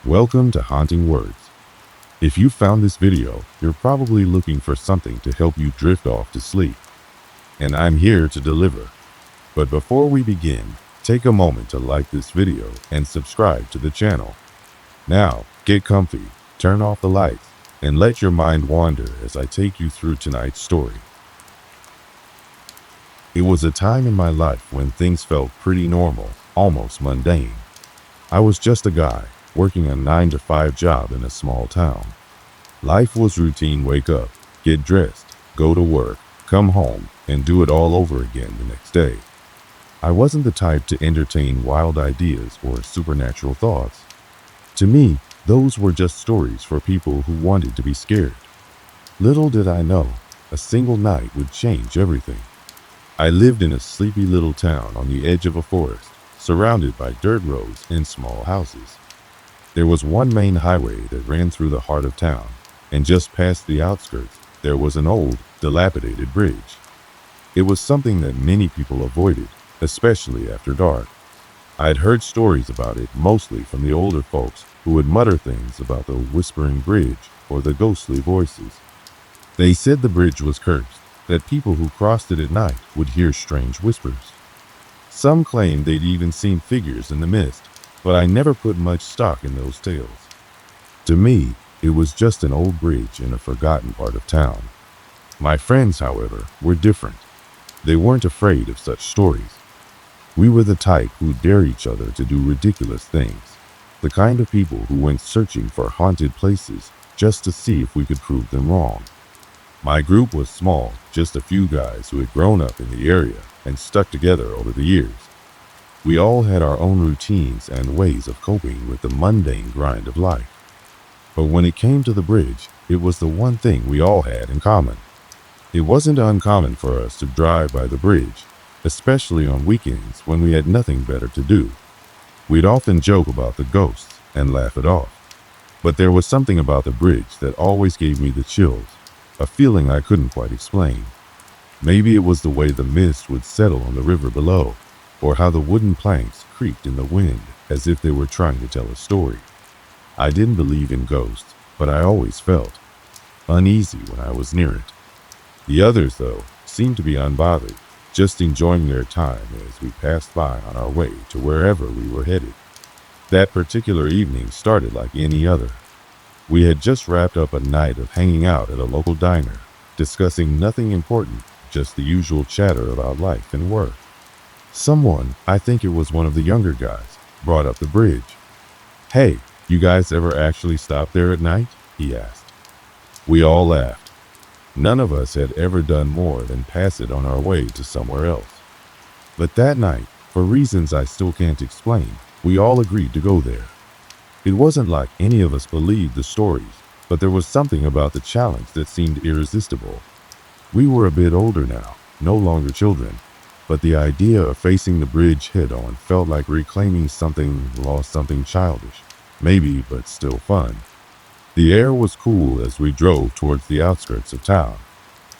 Welcome to Haunting Words. If you found this video, you're probably looking for something to help you drift off to sleep. And I'm here to deliver. But before we begin, take a moment to like this video and subscribe to the channel. Now, get comfy, turn off the lights, and let your mind wander as I take you through tonight's story. It was a time in my life when things felt pretty normal, almost mundane. I was just a guy, working a 9-to-5 job in a small town. Life was routine: wake up, get dressed, go to work, come home, and do it all over again the next day. I wasn't the type to entertain wild ideas or supernatural thoughts. To me, those were just stories for people who wanted to be scared. Little did I know, a single night would change everything. I lived in a sleepy little town on the edge of a forest, surrounded by dirt roads and small houses. There was one main highway that ran through the heart of town, and just past the outskirts, there was an old, dilapidated bridge. It was something that many people avoided, especially after dark. I'd heard stories about it, mostly from the older folks who would mutter things about the whispering bridge or the ghostly voices. They said the bridge was cursed, that people who crossed it at night would hear strange whispers. Some claimed they'd even seen figures in the mist, but I never put much stock in those tales. To me, it was just an old bridge in a forgotten part of town. My friends, however, were different. They weren't afraid of such stories. We were the type who'd dare each other to do ridiculous things, the kind of people who went searching for haunted places just to see if we could prove them wrong. My group was small, just a few guys who had grown up in the area and stuck together over the years. We all had our own routines and ways of coping with the mundane grind of life. But when it came to the bridge, it was the one thing we all had in common. It wasn't uncommon for us to drive by the bridge, especially on weekends when we had nothing better to do. We'd often joke about the ghosts and laugh it off. But there was something about the bridge that always gave me the chills, a feeling I couldn't quite explain. Maybe it was the way the mist would settle on the river below, or how the wooden planks creaked in the wind as if they were trying to tell a story. I didn't believe in ghosts, but I always felt uneasy when I was near it. The others, though, seemed to be unbothered, just enjoying their time as we passed by on our way to wherever we were headed. That particular evening started like any other. We had just wrapped up a night of hanging out at a local diner, discussing nothing important, just the usual chatter about life and work. Someone, I think it was one of the younger guys, brought up the bridge. "Hey, you guys ever actually stop there at night?" he asked. We all laughed. None of us had ever done more than pass it on our way to somewhere else. But that night, for reasons I still can't explain, we all agreed to go there. It wasn't like any of us believed the stories, but there was something about the challenge that seemed irresistible. We were a bit older now, no longer children, but the idea of facing the bridge head-on felt like reclaiming something lost, something childish, maybe, but still fun. The air was cool as we drove towards the outskirts of town.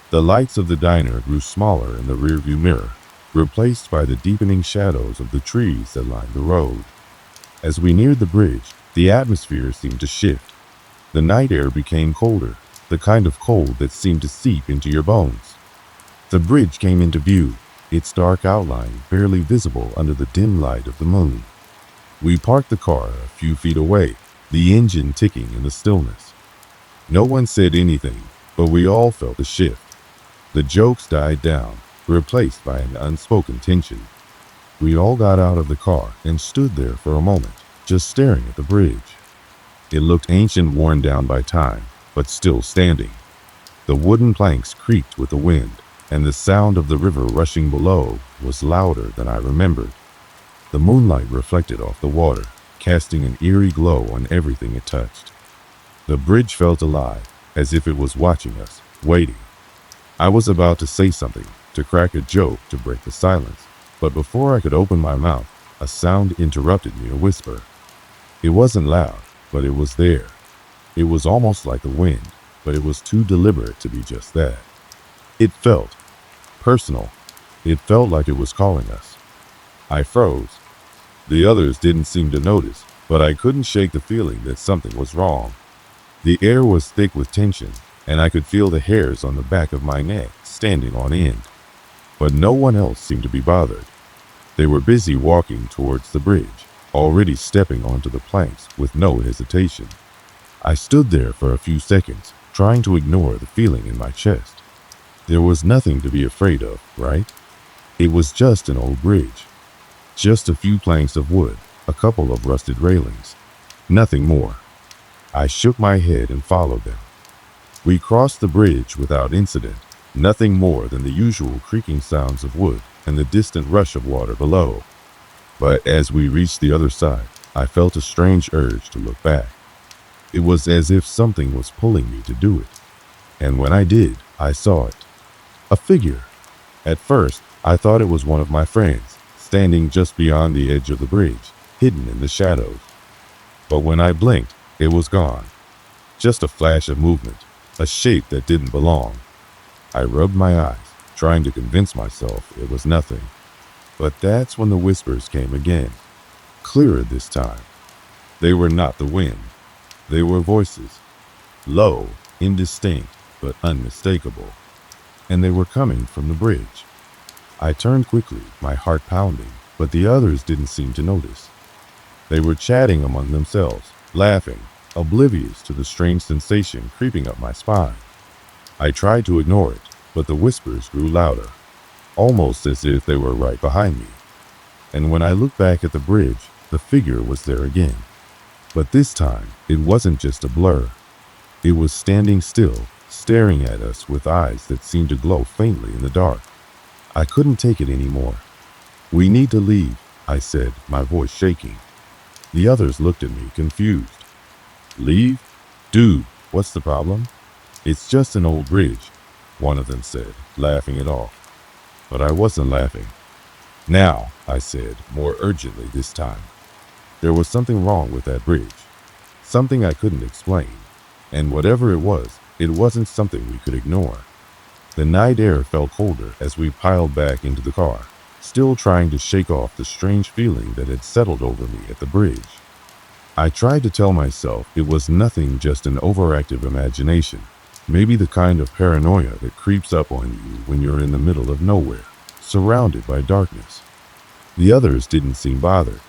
The lights of the diner grew smaller in the rearview mirror, replaced by the deepening shadows of the trees that lined the road. As we neared the bridge, the atmosphere seemed to shift. The night air became colder, the kind of cold that seemed to seep into your bones. The bridge came into view, its dark outline barely visible under the dim light of the moon. We parked the car a few feet away, the engine ticking in the stillness. No one said anything, but we all felt a shift. The jokes died down, replaced by an unspoken tension. We all got out of the car and stood there for a moment, just staring at the bridge. It looked ancient, worn down by time, but still standing. The wooden planks creaked with the wind, and the sound of the river rushing below was louder than I remembered. The moonlight reflected off the water, casting an eerie glow on everything it touched. The bridge felt alive, as if it was watching us, waiting. I was about to say something, to crack a joke to break the silence, but before I could open my mouth, a sound interrupted me, a whisper. It wasn't loud, but it was there. It was almost like the wind, but it was too deliberate to be just that. It felt personal. It felt like it was calling us. I froze. The others didn't seem to notice, but I couldn't shake the feeling that something was wrong. The air was thick with tension, and I could feel the hairs on the back of my neck standing on end. But no one else seemed to be bothered. They were busy walking towards the bridge, already stepping onto the planks with no hesitation. I stood there for a few seconds, trying to ignore the feeling in my chest. There was nothing to be afraid of, right? It was just an old bridge. Just a few planks of wood, a couple of rusted railings. Nothing more. I shook my head and followed them. We crossed the bridge without incident, nothing more than the usual creaking sounds of wood and the distant rush of water below. But as we reached the other side, I felt a strange urge to look back. It was as if something was pulling me to do it. And when I did, I saw it. A figure. At first, I thought it was one of my friends, standing just beyond the edge of the bridge, hidden in the shadows. But when I blinked, it was gone. Just a flash of movement, a shape that didn't belong. I rubbed my eyes, trying to convince myself it was nothing. But that's when the whispers came again, clearer this time. They were not the wind. They were voices, low, indistinct, but unmistakable. And they were coming from the bridge. I turned quickly, my heart pounding, but the others didn't seem to notice. They were chatting among themselves, laughing, oblivious to the strange sensation creeping up my spine. I tried to ignore it, but the whispers grew louder, almost as if they were right behind me. And when I looked back at the bridge, the figure was there again. But this time, it wasn't just a blur. It was standing still, staring at us with eyes that seemed to glow faintly in the dark. I couldn't take it anymore. "We need to leave," I said, my voice shaking. The others looked at me, confused. "Leave? Dude, what's the problem?" "It's just an old bridge," one of them said, laughing it off. But I wasn't laughing. "Now," I said, more urgently this time. There was something wrong with that bridge. Something I couldn't explain. And whatever it wasn't something we could ignore. The night air felt colder as we piled back into the car, still trying to shake off the strange feeling that had settled over me at the bridge. I tried to tell myself it was nothing, just an overactive imagination, maybe the kind of paranoia that creeps up on you when you're in the middle of nowhere, surrounded by darkness. The others didn't seem bothered.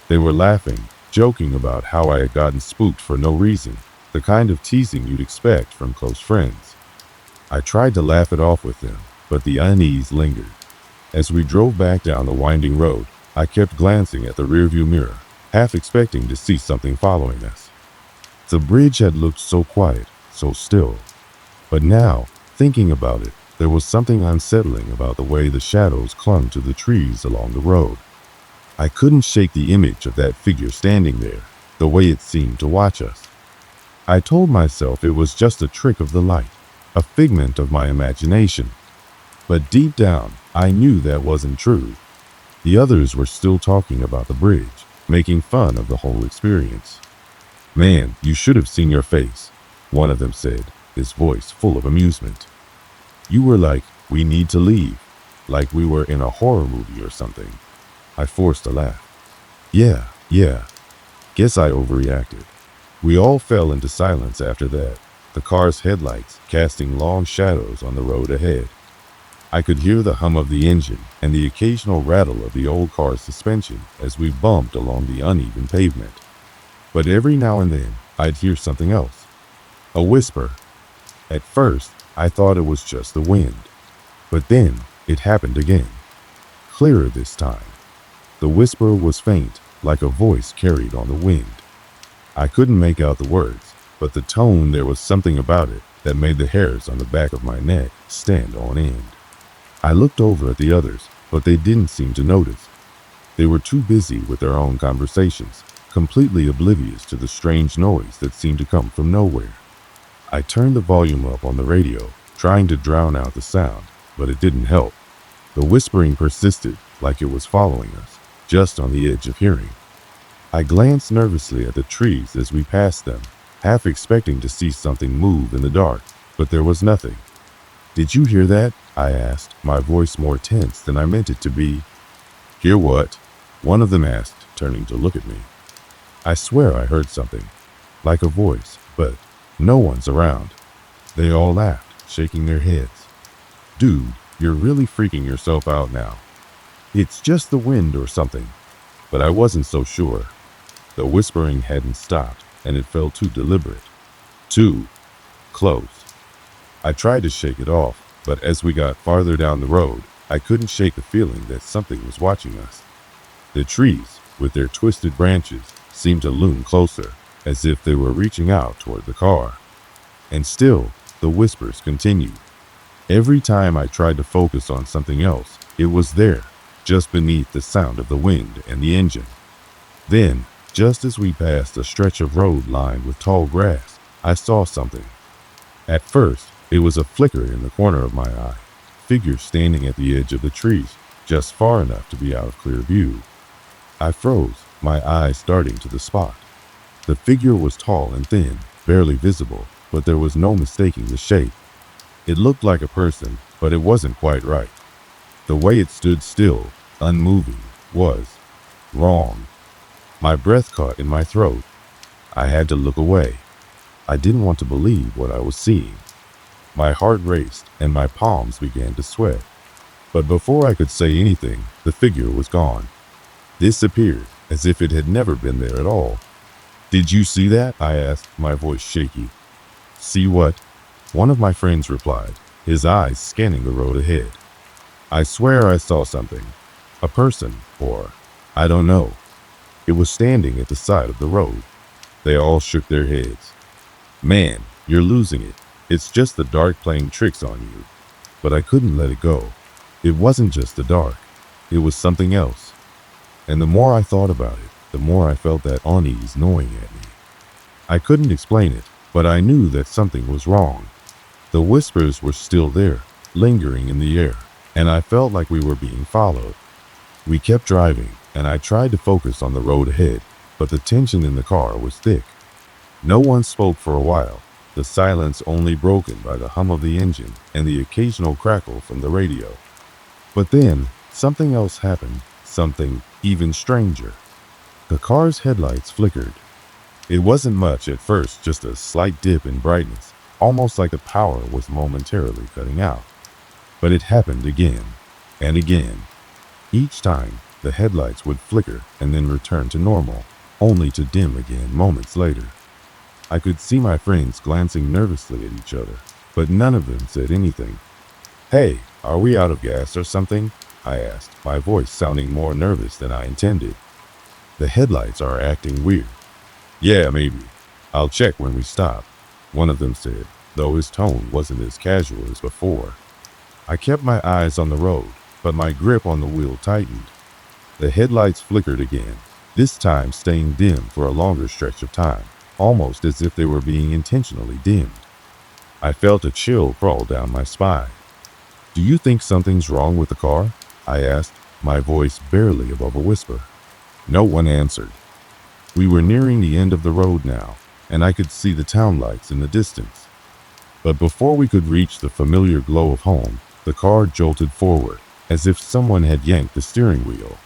They were laughing, joking about how I had gotten spooked for no reason, the kind of teasing you'd expect from close friends. I tried to laugh it off with them, but the unease lingered. As we drove back down the winding road, I kept glancing at the rearview mirror, half expecting to see something following us. The bridge had looked so quiet, so still. But now, thinking about it, there was something unsettling about the way the shadows clung to the trees along the road. I couldn't shake the image of that figure standing there, the way it seemed to watch us. I told myself it was just a trick of the light, a figment of my imagination. But deep down, I knew that wasn't true. The others were still talking about the bridge, making fun of the whole experience. "Man, you should have seen your face," one of them said, his voice full of amusement. "You were like, 'We need to leave,' like we were in a horror movie or something." I forced a laugh. Yeah. Guess I overreacted. We all fell into silence after that, the car's headlights casting long shadows on the road ahead. I could hear the hum of the engine and the occasional rattle of the old car's suspension as we bumped along the uneven pavement. But every now and then, I'd hear something else. A whisper. At first, I thought it was just the wind. But then, it happened again. Clearer this time. The whisper was faint, like a voice carried on the wind. I couldn't make out the words, but the tone, there was something about it that made the hairs on the back of my neck stand on end. I looked over at the others, but they didn't seem to notice. They were too busy with their own conversations, completely oblivious to the strange noise that seemed to come from nowhere. I turned the volume up on the radio, trying to drown out the sound, but it didn't help. The whispering persisted, like it was following us, just on the edge of hearing. I glanced nervously at the trees as we passed them, half expecting to see something move in the dark, but there was nothing. "Did you hear that?" I asked, my voice more tense than I meant it to be. "Hear what?" one of them asked, turning to look at me. I swear I heard something, like a voice, but no one's around. They all laughed, shaking their heads. Dude, you're really freaking yourself out now. It's just the wind or something. But I wasn't so sure. The whispering hadn't stopped, and it felt too deliberate. Too close. I tried to shake it off, but as we got farther down the road, I couldn't shake the feeling that something was watching us. The trees, with their twisted branches, seemed to loom closer, as if they were reaching out toward the car. And still, the whispers continued. Every time I tried to focus on something else, it was there, just beneath the sound of the wind and the engine. Then, just as we passed a stretch of road lined with tall grass, I saw something. At first, it was a flicker in the corner of my eye, figure standing at the edge of the trees, just far enough to be out of clear view. I froze, my eyes darting to the spot. The figure was tall and thin, barely visible, but there was no mistaking the shape. It looked like a person, but it wasn't quite right. The way it stood still, unmoving, was wrong. My breath caught in my throat. I had to look away. I didn't want to believe what I was seeing. My heart raced and my palms began to sweat. But before I could say anything, the figure was gone. Disappeared, as if it had never been there at all. Did you see that? I asked, my voice shaky. See what? One of my friends replied, his eyes scanning the road ahead. I swear I saw something. A person, or I don't know. It was standing at the side of the road. They all shook their heads. Man, you're losing it. It's just the dark playing tricks on you. But I couldn't let it go. It wasn't just the dark. It was something else. And the more I thought about it, the more I felt that unease gnawing at me. I couldn't explain it, but I knew that something was wrong. The whispers were still there, lingering in the air, and I felt like we were being followed. We kept driving, and I tried to focus on the road ahead, but the tension in the car was thick. No one spoke for a while, the silence only broken by the hum of the engine and the occasional crackle from the radio. But then, something else happened, something even stranger. The car's headlights flickered. It wasn't much at first, just a slight dip in brightness, almost like the power was momentarily cutting out. But it happened again and again. Each time, the headlights would flicker and then return to normal, only to dim again moments later. I could see my friends glancing nervously at each other, but none of them said anything. Hey, are we out of gas or something? I asked, my voice sounding more nervous than I intended. The headlights are acting weird. Yeah, maybe. I'll check when we stop, one of them said, though his tone wasn't as casual as before. I kept my eyes on the road, but my grip on the wheel tightened. The headlights flickered again, this time staying dim for a longer stretch of time, almost as if they were being intentionally dimmed. I felt a chill crawl down my spine. Do you think something's wrong with the car? I asked, my voice barely above a whisper. No one answered. We were nearing the end of the road now, and I could see the town lights in the distance. But before we could reach the familiar glow of home, the car jolted forward, as if someone had yanked the steering wheel.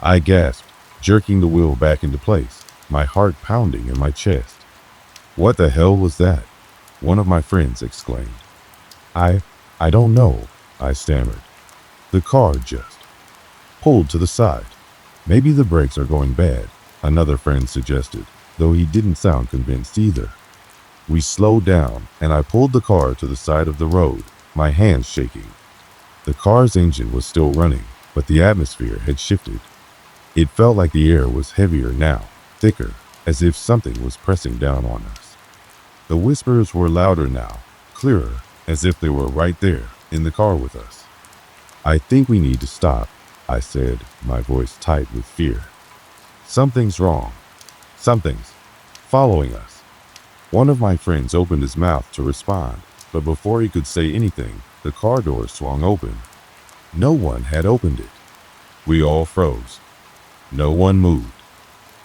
I gasped, jerking the wheel back into place, my heart pounding in my chest. What the hell was that? One of my friends exclaimed. I don't know, I stammered. The car just pulled to the side. Maybe the brakes are going bad, another friend suggested, though he didn't sound convinced either. We slowed down, and I pulled the car to the side of the road, my hands shaking. The car's engine was still running, but the atmosphere had shifted. It felt like the air was heavier now, thicker, as if something was pressing down on us. The whispers were louder now, clearer, as if they were right there, in the car with us. I think we need to stop, I said, my voice tight with fear. Something's wrong. Something's following us. One of my friends opened his mouth to respond, but before he could say anything, the car door swung open. No one had opened it. We all froze. No one moved.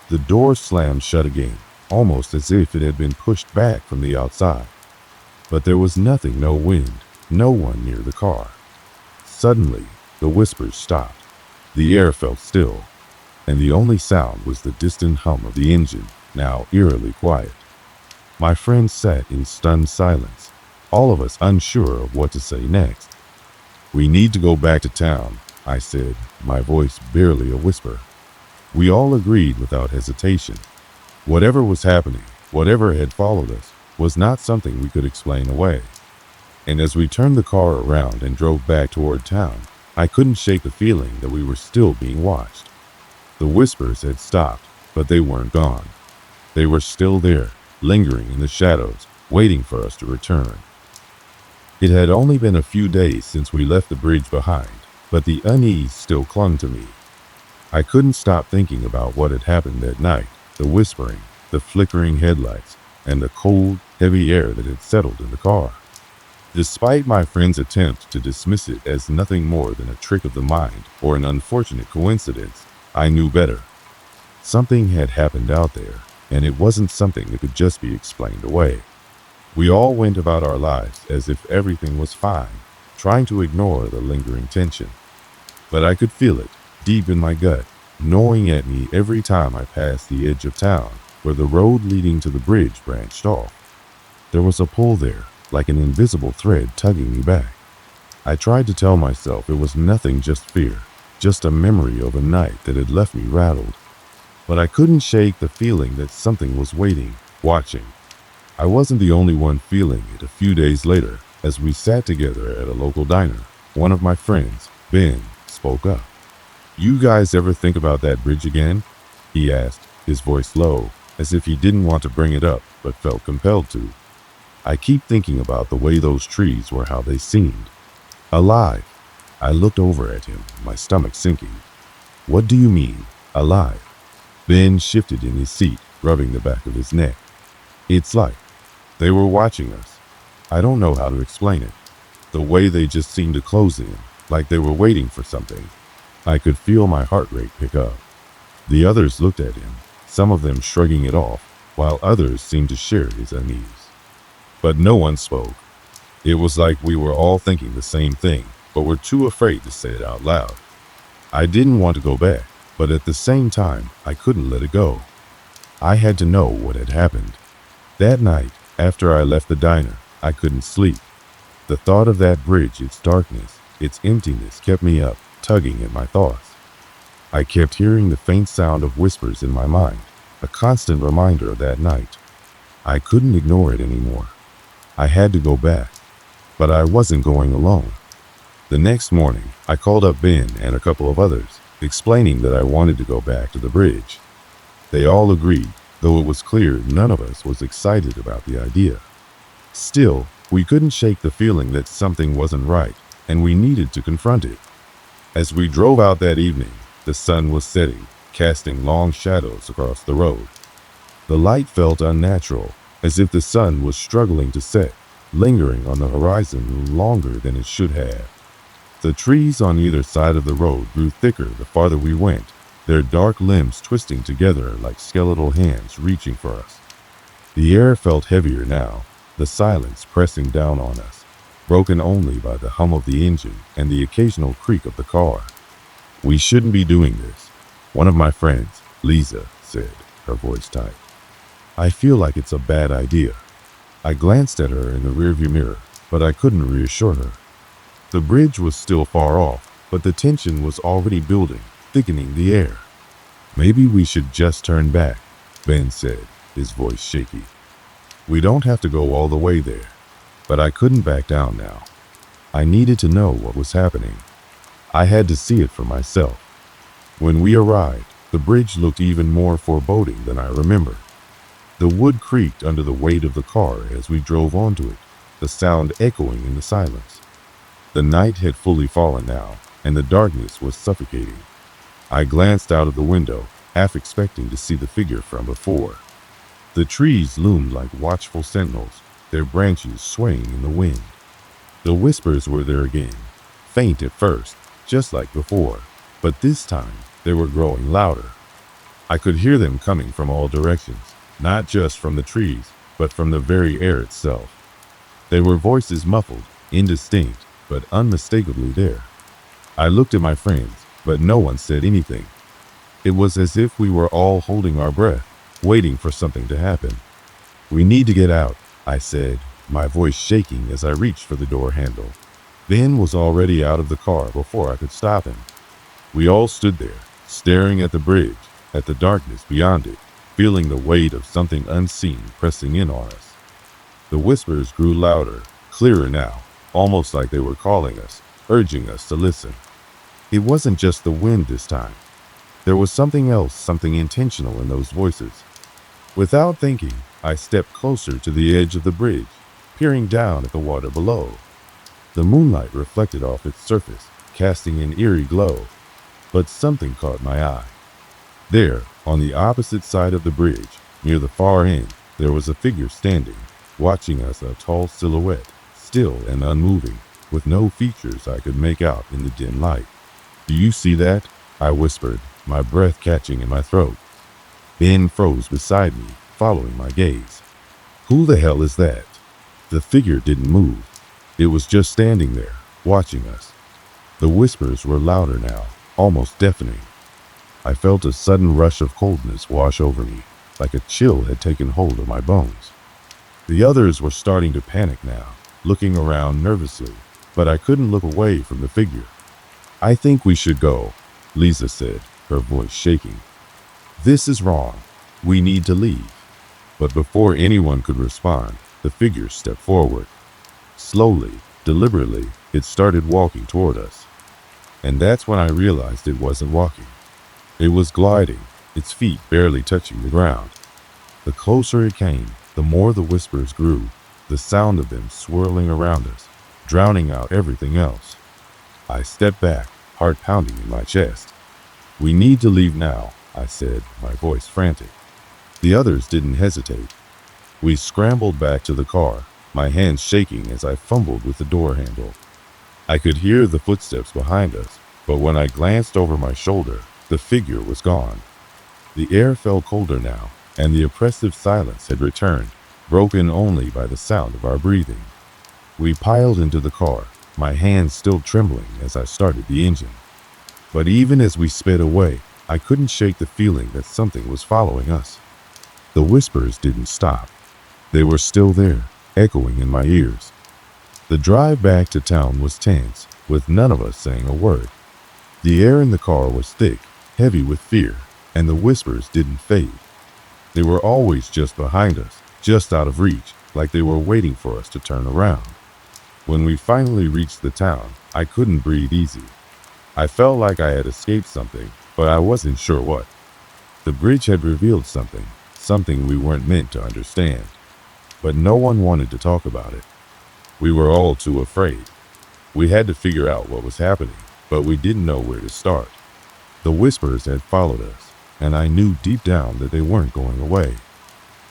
The door slammed shut again, almost as if it had been pushed back from the outside. But there was nothing, no wind, no one near the car. Suddenly, the whispers stopped. The air felt still. and the only sound was the distant hum of the engine, now eerily quiet. My friends sat in stunned silence, all of us unsure of what to say next. "We need to go back to town," I said, my voice barely a whisper. We all agreed without hesitation. Whatever was happening, whatever had followed us, was not something we could explain away. And as we turned the car around and drove back toward town, I couldn't shake the feeling that we were still being watched. The whispers had stopped, but they weren't gone. They were still there, lingering in the shadows, waiting for us to return. It had only been a few days since we left the bridge behind, but the unease still clung to me. I couldn't stop thinking about what had happened that night, the whispering, the flickering headlights, and the cold, heavy air that had settled in the car. Despite my friend's attempt to dismiss it as nothing more than a trick of the mind or an unfortunate coincidence, I knew better. Something had happened out there, and it wasn't something that could just be explained away. We all went about our lives as if everything was fine, trying to ignore the lingering tension. But I could feel it, deep in my gut, gnawing at me every time I passed the edge of town, where the road leading to the bridge branched off. There was a pull there, like an invisible thread tugging me back. I tried to tell myself it was nothing, just fear, just a memory of a night that had left me rattled. But I couldn't shake the feeling that something was waiting, watching. I wasn't the only one feeling it. A few days later, as we sat together at a local diner, one of my friends, Ben, spoke up. "You guys ever think about that bridge again?" he asked, his voice low, as if he didn't want to bring it up but felt compelled to. "I keep thinking about the way those trees were, how they seemed alive." I looked over at him, my stomach sinking. "What do you mean, alive?" Ben shifted in his seat, rubbing the back of his neck. "It's like they were watching us. I don't know how to explain it. The way they just seemed to close in, like they were waiting for something." I could feel my heart rate pick up. The others looked at him, some of them shrugging it off, while others seemed to share his unease. But no one spoke. It was like we were all thinking the same thing, but were too afraid to say it out loud. I didn't want to go back, but at the same time, I couldn't let it go. I had to know what had happened. That night, after I left the diner, I couldn't sleep. The thought of that bridge, its darkness, its emptiness kept me up, tugging at my thoughts. I kept hearing the faint sound of whispers in my mind, a constant reminder of that night. I couldn't ignore it anymore. I had to go back, but I wasn't going alone. The next morning, I called up Ben and a couple of others, explaining that I wanted to go back to the bridge. They all agreed, though it was clear none of us was excited about the idea. Still, we couldn't shake the feeling that something wasn't right, and we needed to confront it. As we drove out that evening, the sun was setting, casting long shadows across the road. The light felt unnatural, as if the sun was struggling to set, lingering on the horizon longer than it should have. The trees on either side of the road grew thicker the farther we went, their dark limbs twisting together like skeletal hands reaching for us. The air felt heavier now, the silence pressing down on us, broken only by the hum of the engine and the occasional creak of the car. "We shouldn't be doing this," one of my friends, Lisa, said, her voice tight. "I feel like it's a bad idea." I glanced at her in the rearview mirror, but I couldn't reassure her. The bridge was still far off, but the tension was already building, thickening the air. "Maybe we should just turn back," Ben said, his voice shaky. "We don't have to go all the way there." But I couldn't back down now. I needed to know what was happening. I had to see it for myself. When we arrived, the bridge looked even more foreboding than I remembered. The wood creaked under the weight of the car as we drove onto it, the sound echoing in the silence. The night had fully fallen now, and the darkness was suffocating. I glanced out of the window, half expecting to see the figure from before. The trees loomed like watchful sentinels, their branches swaying in the wind. The whispers were there again, faint at first, just like before, but this time they were growing louder. I could hear them coming from all directions, not just from the trees, but from the very air itself. They were voices muffled, indistinct, but unmistakably there. I looked at my friends, but no one said anything. It was as if we were all holding our breath, waiting for something to happen. "We need to get out," I said, my voice shaking as I reached for the door handle. Ben was already out of the car before I could stop him. We all stood there, staring at the bridge, at the darkness beyond it, feeling the weight of something unseen pressing in on us. The whispers grew louder, clearer now, almost like they were calling us, urging us to listen. It wasn't just the wind this time. There was something else, something intentional in those voices. Without thinking, I stepped closer to the edge of the bridge, peering down at the water below. The moonlight reflected off its surface, casting an eerie glow, but something caught my eye. There, on the opposite side of the bridge, near the far end, there was a figure standing, watching us, a tall silhouette, still and unmoving, with no features I could make out in the dim light. "Do you see that?" I whispered, my breath catching in my throat. Ben froze beside me, following my gaze. "Who the hell is that?" The figure didn't move. It was just standing there, watching us. The whispers were louder now, almost deafening. I felt a sudden rush of coldness wash over me, like a chill had taken hold of my bones. The others were starting to panic now, looking around nervously, but I couldn't look away from the figure. "I think we should go," Lisa said, her voice shaking. "This is wrong. We need to leave." But before anyone could respond, the figure stepped forward. Slowly, deliberately, it started walking toward us. And that's when I realized it wasn't walking. It was gliding, its feet barely touching the ground. The closer it came, the more the whispers grew, the sound of them swirling around us, drowning out everything else. I stepped back, heart pounding in my chest. "We need to leave now," I said, my voice frantic. The others didn't hesitate. We scrambled back to the car, my hands shaking as I fumbled with the door handle. I could hear the footsteps behind us, but when I glanced over my shoulder, the figure was gone. The air felt colder now, and the oppressive silence had returned, broken only by the sound of our breathing. We piled into the car, my hands still trembling as I started the engine. But even as we sped away, I couldn't shake the feeling that something was following us. The whispers didn't stop. They were still there, echoing in my ears. The drive back to town was tense, with none of us saying a word. The air in the car was thick, heavy with fear, and the whispers didn't fade. They were always just behind us, just out of reach, like they were waiting for us to turn around. When we finally reached the town, I couldn't breathe easy. I felt like I had escaped something, but I wasn't sure what. The bridge had revealed something we weren't meant to understand. But no one wanted to talk about it. We were all too afraid. We had to figure out what was happening, but we didn't know where to start. The whispers had followed us, and I knew deep down that they weren't going away.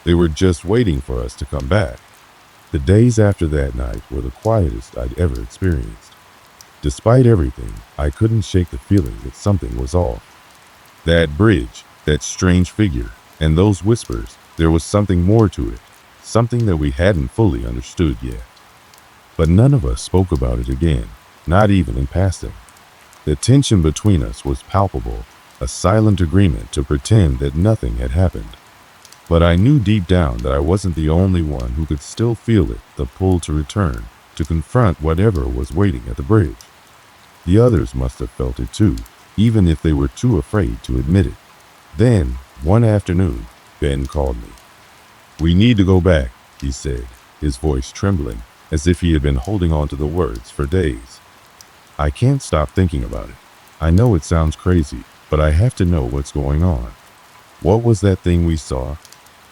They were just waiting for us to come back. The days after that night were the quietest I'd ever experienced. Despite everything, I couldn't shake the feeling that something was off. That bridge, that strange figure, and those whispers, there was something more to it, something that we hadn't fully understood yet. But none of us spoke about it again, not even in passing. The tension between us was palpable, a silent agreement to pretend that nothing had happened. But I knew deep down that I wasn't the only one who could still feel it, the pull to return, to confront whatever was waiting at the bridge. The others must have felt it too, even if they were too afraid to admit it. Then, one afternoon, Ben called me. "We need to go back," he said, his voice trembling, as if he had been holding on to the words for days. "I can't stop thinking about it. I know it sounds crazy, but I have to know what's going on. What was that thing we saw?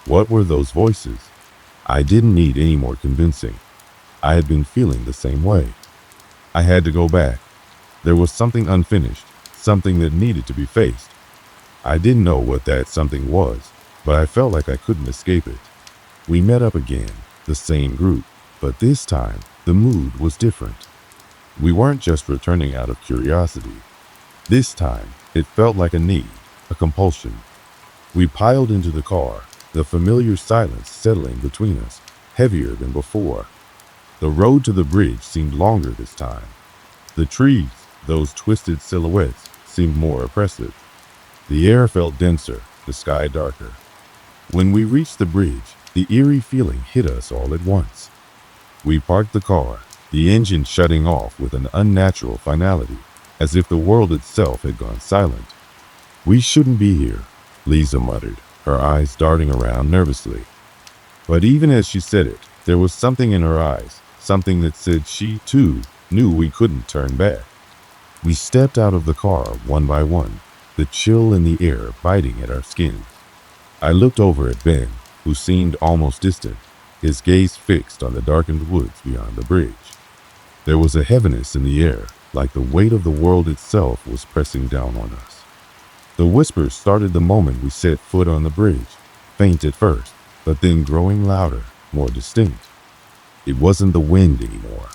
What were those voices?" I didn't need any more convincing. I had been feeling the same way. I had to go back. There was something unfinished, something that needed to be faced. I didn't know what that something was, but I felt like I couldn't escape it. We met up again, the same group, but this time the mood was different. We weren't just returning out of curiosity. This time it felt like a need, a compulsion. We piled into the car, the familiar silence settling between us, heavier than before. The road to the bridge seemed longer this time. The trees, those twisted silhouettes, seemed more oppressive. The air felt denser, the sky darker. When we reached the bridge, the eerie feeling hit us all at once. We parked the car, the engine shutting off with an unnatural finality, as if the world itself had gone silent. "We shouldn't be here," Lisa muttered, her eyes darting around nervously. But even as she said it, there was something in her eyes, something that said she, too, knew we couldn't turn back. We stepped out of the car one by one, the chill in the air biting at our skin. I looked over at Ben, who seemed almost distant, his gaze fixed on the darkened woods beyond the bridge. There was a heaviness in the air, like the weight of the world itself was pressing down on us. The whispers started the moment we set foot on the bridge, faint at first, but then growing louder, more distinct. It wasn't the wind anymore.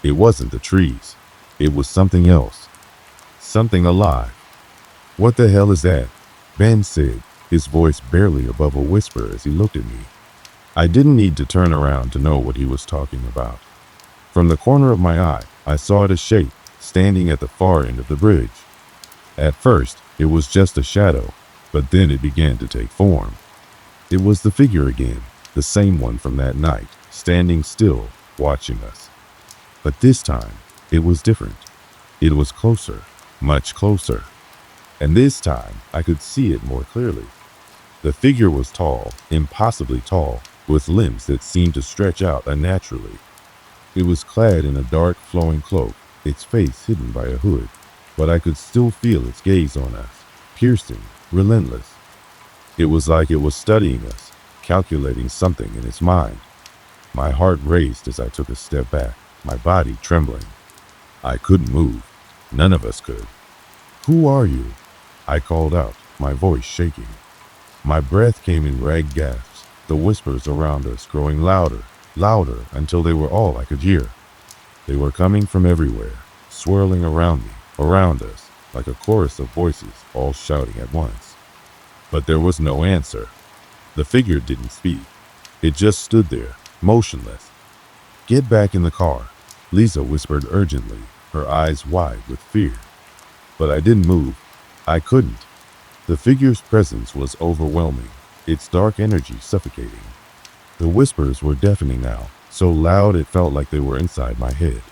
It wasn't the trees. It was something else. Something alive. "What the hell is that?" Ben said, his voice barely above a whisper as he looked at me. I didn't need to turn around to know what he was talking about. From the corner of my eye, I saw it a shape, standing at the far end of the bridge. At first, it was just a shadow, but then it began to take form. It was the figure again, the same one from that night, standing still, watching us. But this time, it was different. It was closer, much closer. And this time, I could see it more clearly. The figure was tall, impossibly tall, with limbs that seemed to stretch out unnaturally. It was clad in a dark, flowing cloak, its face hidden by a hood, but I could still feel its gaze on us, piercing, relentless. It was like it was studying us, calculating something in its mind. My heart raced as I took a step back, my body trembling. I couldn't move. None of us could. "Who are you?" I called out, my voice shaking. My breath came in ragged gasps, the whispers around us growing louder, louder, until they were all I could hear. They were coming from everywhere, swirling around me, around us, like a chorus of voices, all shouting at once. But there was no answer. The figure didn't speak. It just stood there, motionless. "Get back in the car," Lisa whispered urgently, her eyes wide with fear. But I didn't move. I couldn't. The figure's presence was overwhelming, its dark energy suffocating. The whispers were deafening now, so loud it felt like they were inside my head.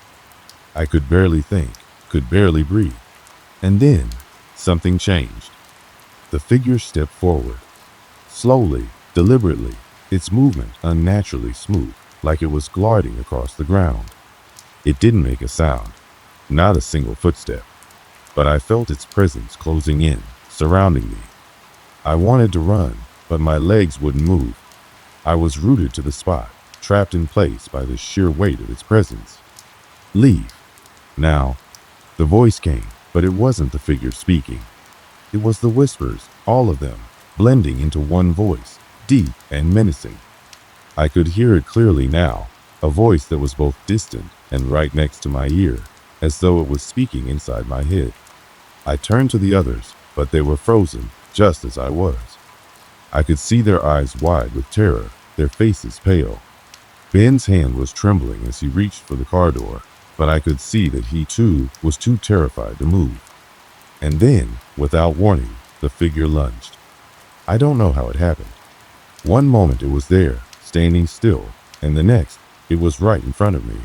I could barely think, could barely breathe. And then, something changed. The figure stepped forward. Slowly, deliberately, its movement unnaturally smooth, like it was gliding across the ground. It didn't make a sound, not a single footstep, but I felt its presence closing in, surrounding me. I wanted to run, but my legs wouldn't move. I was rooted to the spot, trapped in place by the sheer weight of its presence. "Leave. Now." The voice came, but it wasn't the figure speaking. It was the whispers, all of them, blending into one voice, deep and menacing. I could hear it clearly now, a voice that was both distant and right next to my ear, as though it was speaking inside my head. I turned to the others, but they were frozen, just as I was. I could see their eyes wide with terror, their faces pale. Ben's hand was trembling as he reached for the car door, but I could see that he too was too terrified to move. And then, without warning, the figure lunged. I don't know how it happened. One moment it was there, standing still, and the next, it was right in front of me.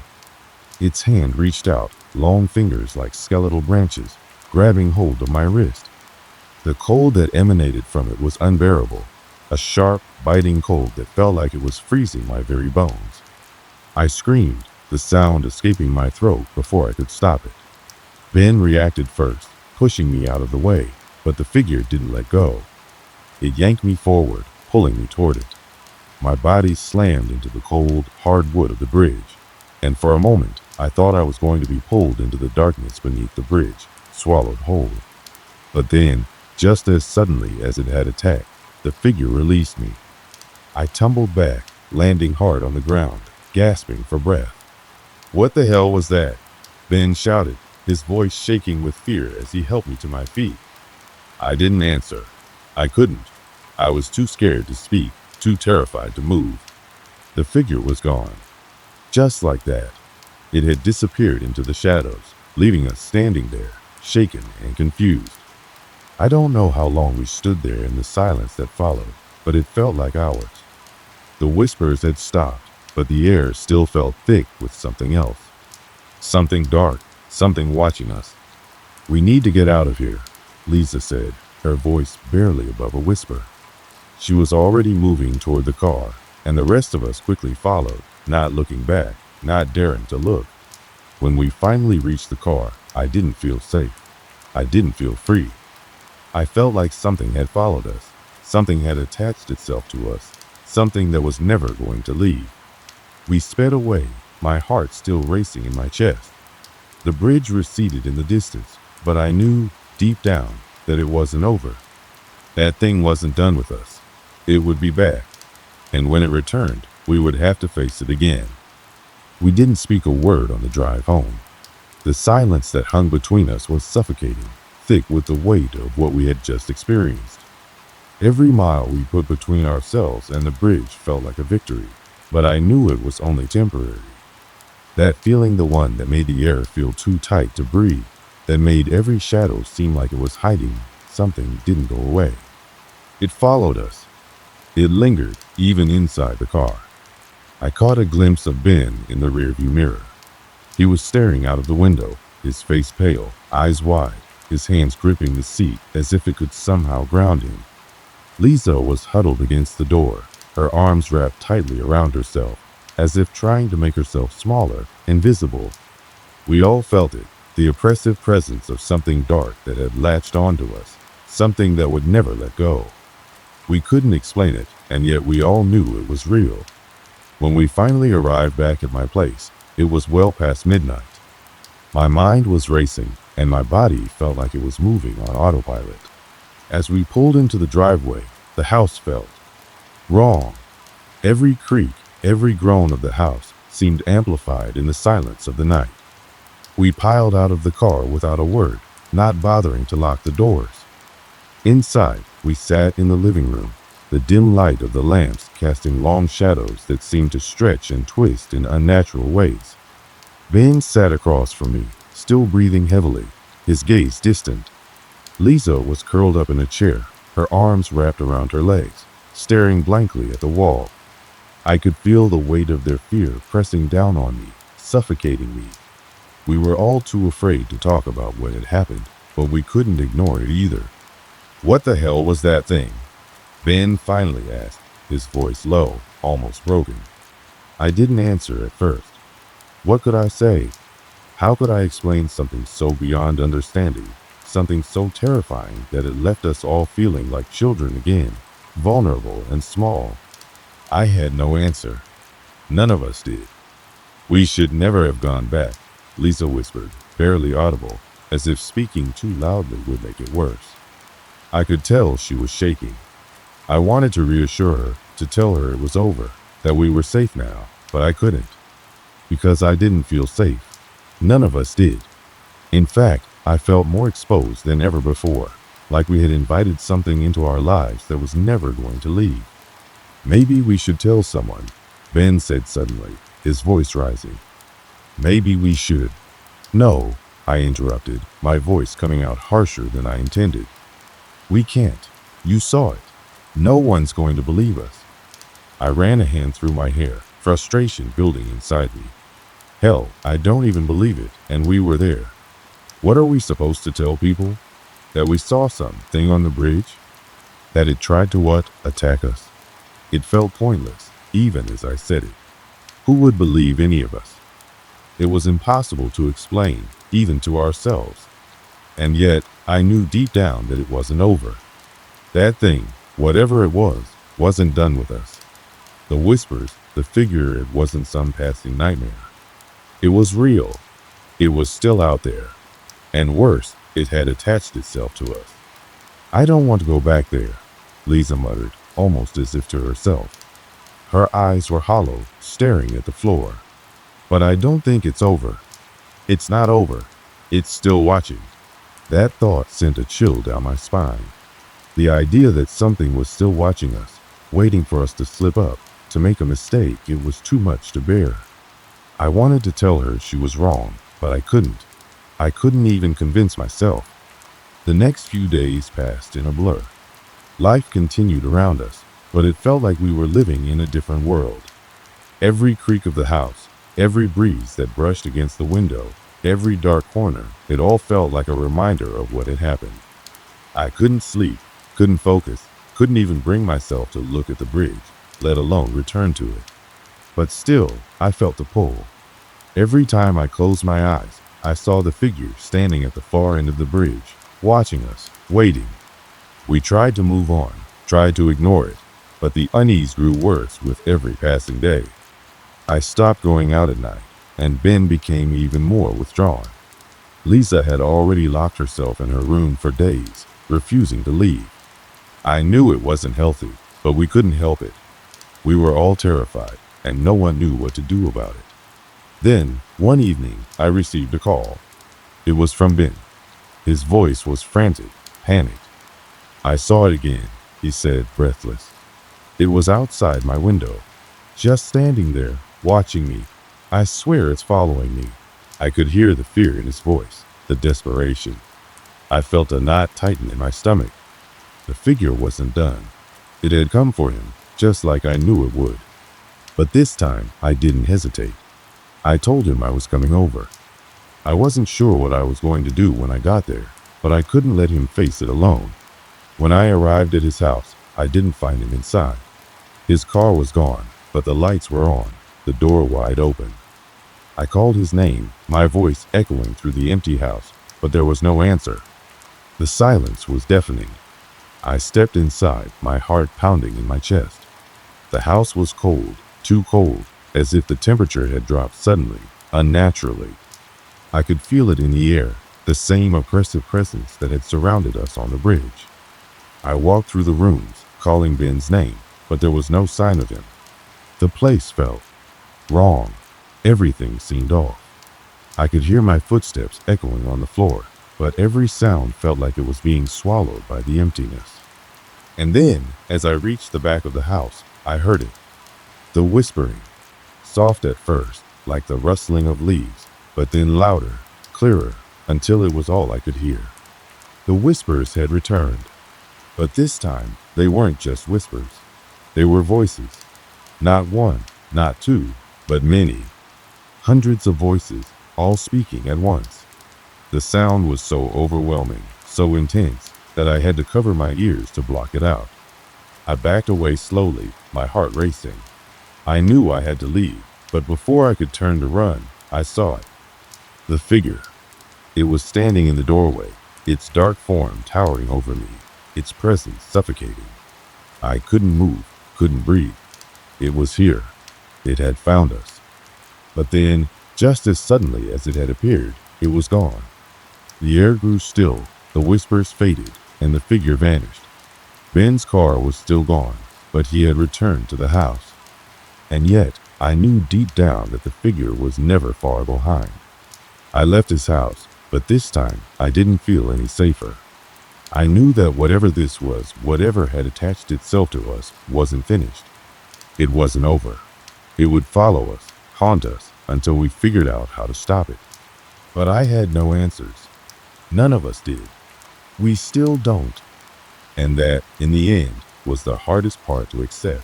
Its hand reached out, long fingers like skeletal branches, grabbing hold of my wrist. The cold that emanated from it was unbearable, a sharp, biting cold that felt like it was freezing my very bones. I screamed, the sound escaping my throat before I could stop it. Ben reacted first, pushing me out of the way, but the figure didn't let go. It yanked me forward, pulling me toward it. My body slammed into the cold, hard wood of the bridge, and for a moment, I thought I was going to be pulled into the darkness beneath the bridge, swallowed whole. But then, just as suddenly as it had attacked, the figure released me. I tumbled back, landing hard on the ground, gasping for breath. "What the hell was that?" Ben shouted, his voice shaking with fear as he helped me to my feet. I didn't answer. I couldn't. I was too scared to speak, too terrified to move. The figure was gone. Just like that. It had disappeared into the shadows, leaving us standing there, shaken and confused. I don't know how long we stood there in the silence that followed, but it felt like hours. The whispers had stopped, but the air still felt thick with something else. Something dark, something watching us. "We need to get out of here," Lisa said, her voice barely above a whisper. She was already moving toward the car, and the rest of us quickly followed, not looking back, not daring to look. When we finally reached the car, I didn't feel safe. I didn't feel free. I felt like something had followed us. Something had attached itself to us. Something that was never going to leave. We sped away, my heart still racing in my chest. The bridge receded in the distance, but I knew, deep down, that it wasn't over. That thing wasn't done with us. It would be back. And when it returned, we would have to face it again. We didn't speak a word on the drive home. The silence that hung between us was suffocating, thick with the weight of what we had just experienced. Every mile we put between ourselves and the bridge felt like a victory, but I knew it was only temporary. That feeling, the one that made the air feel too tight to breathe, that made every shadow seem like it was hiding something, didn't go away. It followed us. It lingered, even inside the car. I caught a glimpse of Ben in the rearview mirror. He was staring out of the window, his face pale, eyes wide, his hands gripping the seat as if it could somehow ground him. Lisa was huddled against the door, her arms wrapped tightly around herself, as if trying to make herself smaller, invisible. We all felt it, the oppressive presence of something dark that had latched onto us, something that would never let go. We couldn't explain it, and yet we all knew it was real. When we finally arrived back at my place, it was well past midnight. My mind was racing, and my body felt like it was moving on autopilot. As we pulled into the driveway, the house felt wrong. Every creak, every groan of the house seemed amplified in the silence of the night. We piled out of the car without a word, not bothering to lock the doors. Inside, we sat in the living room, the dim light of the lamps casting long shadows that seemed to stretch and twist in unnatural ways. Ben sat across from me, still breathing heavily, his gaze distant. Lisa was curled up in a chair, her arms wrapped around her legs, staring blankly at the wall. I could feel the weight of their fear pressing down on me, suffocating me. We were all too afraid to talk about what had happened, but we couldn't ignore it either. "What the hell was that thing?" Ben finally asked, his voice low, almost broken. I didn't answer at first. What could I say? How could I explain something so beyond understanding, something so terrifying that it left us all feeling like children again, vulnerable and small? I had no answer. None of us did. "We should never have gone back," Lisa whispered, barely audible, as if speaking too loudly would make it worse. I could tell she was shaking. I wanted to reassure her, to tell her it was over, that we were safe now, but I couldn't. Because I didn't feel safe. None of us did. In fact, I felt more exposed than ever before, like we had invited something into our lives that was never going to leave. "Maybe we should tell someone," Ben said suddenly, his voice rising. "Maybe we should." "No," I interrupted, my voice coming out harsher than I intended. "We can't. You saw it. No one's going to believe us." I ran a hand through my hair, frustration building inside me. Hell, I don't even believe it, and we were there. What are we supposed to tell people? That we saw something on the bridge? That it tried to what? Attack us? It felt pointless, even as I said it. Who would believe any of us? It was impossible to explain, even to ourselves. And yet, I knew deep down that it wasn't over. That thing, whatever it was, wasn't done with us. The whispers, the figure, it wasn't some passing nightmare. It was real. It was still out there. And worse, it had attached itself to us. "I don't want to go back there," Lisa muttered, almost as if to herself. Her eyes were hollow, staring at the floor. "But I don't think it's over." "It's not over. It's still watching." That thought sent a chill down my spine. The idea that something was still watching us, waiting for us to slip up, to make a mistake, it was too much to bear. I wanted to tell her she was wrong, but I couldn't. I couldn't even convince myself. The next few days passed in a blur. Life continued around us, but it felt like we were living in a different world. Every creak of the house, every breeze that brushed against the window, every dark corner, it all felt like a reminder of what had happened. I couldn't sleep, couldn't focus, couldn't even bring myself to look at the bridge, let alone return to it. But still, I felt the pull. Every time I closed my eyes, I saw the figure standing at the far end of the bridge, watching us, waiting. We tried to move on, tried to ignore it, but the unease grew worse with every passing day. I stopped going out at night, and Ben became even more withdrawn. Lisa had already locked herself in her room for days, refusing to leave. I knew it wasn't healthy, but we couldn't help it. We were all terrified, and no one knew what to do about it. Then, one evening, I received a call. It was from Ben. His voice was frantic, panicked. "I saw it again," he said, breathless. "It was outside my window, just standing there, watching me. I swear it's following me." I could hear the fear in his voice, the desperation. I felt a knot tighten in my stomach. The figure wasn't done. It had come for him, just like I knew it would. But this time, I didn't hesitate. I told him I was coming over. I wasn't sure what I was going to do when I got there, but I couldn't let him face it alone. When I arrived at his house, I didn't find him inside. His car was gone, but the lights were on, the door wide open. I called his name, my voice echoing through the empty house, but there was no answer. The silence was deafening. I stepped inside, my heart pounding in my chest. The house was cold, too cold, as if the temperature had dropped suddenly, unnaturally. I could feel it in the air, the same oppressive presence that had surrounded us on the bridge. I walked through the rooms, calling Ben's name, but there was no sign of him. The place felt wrong. Everything seemed off. I could hear my footsteps echoing on the floor, but every sound felt like it was being swallowed by the emptiness. And then, as I reached the back of the house, I heard it. The whispering, soft at first, like the rustling of leaves, but then louder, clearer, until it was all I could hear. The whispers had returned, but this time they weren't just whispers. They were voices. Not one, not two, but many. Hundreds of voices, all speaking at once. The sound was so overwhelming, so intense, that I had to cover my ears to block it out. I backed away slowly, my heart racing. I knew I had to leave, but before I could turn to run, I saw it. The figure. It was standing in the doorway, its dark form towering over me, its presence suffocating. I couldn't move, couldn't breathe. It was here. It had found us. But then, just as suddenly as it had appeared, it was gone. The air grew still, the whispers faded, and the figure vanished. Ben's car was still gone, but he had returned to the house. And yet, I knew deep down that the figure was never far behind. I left his house, but this time I didn't feel any safer. I knew that whatever this was, whatever had attached itself to us, wasn't finished. It wasn't over. It would follow us, haunt us, until we figured out how to stop it. But I had no answers. None of us did. We still don't. And that, in the end, was the hardest part to accept.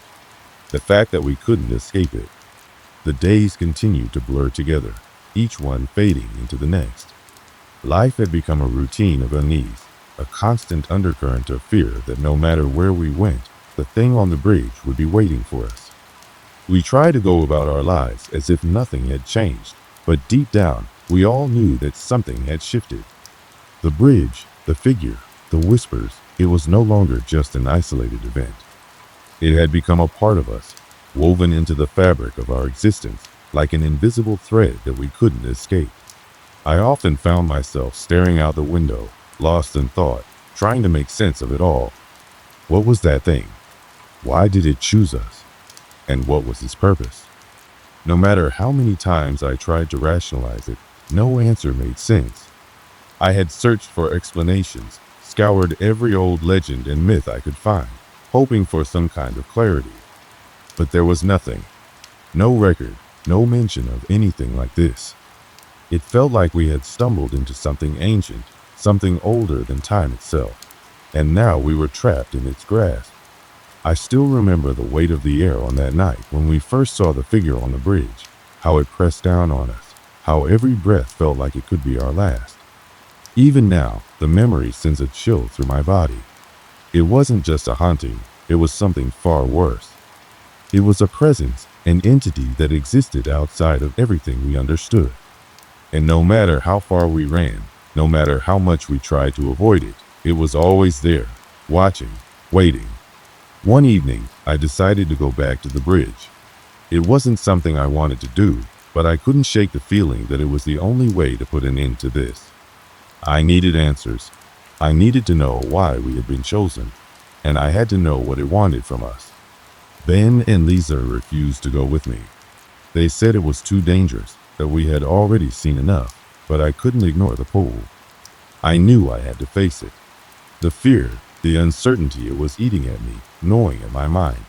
The fact that we couldn't escape it. The days continued to blur together, each one fading into the next. Life had become a routine of unease, a constant undercurrent of fear that no matter where we went, the thing on the bridge would be waiting for us. We tried to go about our lives as if nothing had changed, but deep down, we all knew that something had shifted. The bridge, the figure, the whispers, it was no longer just an isolated event. It had become a part of us, woven into the fabric of our existence, like an invisible thread that we couldn't escape. I often found myself staring out the window, lost in thought, trying to make sense of it all. What was that thing? Why did it choose us? And what was its purpose? No matter how many times I tried to rationalize it, no answer made sense. I had searched for explanations, scoured every old legend and myth I could find, hoping for some kind of clarity. But there was nothing. No record, no mention of anything like this. It felt like we had stumbled into something ancient, something older than time itself, and now we were trapped in its grasp. I still remember the weight of the air on that night when we first saw the figure on the bridge, how it pressed down on us, how every breath felt like it could be our last. Even now, the memory sends a chill through my body. It wasn't just a haunting, it was something far worse. It was a presence, an entity that existed outside of everything we understood. And no matter how far we ran, no matter how much we tried to avoid it, it was always there, watching, waiting. One evening, I decided to go back to the bridge. It wasn't something I wanted to do, but I couldn't shake the feeling that it was the only way to put an end to this. I needed answers. I needed to know why we had been chosen, and I had to know what it wanted from us. Ben and Lisa refused to go with me. They said it was too dangerous, that we had already seen enough, but I couldn't ignore the pull. I knew I had to face it. The fear, the uncertainty, it was eating at me, gnawing at my mind.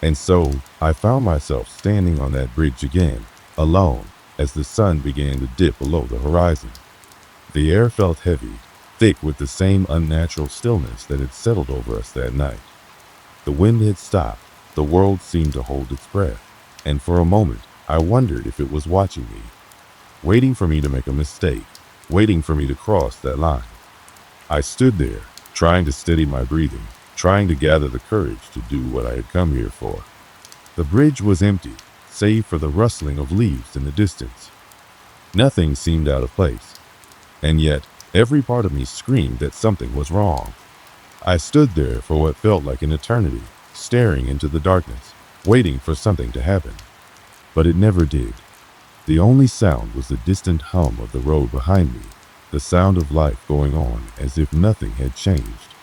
And so, I found myself standing on that bridge again, alone, as the sun began to dip below the horizon. The air felt heavy, thick with the same unnatural stillness that had settled over us that night. The wind had stopped, the world seemed to hold its breath, and for a moment, I wondered if it was watching me, waiting for me to make a mistake, waiting for me to cross that line. I stood there, trying to steady my breathing, trying to gather the courage to do what I had come here for. The bridge was empty, save for the rustling of leaves in the distance. Nothing seemed out of place, and yet every part of me screamed that something was wrong. I stood there for what felt like an eternity, staring into the darkness, waiting for something to happen. But it never did. The only sound was the distant hum of the road behind me, the sound of life going on as if nothing had changed.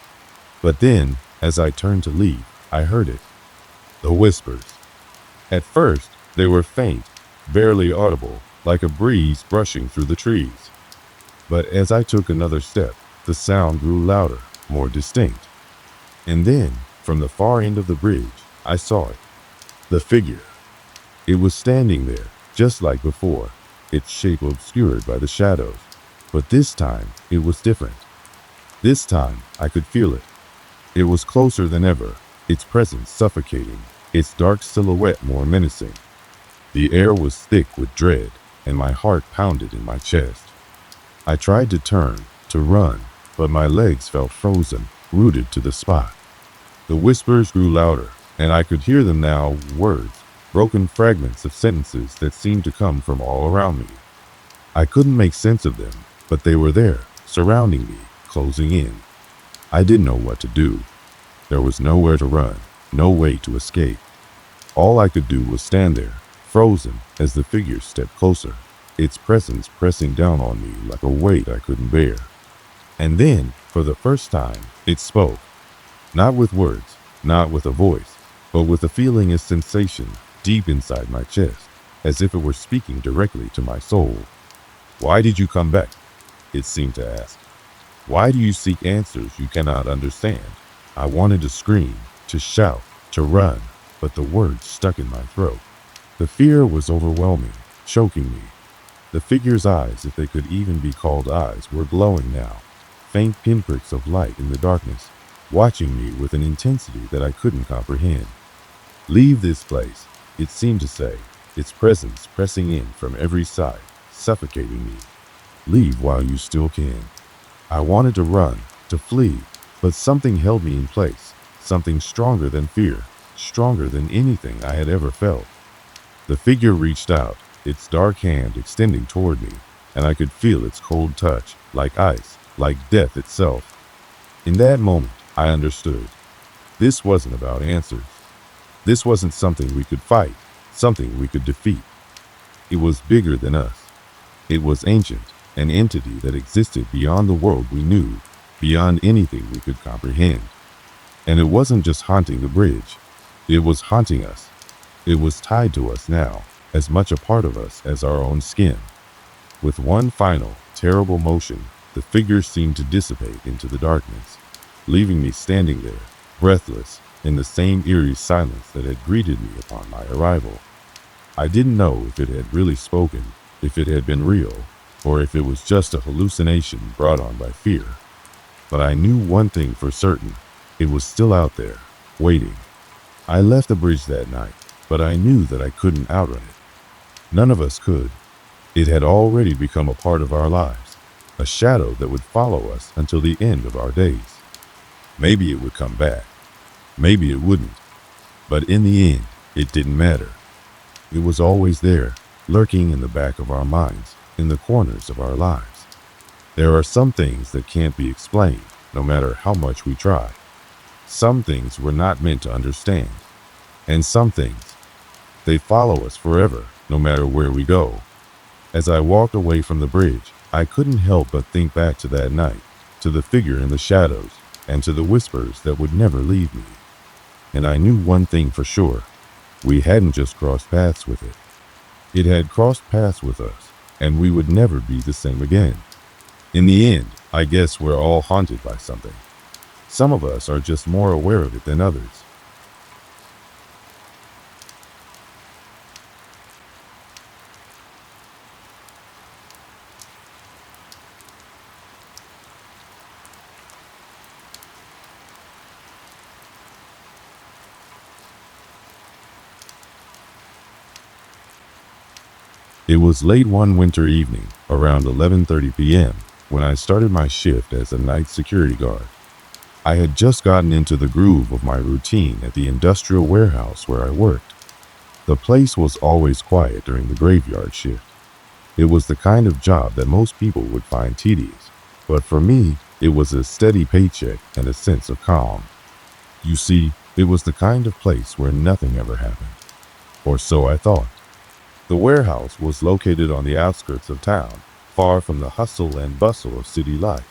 But then, as I turned to leave, I heard it. The whispers. At first, they were faint, barely audible, like a breeze brushing through the trees. But as I took another step, the sound grew louder, more distinct. And then, from the far end of the bridge, I saw it. The figure. It was standing there, just like before, its shape obscured by the shadows. But this time, it was different. This time, I could feel it. It was closer than ever, its presence suffocating, its dark silhouette more menacing. The air was thick with dread, and my heart pounded in my chest. I tried to turn, to run, but my legs felt frozen, rooted to the spot. The whispers grew louder, and I could hear them now, words, broken fragments of sentences that seemed to come from all around me. I couldn't make sense of them, but they were there, surrounding me, closing in. I didn't know what to do. There was nowhere to run, no way to escape. All I could do was stand there, frozen, as the figure stepped closer, its presence pressing down on me like a weight I couldn't bear. And then, for the first time, it spoke. Not with words, not with a voice, but with a feeling, a sensation, deep inside my chest, as if it were speaking directly to my soul. "Why did you come back?" it seemed to ask. "Why do you seek answers you cannot understand?" I wanted to scream, to shout, to run, but the words stuck in my throat. The fear was overwhelming, choking me. The figure's eyes, if they could even be called eyes, were glowing now, faint pinpricks of light in the darkness, watching me with an intensity that I couldn't comprehend. "Leave this place," it seemed to say, its presence pressing in from every side, suffocating me. "Leave while you still can." I wanted to run, to flee, but something held me in place, something stronger than fear, stronger than anything I had ever felt. The figure reached out, its dark hand extending toward me, and I could feel its cold touch, like ice, like death itself. In that moment, I understood. This wasn't about answers. This wasn't something we could fight, something we could defeat. It was bigger than us. It was ancient, an entity that existed beyond the world we knew, beyond anything we could comprehend. And it wasn't just haunting the bridge. It was haunting us. It was tied to us now, as much a part of us as our own skin. With one final, terrible motion, the figure seemed to dissipate into the darkness, leaving me standing there, breathless, in the same eerie silence that had greeted me upon my arrival. I didn't know if it had really spoken, if it had been real, or if it was just a hallucination brought on by fear. But I knew one thing for certain. It was still out there, waiting. I left the bridge that night, but I knew that I couldn't outrun it. None of us could. It had already become a part of our lives, a shadow that would follow us until the end of our days. Maybe it would come back. Maybe it wouldn't. But in the end, it didn't matter. It was always there, lurking in the back of our minds, in the corners of our lives. There are some things that can't be explained, no matter how much we try. Some things we're not meant to understand. And some things, they follow us forever, no matter where we go. As I walked away from the bridge, I couldn't help but think back to that night, to the figure in the shadows, and to the whispers that would never leave me. And I knew one thing for sure. We hadn't just crossed paths with it. It had crossed paths with us, and we would never be the same again. In the end, I guess we're all haunted by something. Some of us are just more aware of it than others. It was late one winter evening, around 11:30 p.m., when I started my shift as a night security guard. I had just gotten into the groove of my routine at the industrial warehouse where I worked. The place was always quiet during the graveyard shift. It was the kind of job that most people would find tedious, but for me, it was a steady paycheck and a sense of calm. You see, it was the kind of place where nothing ever happened. Or so I thought. The warehouse was located on the outskirts of town, far from the hustle and bustle of city life.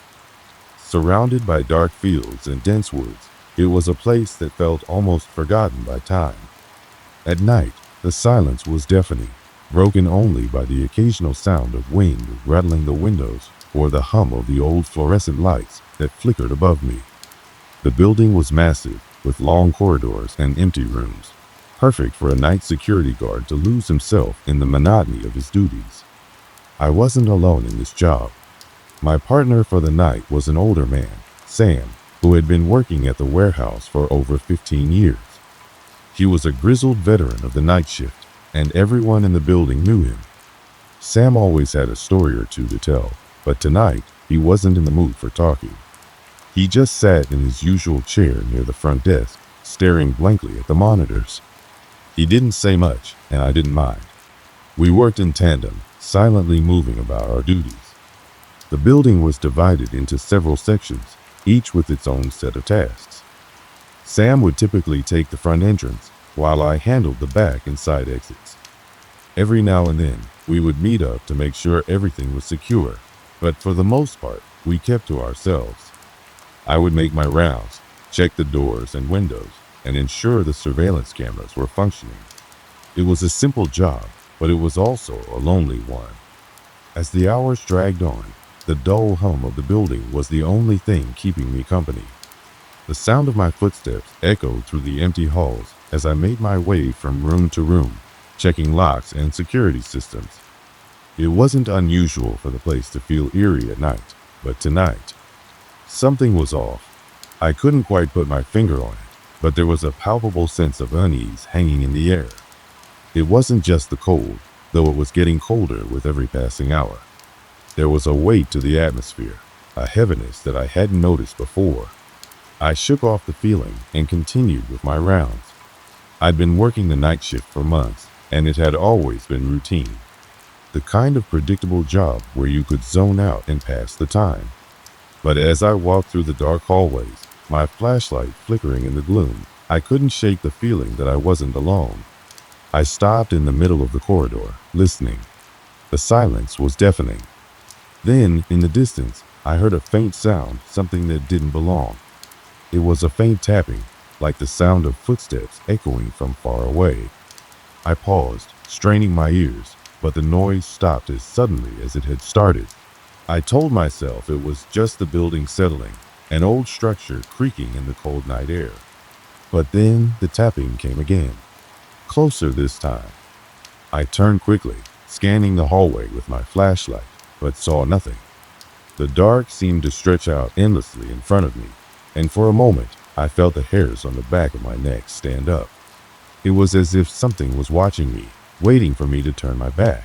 Surrounded by dark fields and dense woods, it was a place that felt almost forgotten by time. At night, the silence was deafening, broken only by the occasional sound of wind rattling the windows or the hum of the old fluorescent lights that flickered above me. The building was massive, with long corridors and empty rooms, perfect for a night security guard to lose himself in the monotony of his duties. I wasn't alone in this job. My partner for the night was an older man, Sam, who had been working at the warehouse for over 15 years. He was a grizzled veteran of the night shift, and everyone in the building knew him. Sam always had a story or two to tell, but tonight he wasn't in the mood for talking. He just sat in his usual chair near the front desk, staring blankly at the monitors. He didn't say much, and I didn't mind. We worked in tandem, silently moving about our duties. The building was divided into several sections, each with its own set of tasks. Sam would typically take the front entrance, while I handled the back and side exits. Every now and then, we would meet up to make sure everything was secure, but for the most part, we kept to ourselves. I would make my rounds, check the doors and windows, and ensure the surveillance cameras were functioning. It was a simple job, but it was also a lonely one. As the hours dragged on, the dull hum of the building was the only thing keeping me company. The sound of my footsteps echoed through the empty halls as I made my way from room to room, checking locks and security systems. It wasn't unusual for the place to feel eerie at night, but tonight, something was off. I couldn't quite put my finger on it, but there was a palpable sense of unease hanging in the air. It wasn't just the cold, though it was getting colder with every passing hour. There was a weight to the atmosphere, a heaviness that I hadn't noticed before. I shook off the feeling and continued with my rounds. I'd been working the night shift for months, and it had always been routine. The kind of predictable job where you could zone out and pass the time. But as I walked through the dark hallways, my flashlight flickering in the gloom, I couldn't shake the feeling that I wasn't alone. I stopped in the middle of the corridor, listening. The silence was deafening. Then, in the distance, I heard a faint sound, something that didn't belong. It was a faint tapping, like the sound of footsteps echoing from far away. I paused, straining my ears, but the noise stopped as suddenly as it had started. I told myself it was just the building settling, an old structure creaking in the cold night air. But then the tapping came again, closer this time. I turned quickly, scanning the hallway with my flashlight. but saw nothing. The dark seemed to stretch out endlessly in front of me, and for a moment I felt the hairs on the back of my neck stand up. It was as if something was watching me, waiting for me to turn my back.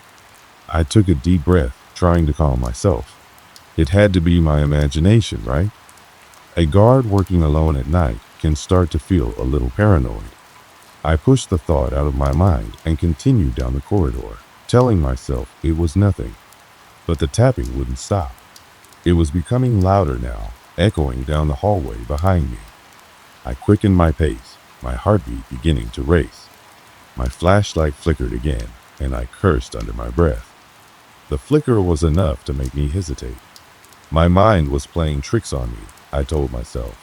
I took a deep breath, trying to calm myself. It had to be my imagination, right? A guard working alone at night can start to feel a little paranoid. I pushed the thought out of my mind and continued down the corridor, telling myself it was nothing. But the tapping wouldn't stop. It was becoming louder now, echoing down the hallway behind me. I quickened my pace, my heartbeat beginning to race. My flashlight flickered again, and I cursed under my breath. The flicker was enough to make me hesitate. My mind was playing tricks on me, I told myself.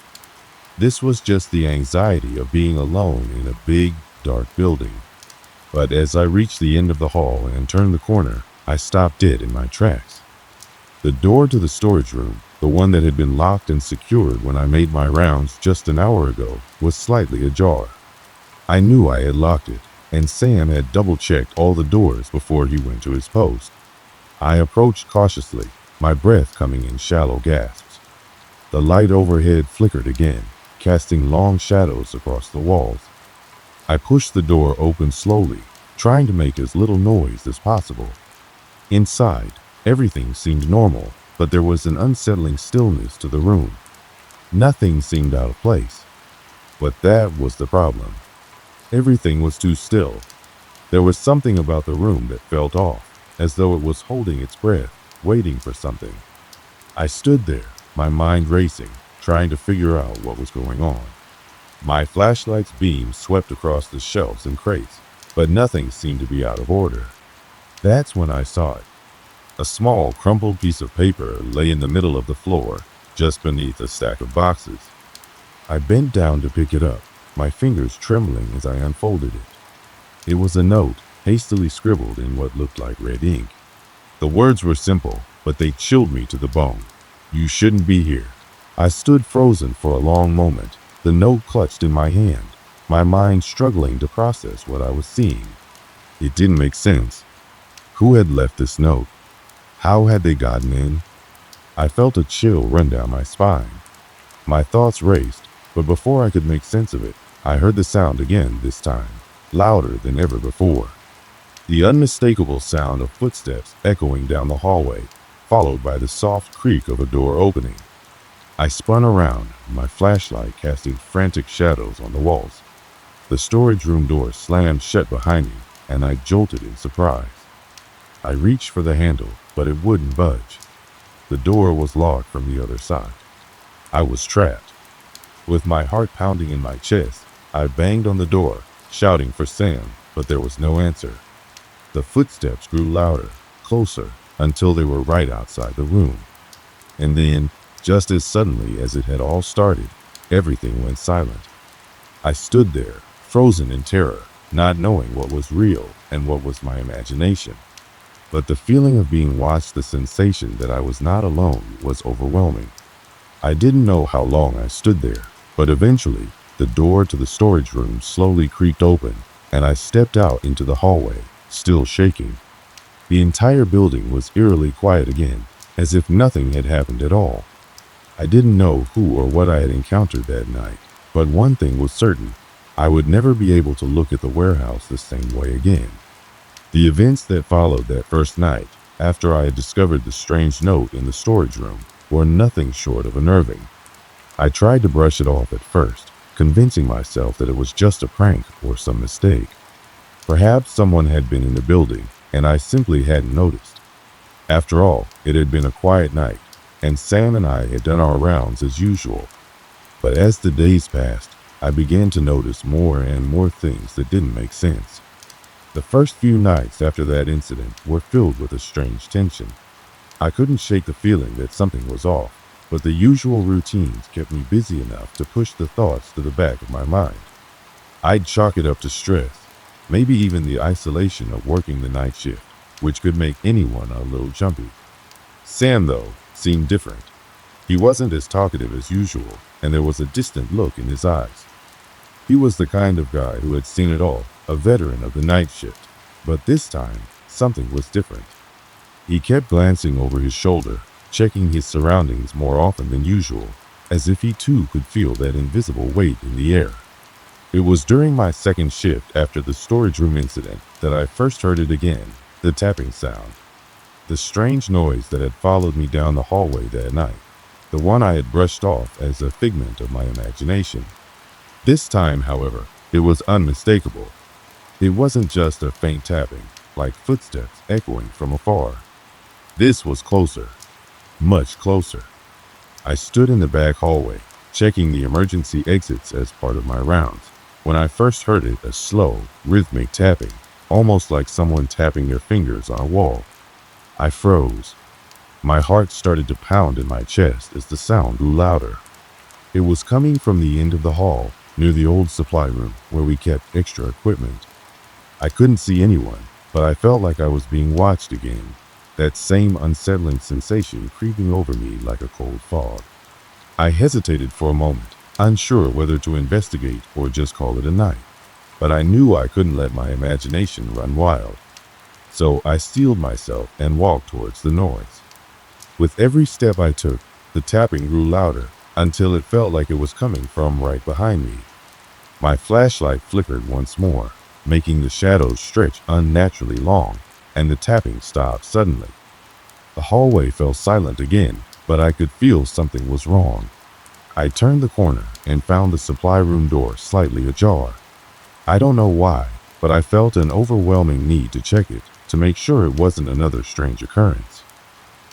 This was just the anxiety of being alone in a big, dark building. But as I reached the end of the hall and turned the corner, I stopped dead in my tracks. The door to the storage room, the one that had been locked and secured when I made my rounds just an hour ago, was slightly ajar. I knew I had locked it, and Sam had double-checked all the doors before he went to his post. I approached cautiously, my breath coming in shallow gasps. The light overhead flickered again, casting long shadows across the walls. I pushed the door open slowly, trying to make as little noise as possible. Inside, everything seemed normal, but there was an unsettling stillness to the room. Nothing seemed out of place. But that was the problem. Everything was too still. There was something about the room that felt off, as though it was holding its breath, waiting for something. I stood there, my mind racing, trying to figure out what was going on. My flashlight's beam swept across the shelves and crates, but nothing seemed to be out of order. That's when I saw it. A small, crumpled piece of paper lay in the middle of the floor, just beneath a stack of boxes. I bent down to pick it up, my fingers trembling as I unfolded it. It was a note, hastily scribbled in what looked like red ink. The words were simple, but they chilled me to the bone. You shouldn't be here. I stood frozen for a long moment, the note clutched in my hand, my mind struggling to process what I was seeing. It didn't make sense. Who had left this note? How had they gotten in? I felt a chill run down my spine. My thoughts raced, but before I could make sense of it, I heard the sound again this time, louder than ever before. The unmistakable sound of footsteps echoing down the hallway, followed by the soft creak of a door opening. I spun around, my flashlight casting frantic shadows on the walls. The storage room door slammed shut behind me, and I jolted in surprise. I reached for the handle, but it wouldn't budge. The door was locked from the other side. I was trapped. With my heart pounding in my chest, I banged on the door, shouting for Sam, but there was no answer. The footsteps grew louder, closer, until they were right outside the room. And then, just as suddenly as it had all started, everything went silent. I stood there, frozen in terror, not knowing what was real and what was my imagination. But the feeling of being watched, the sensation that I was not alone, was overwhelming. I didn't know how long I stood there, but eventually, the door to the storage room slowly creaked open, and I stepped out into the hallway, still shaking. The entire building was eerily quiet again, as if nothing had happened at all. I didn't know who or what I had encountered that night, but one thing was certain: I would never be able to look at the warehouse the same way again. The events that followed that first night, after I had discovered the strange note in the storage room, were nothing short of unnerving. I tried to brush it off at first, convincing myself that it was just a prank or some mistake. Perhaps someone had been in the building, and I simply hadn't noticed. After all, it had been a quiet night, and Sam and I had done our rounds as usual. But as the days passed, I began to notice more and more things that didn't make sense. The first few nights after that incident were filled with a strange tension. I couldn't shake the feeling that something was off, but the usual routines kept me busy enough to push the thoughts to the back of my mind. I'd chalk it up to stress, maybe even the isolation of working the night shift, which could make anyone a little jumpy. Sam, though, seemed different. He wasn't as talkative as usual, and there was a distant look in his eyes. He was the kind of guy who had seen it all, a veteran of the night shift, but this time, something was different. He kept glancing over his shoulder, checking his surroundings more often than usual, as if he too could feel that invisible weight in the air. It was during my second shift after the storage room incident that I first heard it again, the tapping sound. The strange noise that had followed me down the hallway that night, the one I had brushed off as a figment of my imagination. This time, however, it was unmistakable. It wasn't just a faint tapping, like footsteps echoing from afar. This was closer, much closer. I stood in the back hallway, checking the emergency exits as part of my rounds, when I first heard it, a slow, rhythmic tapping, almost like someone tapping their fingers on a wall. I froze. My heart started to pound in my chest as the sound grew louder. It was coming from the end of the hall, near the old supply room where we kept extra equipment. I couldn't see anyone, but I felt like I was being watched again, that same unsettling sensation creeping over me like a cold fog. I hesitated for a moment, unsure whether to investigate or just call it a night, but I knew I couldn't let my imagination run wild. So I steeled myself and walked towards the noise. With every step I took, the tapping grew louder until it felt like it was coming from right behind me. My flashlight flickered once more, making the shadows stretch unnaturally long, and the tapping stopped suddenly. The hallway fell silent again, but I could feel something was wrong. I turned the corner and found the supply room door slightly ajar. I don't know why, but I felt an overwhelming need to check it to make sure it wasn't another strange occurrence.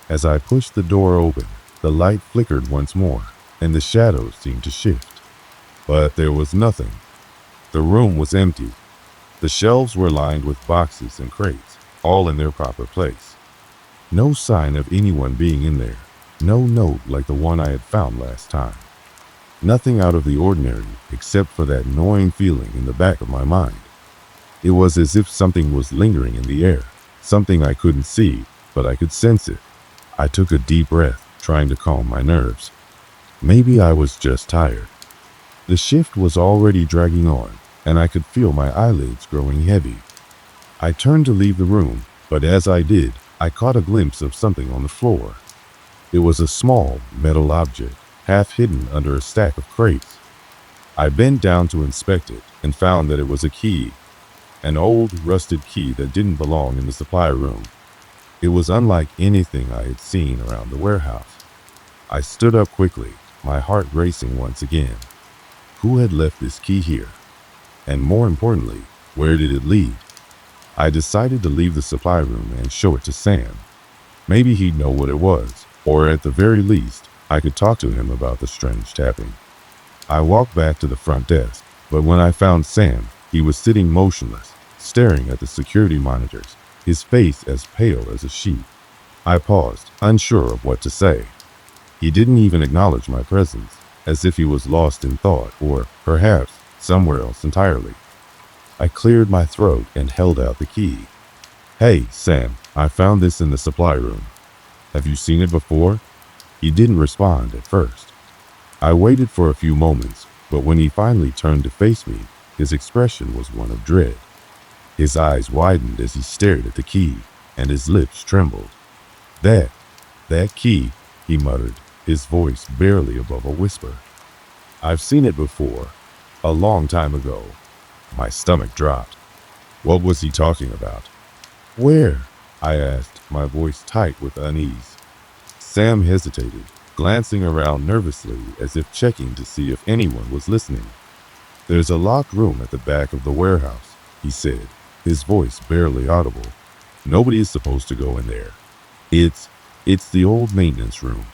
As I pushed the door open, the light flickered once more, and the shadows seemed to shift. But there was nothing. The room was empty. The shelves were lined with boxes and crates, all in their proper place. No sign of anyone being in there. No note like the one I had found last time. Nothing out of the ordinary except for that gnawing feeling in the back of my mind. It was as if something was lingering in the air, something I couldn't see, but I could sense it. I took a deep breath, trying to calm my nerves. Maybe I was just tired. The shift was already dragging on, and I could feel my eyelids growing heavy. I turned to leave the room, but as I did, I caught a glimpse of something on the floor. It was a small, metal object, half hidden under a stack of crates. I bent down to inspect it and found that it was a key. An old, rusted key that didn't belong in the supply room. It was unlike anything I had seen around the warehouse. I stood up quickly, my heart racing once again. Who had left this key here? And more importantly, where did it lead? I decided to leave the supply room and show it to Sam. Maybe he'd know what it was, or at the very least, I could talk to him about the strange tapping. I walked back to the front desk, but when I found Sam, he was sitting motionless, staring at the security monitors, his face as pale as a sheet. I paused, unsure of what to say. He didn't even acknowledge my presence, as if he was lost in thought, or perhaps somewhere else entirely. I cleared my throat and held out the key. "Hey, Sam, I found this in the supply room. Have you seen it before?" He didn't respond at first. I waited for a few moments, but when he finally turned to face me, his expression was one of dread. His eyes widened as he stared at the key, and his lips trembled. That key," he muttered, his voice barely above a whisper. "I've seen it before, a long time ago." My stomach dropped. What was he talking about? "Where?" I asked, my voice tight with unease. Sam hesitated, glancing around nervously as if checking to see if anyone was listening. "There's a locked room at the back of the warehouse," he said, his voice barely audible. "Nobody is supposed to go in there. It's the old maintenance room.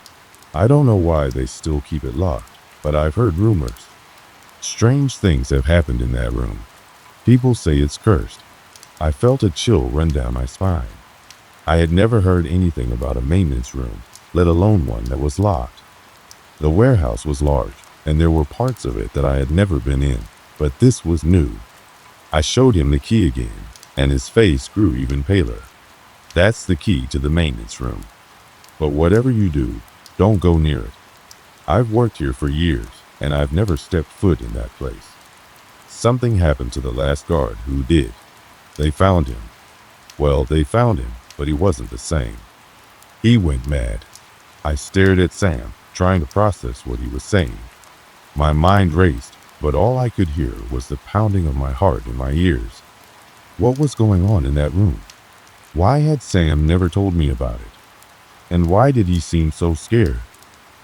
I don't know why they still keep it locked, but I've heard rumors. Strange things have happened in that room. People say it's cursed." I felt a chill run down my spine. I had never heard anything about a maintenance room, let alone one that was locked. The warehouse was large, and there were parts of it that I had never been in, but this was new. I showed him the key again, and his face grew even paler. "That's the key to the maintenance room. But whatever you do, don't go near it. I've worked here for years, and I've never stepped foot in that place. Something happened to the last guard who did. They found him. Well, they found him, but he wasn't the same. He went mad. I stared at Sam, trying to process what he was saying. My mind raced, but all I could hear was the pounding of my heart in my ears. What was going on in that room? Why had Sam never told me about it? And why did he seem so scared?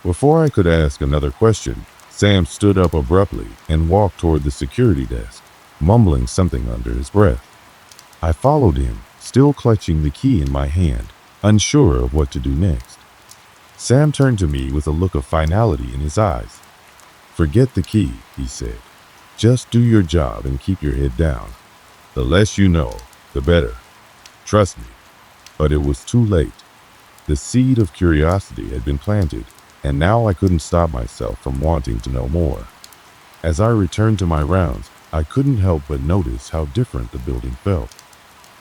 Before I could ask another question, Sam stood up abruptly and walked toward the security desk, mumbling something under his breath. I followed him, still clutching the key in my hand, unsure of what to do next. Sam turned to me with a look of finality in his eyes. "Forget the key," he said. "Just do your job and keep your head down. The less you know, the better. Trust me." But it was too late. The seed of curiosity had been planted, and now I couldn't stop myself from wanting to know more. As I returned to my rounds, I couldn't help but notice how different the building felt.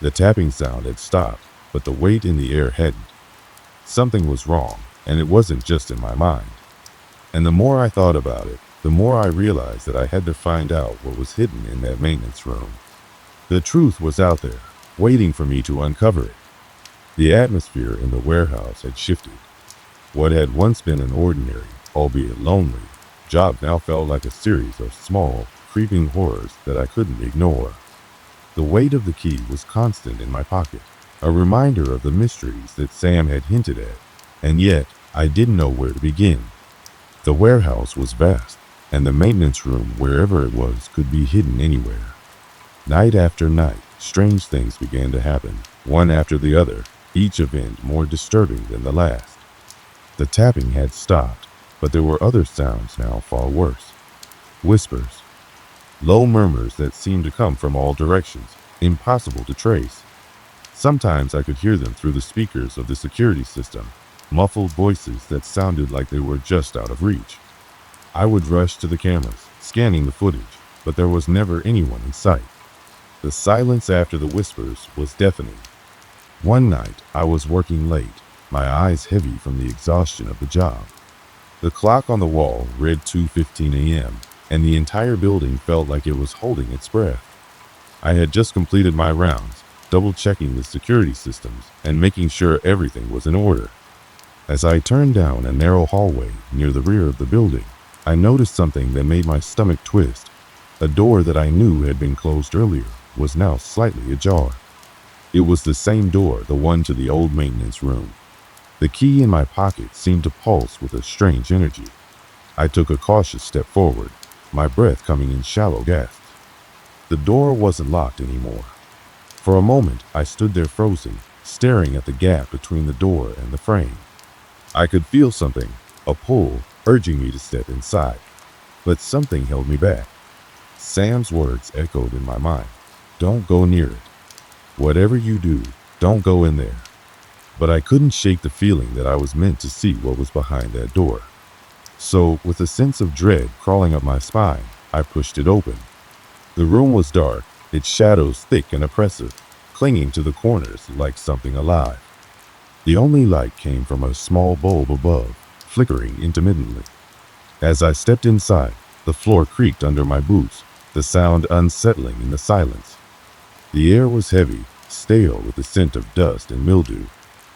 The tapping sound had stopped, but the weight in the air hadn't. Something was wrong, and it wasn't just in my mind. And the more I thought about it, the more I realized that I had to find out what was hidden in that maintenance room. The truth was out there, waiting for me to uncover it. The atmosphere in the warehouse had shifted. What had once been an ordinary, albeit lonely, job now felt like a series of small, creeping horrors that I couldn't ignore. The weight of the key was constant in my pocket, a reminder of the mysteries that Sam had hinted at, and yet I didn't know where to begin. The warehouse was vast, and the maintenance room, wherever it was, could be hidden anywhere. Night after night, strange things began to happen, one after the other, each event more disturbing than the last. The tapping had stopped, but there were other sounds now far worse. Whispers. Low murmurs that seemed to come from all directions, impossible to trace. Sometimes I could hear them through the speakers of the security system, muffled voices that sounded like they were just out of reach. I would rush to the cameras, scanning the footage, but there was never anyone in sight. The silence after the whispers was deafening. One night, I was working late, my eyes heavy from the exhaustion of the job. The clock on the wall read 2:15 a.m., and the entire building felt like it was holding its breath. I had just completed my rounds, double-checking the security systems and making sure everything was in order. As I turned down a narrow hallway near the rear of the building, I noticed something that made my stomach twist. A door that I knew had been closed earlier was now slightly ajar. It was the same door, the one to the old maintenance room. The key in my pocket seemed to pulse with a strange energy. I took a cautious step forward, my breath coming in shallow gasps. The door wasn't locked anymore. For a moment, I stood there frozen, staring at the gap between the door and the frame. I could feel something, a pull, urging me to step inside. But something held me back. Sam's words echoed in my mind. "Don't go near it. Whatever you do, don't go in there." But I couldn't shake the feeling that I was meant to see what was behind that door. So, with a sense of dread crawling up my spine, I pushed it open. The room was dark, its shadows thick and oppressive, clinging to the corners like something alive. The only light came from a small bulb above, flickering intermittently. As I stepped inside, the floor creaked under my boots, the sound unsettling in the silence. The air was heavy, stale with the scent of dust and mildew,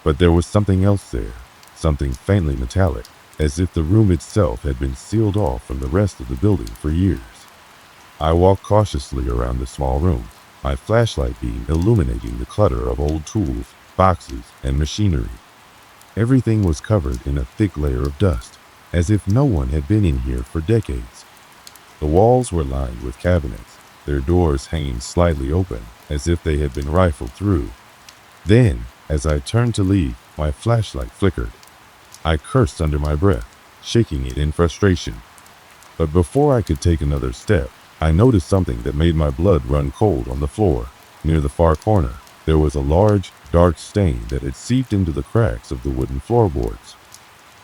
but there was something else there, something faintly metallic, as if the room itself had been sealed off from the rest of the building for years. I walked cautiously around the small room, my flashlight beam illuminating the clutter of old tools, boxes, and machinery. Everything was covered in a thick layer of dust, as if no one had been in here for decades. The walls were lined with cabinets, their doors hanging slightly open, as if they had been rifled through. Then, as I turned to leave, my flashlight flickered. I cursed under my breath, shaking it in frustration. But before I could take another step, I noticed something that made my blood run cold on the floor. Near the far corner, there was a large, dark stain that had seeped into the cracks of the wooden floorboards.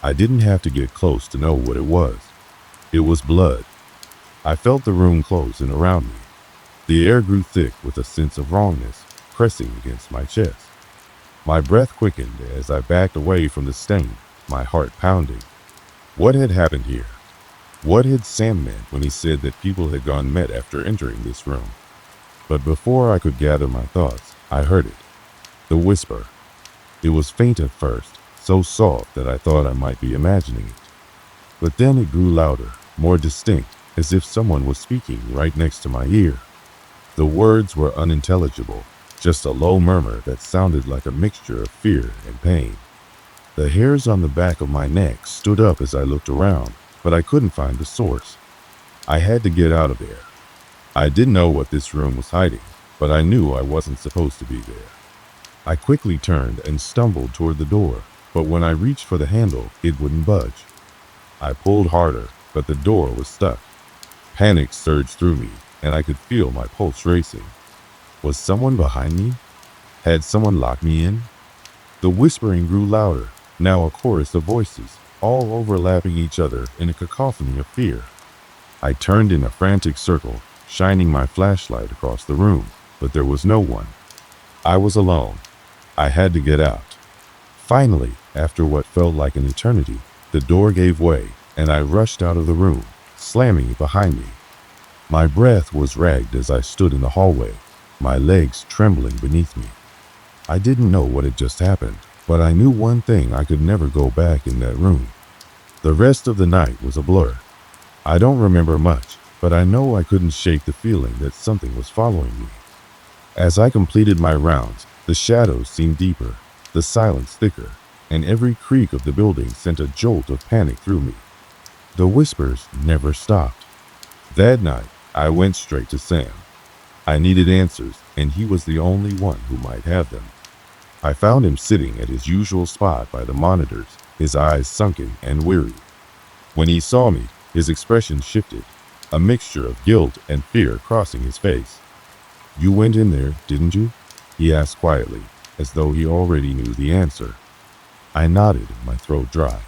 I didn't have to get close to know what it was. It was blood. I felt the room close in around me. The air grew thick with a sense of wrongness, pressing against my chest. My breath quickened as I backed away from the stain, my heart pounding. What had happened here? What had Sam meant when he said that people had gone mad after entering this room? But before I could gather my thoughts, I heard it. The whisper. It was faint at first, so soft that I thought I might be imagining it. But then it grew louder, more distinct, as if someone was speaking right next to my ear. The words were unintelligible, just a low murmur that sounded like a mixture of fear and pain. The hairs on the back of my neck stood up as I looked around, but I couldn't find the source. I had to get out of there. I didn't know what this room was hiding, but I knew I wasn't supposed to be there. I quickly turned and stumbled toward the door, but when I reached for the handle, it wouldn't budge. I pulled harder, but the door was stuck. Panic surged through me, and I could feel my pulse racing. Was someone behind me? Had someone locked me in? The whispering grew louder, now a chorus of voices, all overlapping each other in a cacophony of fear. I turned in a frantic circle, shining my flashlight across the room, but there was no one. I was alone. I had to get out. Finally, after what felt like an eternity, the door gave way, and I rushed out of the room, slamming it behind me. My breath was ragged as I stood in the hallway, my legs trembling beneath me. I didn't know what had just happened, but I knew one thing: I could never go back in that room. The rest of the night was a blur. I don't remember much, but I know I couldn't shake the feeling that something was following me. As I completed my rounds, the shadows seemed deeper, the silence thicker, and every creak of the building sent a jolt of panic through me. The whispers never stopped. That night, I went straight to Sam. I needed answers, and he was the only one who might have them. I found him sitting at his usual spot by the monitors, his eyes sunken and weary. When he saw me, his expression shifted, a mixture of guilt and fear crossing his face. "You went in there, didn't you?" he asked quietly, as though he already knew the answer. I nodded, my throat dry.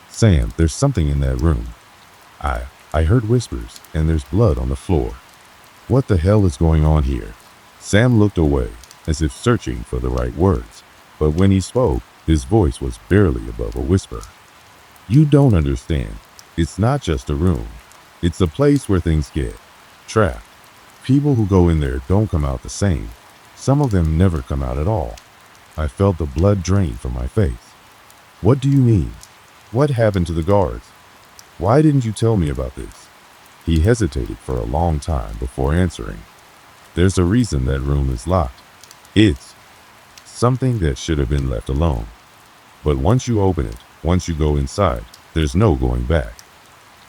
"Sam, there's something in that room. I heard whispers, and there's blood on the floor. What the hell is going on here?" Sam looked away, as if searching for the right words, but when he spoke, his voice was barely above a whisper. "You don't understand. It's not just a room. It's a place where things get trapped. People who go in there don't come out the same. Some of them never come out at all." I felt the blood drain from my face. "What do you mean? What happened to the guards? Why didn't you tell me about this?" He hesitated for a long time before answering. "There's a reason that room is locked. It's something that should have been left alone. But once you open it, once you go inside, there's no going back.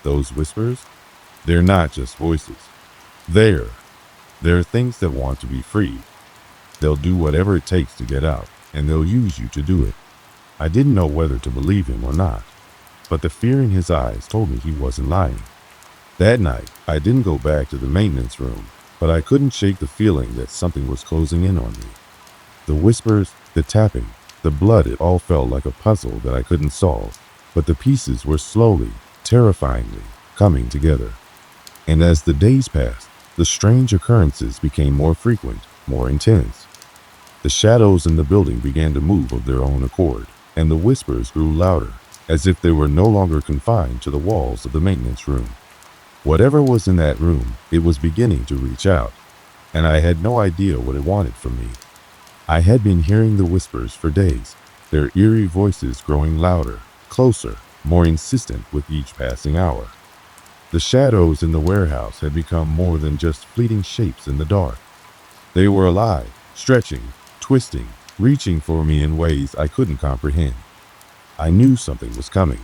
Those whispers, they're not just voices. They're things that want to be free. They'll do whatever it takes to get out, and they'll use you to do it." I didn't know whether to believe him or not, but the fear in his eyes told me he wasn't lying. That night, I didn't go back to the maintenance room, but I couldn't shake the feeling that something was closing in on me. The whispers, the tapping, the blood, it all felt like a puzzle that I couldn't solve, but the pieces were slowly, terrifyingly, coming together. And as the days passed, the strange occurrences became more frequent, more intense. The shadows in the building began to move of their own accord, and the whispers grew louder, as if they were no longer confined to the walls of the maintenance room. Whatever was in that room, it was beginning to reach out, and I had no idea what it wanted from me. I had been hearing the whispers for days, their eerie voices growing louder, closer, more insistent with each passing hour. The shadows in the warehouse had become more than just fleeting shapes in the dark. They were alive, stretching, twisting, reaching for me in ways I couldn't comprehend. I knew something was coming.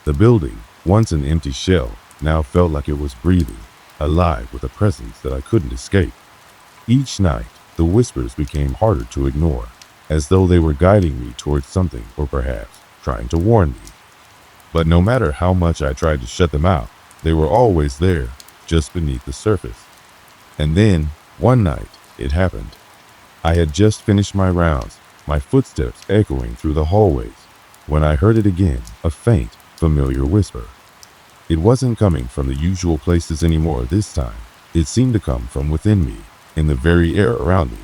The building, once an empty shell, now felt like it was breathing, alive with a presence that I couldn't escape. Each night, the whispers became harder to ignore, as though they were guiding me towards something, or perhaps trying to warn me. But no matter how much I tried to shut them out, they were always there, just beneath the surface. And then, one night, it happened. I had just finished my rounds, my footsteps echoing through the hallways, when I heard it again, a faint, familiar whisper. It wasn't coming from the usual places anymore this time. It seemed to come from within me, in the very air around me.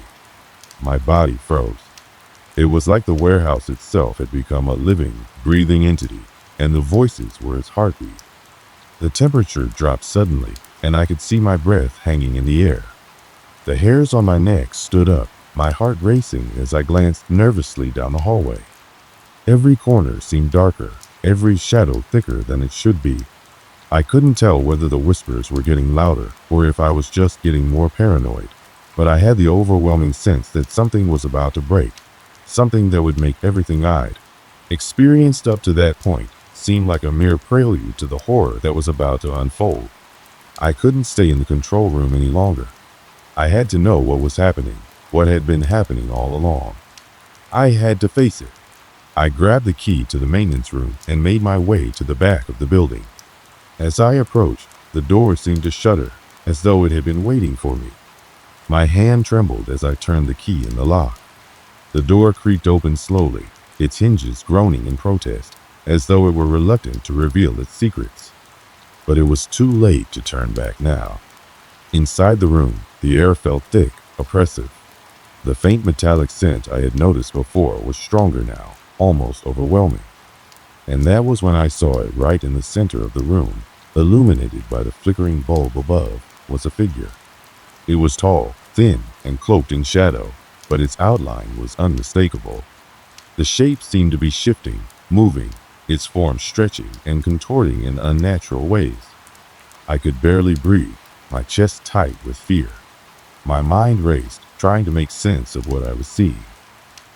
My body froze. It was like the warehouse itself had become a living, breathing entity, and the voices were its heartbeat. The temperature dropped suddenly, and I could see my breath hanging in the air. The hairs on my neck stood up, my heart racing as I glanced nervously down the hallway. Every corner seemed darker, every shadow thicker than it should be. I couldn't tell whether the whispers were getting louder or if I was just getting more paranoid, but I had the overwhelming sense that something was about to break, something that would make everything I'd experienced up to that point seem like a mere prelude to the horror that was about to unfold. I couldn't stay in the control room any longer. I had to know what was happening, what had been happening all along. I had to face it. I grabbed the key to the maintenance room and made my way to the back of the building. As I approached, the door seemed to shudder, as though it had been waiting for me. My hand trembled as I turned the key in the lock. The door creaked open slowly, its hinges groaning in protest, as though it were reluctant to reveal its secrets. But it was too late to turn back now. Inside the room, the air felt thick, oppressive. The faint metallic scent I had noticed before was stronger now, almost overwhelming. And that was when I saw it right in the center of the room, illuminated by the flickering bulb above, was a figure. It was tall, thin, and cloaked in shadow, but its outline was unmistakable. The shape seemed to be shifting, moving, its form stretching and contorting in unnatural ways. I could barely breathe, my chest tight with fear. My mind raced, trying to make sense of what I was seeing.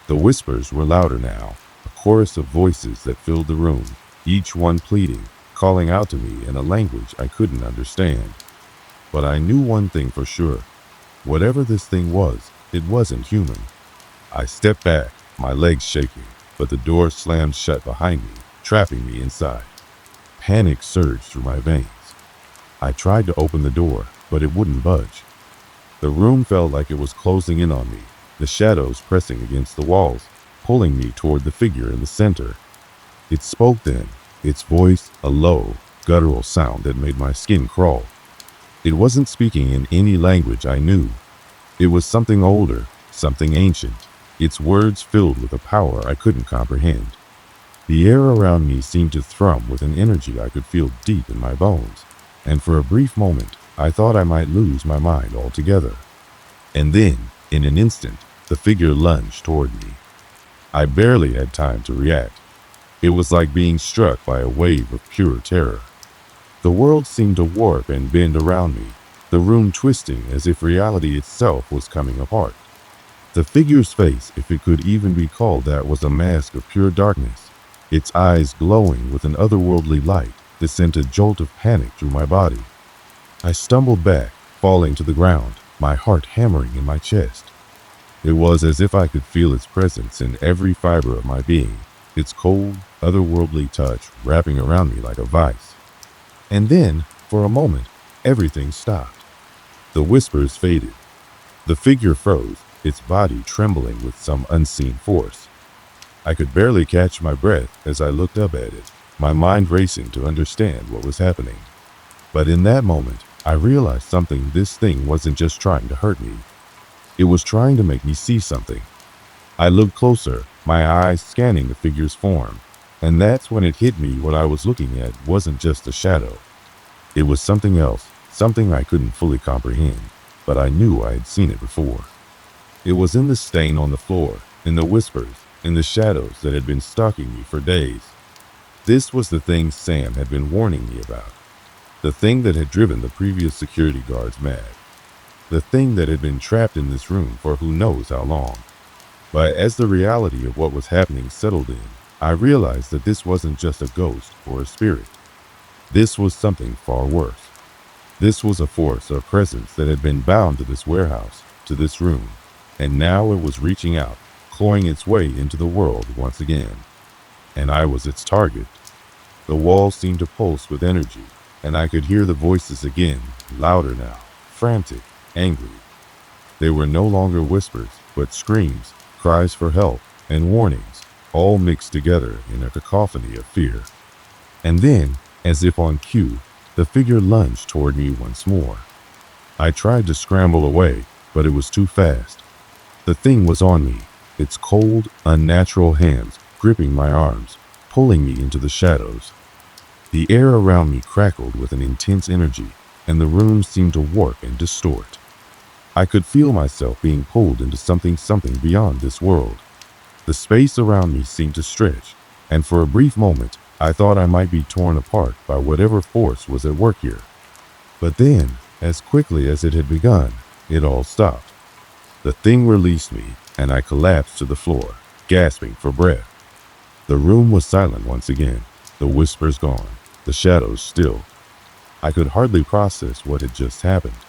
The whispers were louder now, a chorus of voices that filled the room, each one pleading, calling out to me in a language I couldn't understand. But I knew one thing for sure. Whatever this thing was, it wasn't human. I stepped back, my legs shaking, but the door slammed shut behind me, trapping me inside. Panic surged through my veins. I tried to open the door, but it wouldn't budge. The room felt like it was closing in on me, the shadows pressing against the walls, pulling me toward the figure in the center. It spoke then, its voice a low, guttural sound that made my skin crawl. It wasn't speaking in any language I knew. It was something older, something ancient, its words filled with a power I couldn't comprehend. The air around me seemed to thrum with an energy I could feel deep in my bones, and for a brief moment, I thought I might lose my mind altogether. And then, in an instant, the figure lunged toward me. I barely had time to react. It was like being struck by a wave of pure terror. The world seemed to warp and bend around me, the room twisting as if reality itself was coming apart. The figure's face, if it could even be called that, was a mask of pure darkness, its eyes glowing with an otherworldly light that sent a jolt of panic through my body. I stumbled back, falling to the ground, my heart hammering in my chest. It was as if I could feel its presence in every fiber of my being, its cold, otherworldly touch wrapping around me like a vice. And then, for a moment, everything stopped. The whispers faded. The figure froze, its body trembling with some unseen force. I could barely catch my breath as I looked up at it, my mind racing to understand what was happening. But in that moment, I realized something. This thing wasn't just trying to hurt me. It was trying to make me see something. I looked closer, my eyes scanning the figure's form, and that's when it hit me what I was looking at wasn't just a shadow. It was something else, something I couldn't fully comprehend, but I knew I had seen it before. It was in the stain on the floor, in the whispers, in the shadows that had been stalking me for days. This was the thing Sam had been warning me about. The thing that had driven the previous security guards mad. The thing that had been trapped in this room for who knows how long. But as the reality of what was happening settled in, I realized that this wasn't just a ghost or a spirit. This was something far worse. This was a force or presence that had been bound to this warehouse, to this room, and now it was reaching out, clawing its way into the world once again. And I was its target. The walls seemed to pulse with energy, and I could hear the voices again, louder now, frantic, angry. They were no longer whispers, but screams, cries for help, and warnings, all mixed together in a cacophony of fear. And then, as if on cue, the figure lunged toward me once more. I tried to scramble away, but it was too fast. The thing was on me, its cold, unnatural hands gripping my arms, pulling me into the shadows. The air around me crackled with an intense energy, and the room seemed to warp and distort. I could feel myself being pulled into something beyond this world. The space around me seemed to stretch, and for a brief moment, I thought I might be torn apart by whatever force was at work here. But then, as quickly as it had begun, it all stopped. The thing released me, and I collapsed to the floor, gasping for breath. The room was silent once again, the whispers gone, the shadows still. I could hardly process what had just happened.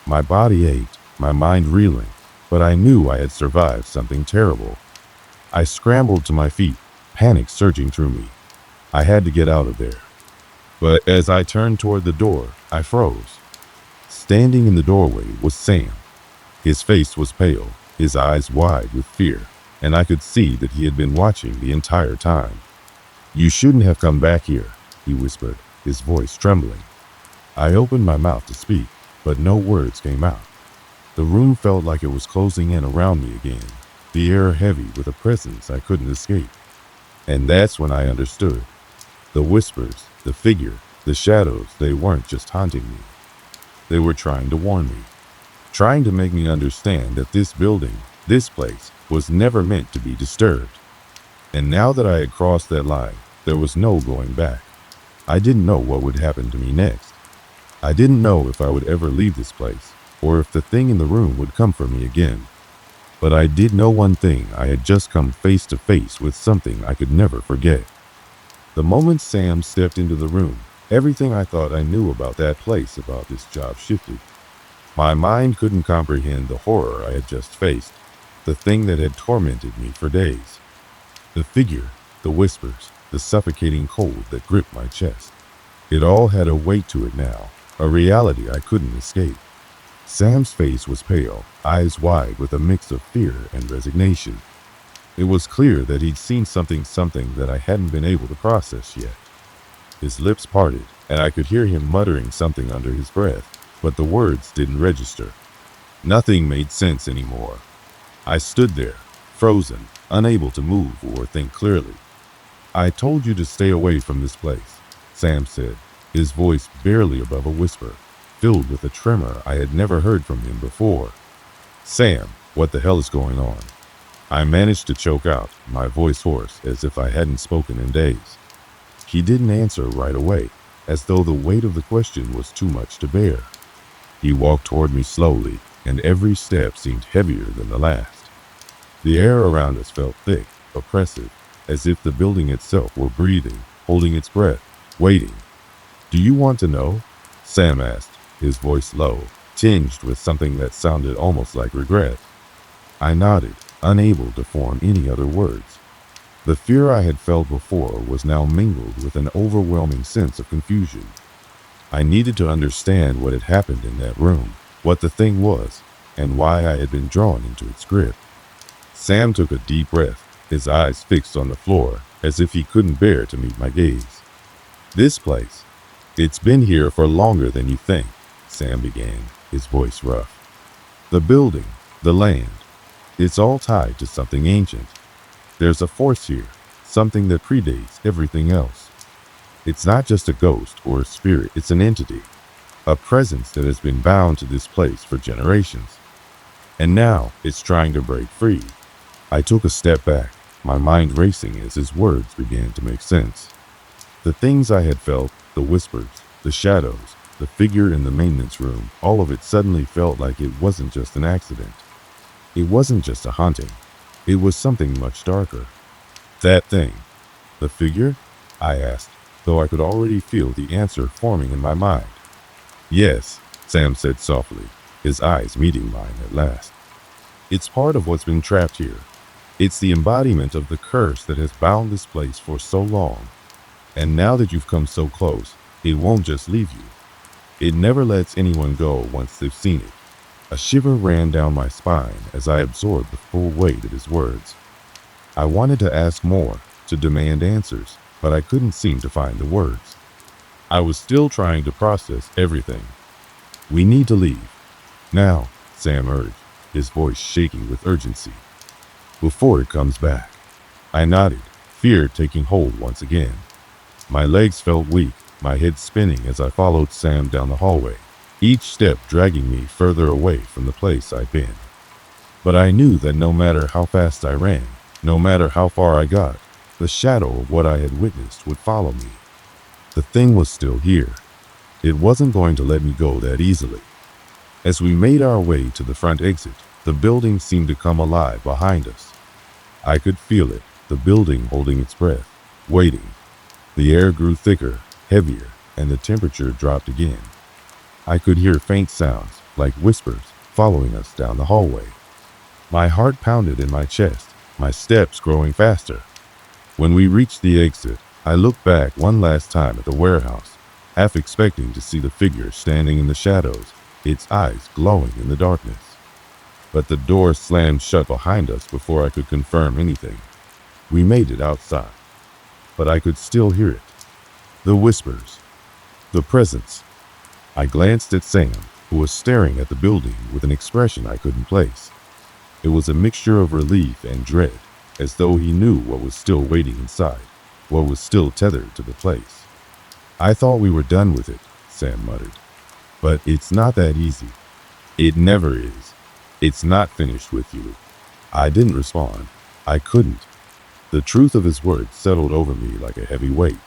My body ached, my mind reeling, but I knew I had survived something terrible. I scrambled to my feet, panic surging through me. I had to get out of there. But as I turned toward the door, I froze. Standing in the doorway was Sam. His face was pale, his eyes wide with fear, and I could see that he had been watching the entire time. "You shouldn't have come back here," he whispered, his voice trembling. I opened my mouth to speak, but no words came out. The room felt like it was closing in around me again, the air heavy with a presence I couldn't escape. And that's when I understood. The whispers, the figure, the shadows, they weren't just haunting me. They were trying to warn me, trying to make me understand that this building, this place, was never meant to be disturbed. And now that I had crossed that line, there was no going back. I didn't know what would happen to me next. I didn't know if I would ever leave this place, or if the thing in the room would come for me again. But I did know one thing: I had just come face to face with something I could never forget. The moment Sam stepped into the room, everything I thought I knew about that place, about this job, shifted. My mind couldn't comprehend the horror I had just faced, the thing that had tormented me for days. The figure, the whispers, the suffocating cold that gripped my chest. It all had a weight to it now, a reality I couldn't escape. Sam's face was pale, eyes wide with a mix of fear and resignation. It was clear that he'd seen something that I hadn't been able to process yet. His lips parted, and I could hear him muttering something under his breath, but the words didn't register. Nothing made sense anymore. I stood there, frozen, unable to move or think clearly. "I told you to stay away from this place," Sam said, his voice barely above a whisper, filled with a tremor I had never heard from him before. "Sam, what the hell is going on?" I managed to choke out, my voice hoarse, as if I hadn't spoken in days. He didn't answer right away, as though the weight of the question was too much to bear. He walked toward me slowly, and every step seemed heavier than the last. The air around us felt thick, oppressive, as if the building itself were breathing, holding its breath, waiting. "Do you want to know?" Sam asked, his voice low, tinged with something that sounded almost like regret. I nodded, unable to form any other words. The fear I had felt before was now mingled with an overwhelming sense of confusion. I needed to understand what had happened in that room, what the thing was, and why I had been drawn into its grip. Sam took a deep breath, his eyes fixed on the floor, as if he couldn't bear to meet my gaze. "This place, it's been here for longer than you think," Sam began, his voice rough. "The building, the land, it's all tied to something ancient. There's a force here, something that predates everything else. It's not just a ghost or a spirit, it's an entity, a presence that has been bound to this place for generations. And now it's trying to break free." I took a step back, my mind racing as his words began to make sense. The things I had felt, the whispers, the shadows, the figure in the maintenance room, all of it suddenly felt like it wasn't just an accident. It wasn't just a haunting. It was something much darker. "That thing, the figure?" I asked, though I could already feel the answer forming in my mind. "Yes," Sam said softly, his eyes meeting mine at last. "It's part of what's been trapped here. It's the embodiment of the curse that has bound this place for so long. And now that you've come so close, it won't just leave you. It never lets anyone go once they've seen it." A shiver ran down my spine as I absorbed the full weight of his words. I wanted to ask more, to demand answers, but I couldn't seem to find the words. I was still trying to process everything. "We need to leave. Now," Sam urged, his voice shaking with urgency. "Before it comes back." I nodded, fear taking hold once again. My legs felt weak, my head spinning as I followed Sam down the hallway. each step dragging me further away from the place I'd been. But I knew that no matter how fast I ran, no matter how far I got, the shadow of what I had witnessed would follow me. The thing was still here. It wasn't going to let me go that easily. As we made our way to the front exit, the building seemed to come alive behind us. I could feel it, the building holding its breath, waiting. The air grew thicker, heavier, and the temperature dropped again. I could hear faint sounds, like whispers, following us down the hallway. My heart pounded in my chest, my steps growing faster. When we reached the exit, I looked back one last time at the warehouse, half expecting to see the figure standing in the shadows, its eyes glowing in the darkness. But the door slammed shut behind us before I could confirm anything. We made it outside, but I could still hear it. The whispers, the presence. I glanced at Sam, who was staring at the building with an expression I couldn't place. It was a mixture of relief and dread, as though he knew what was still waiting inside, what was still tethered to the place. "I thought we were done with it," Sam muttered. "But it's not that easy. It never is. It's not finished with you." I didn't respond. I couldn't. The truth of his words settled over me like a heavy weight.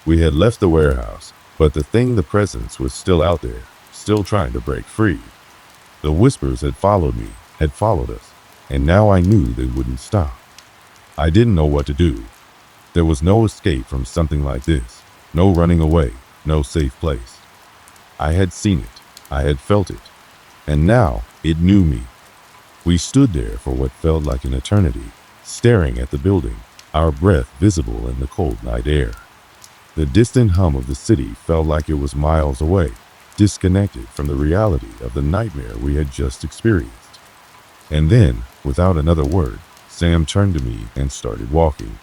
We had left the warehouse, but the thing, the presence, was still out there, still trying to break free. The whispers had followed me, had followed us, and now I knew they wouldn't stop. I didn't know what to do. There was no escape from something like this, no running away, no safe place. I had seen it, I had felt it, and now it knew me. We stood there for what felt like an eternity, staring at the building, our breath visible in the cold night air. The distant hum of the city felt like it was miles away, disconnected from the reality of the nightmare we had just experienced. And then, without another word, Sam turned to me and started walking.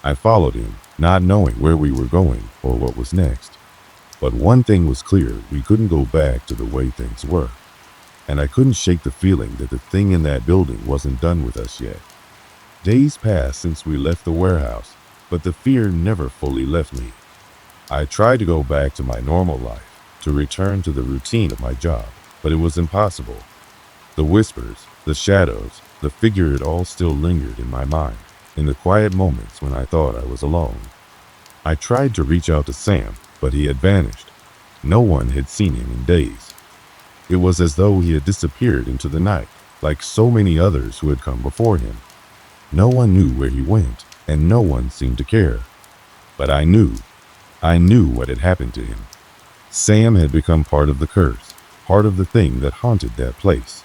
I followed him, not knowing where we were going or what was next. But one thing was clear, we couldn't go back to the way things were. And I couldn't shake the feeling that the thing in that building wasn't done with us yet. Days passed since we left the warehouse, but the fear never fully left me. I tried to go back to my normal life, to return to the routine of my job, but it was impossible. The whispers, the shadows, the figure, it all still lingered in my mind, in the quiet moments when I thought I was alone. I tried to reach out to Sam, but he had vanished. No one had seen him in days. It was as though he had disappeared into the night, like so many others who had come before him. No one knew where he went, and no one seemed to care. But I knew what had happened to him. Sam had become part of the curse, part of the thing that haunted that place.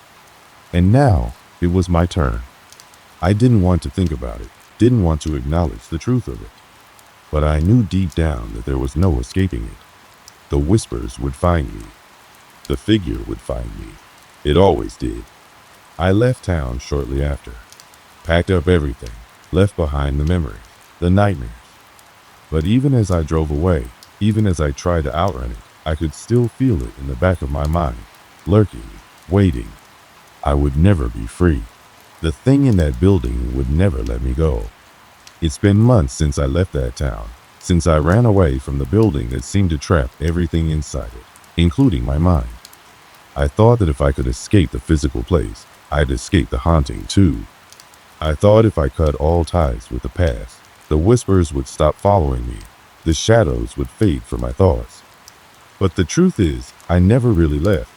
And now it was my turn. I didn't want to think about it, didn't want to acknowledge the truth of it. But I knew deep down that there was no escaping it. The whispers would find me. The figure would find me. It always did. I left town shortly after, packed up everything, left behind the memories, the nightmares. But even as I drove away, even as I tried to outrun it, I could still feel it in the back of my mind, lurking, waiting. I would never be free. The thing in that building would never let me go. It's been months since I left that town, since I ran away from the building that seemed to trap everything inside it, including my mind. I thought that if I could escape the physical place, I'd escape the haunting too. I thought if I cut all ties with the past, the whispers would stop following me, the shadows would fade from my thoughts. But the truth is, I never really left.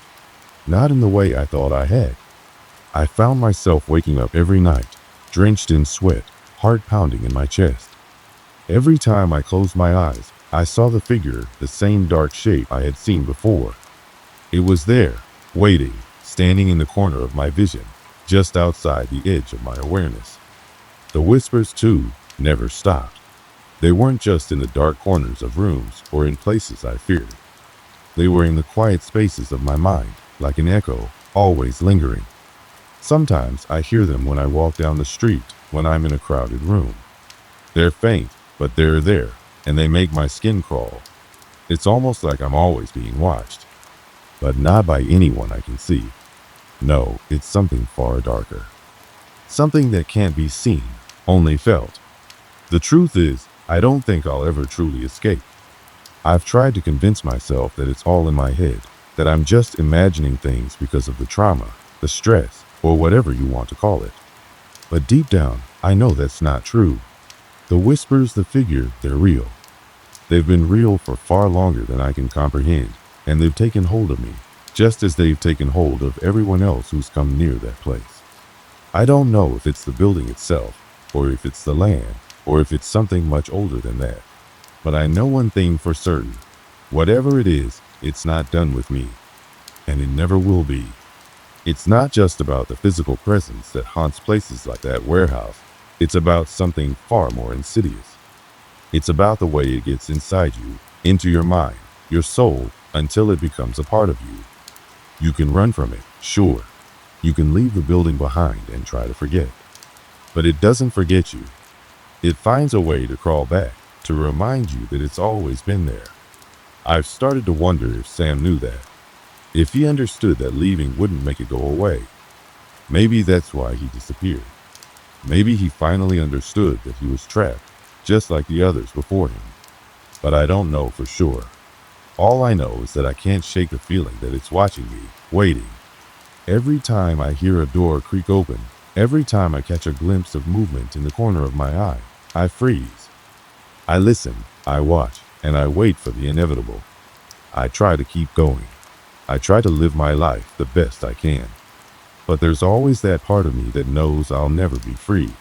Not in the way I thought I had. I found myself waking up every night, drenched in sweat, heart pounding in my chest. Every time I closed my eyes, I saw the figure, the same dark shape I had seen before. It was there, waiting, standing in the corner of my vision, just outside the edge of my awareness. The whispers, too, never stopped. They weren't just in the dark corners of rooms or in places I feared. They were in the quiet spaces of my mind, like an echo, always lingering. Sometimes I hear them when I walk down the street, when I'm in a crowded room. They're faint, but they're there, and they make my skin crawl. It's almost like I'm always being watched. But not by anyone I can see. No, it's something far darker. Something that can't be seen, only felt. The truth is, I don't think I'll ever truly escape. I've tried to convince myself that it's all in my head, that I'm just imagining things because of the trauma, the stress, or whatever you want to call it. But deep down, I know that's not true. The whispers, the figure, they're real. They've been real for far longer than I can comprehend, and they've taken hold of me, just as they've taken hold of everyone else who's come near that place. I don't know if it's the building itself, or if it's the land, or if it's something much older than that. But I know one thing for certain. Whatever it is, it's not done with me, and it never will be. It's not just about the physical presence that haunts places like that warehouse. It's about something far more insidious. It's about the way it gets inside you, into your mind, your soul, until it becomes a part of you. You can run from it, sure. You can leave the building behind and try to forget. But it doesn't forget you. It finds a way to crawl back, to remind you that it's always been there. I've started to wonder if Sam knew that. If he understood that leaving wouldn't make it go away. Maybe that's why he disappeared. Maybe he finally understood that he was trapped, just like the others before him. But I don't know for sure. All I know is that I can't shake the feeling that it's watching me, waiting. Every time I hear a door creak open, every time I catch a glimpse of movement in the corner of my eye, I freeze. I listen, I watch, and I wait for the inevitable. I try to keep going. I try to live my life the best I can. But there's always that part of me that knows I'll never be free.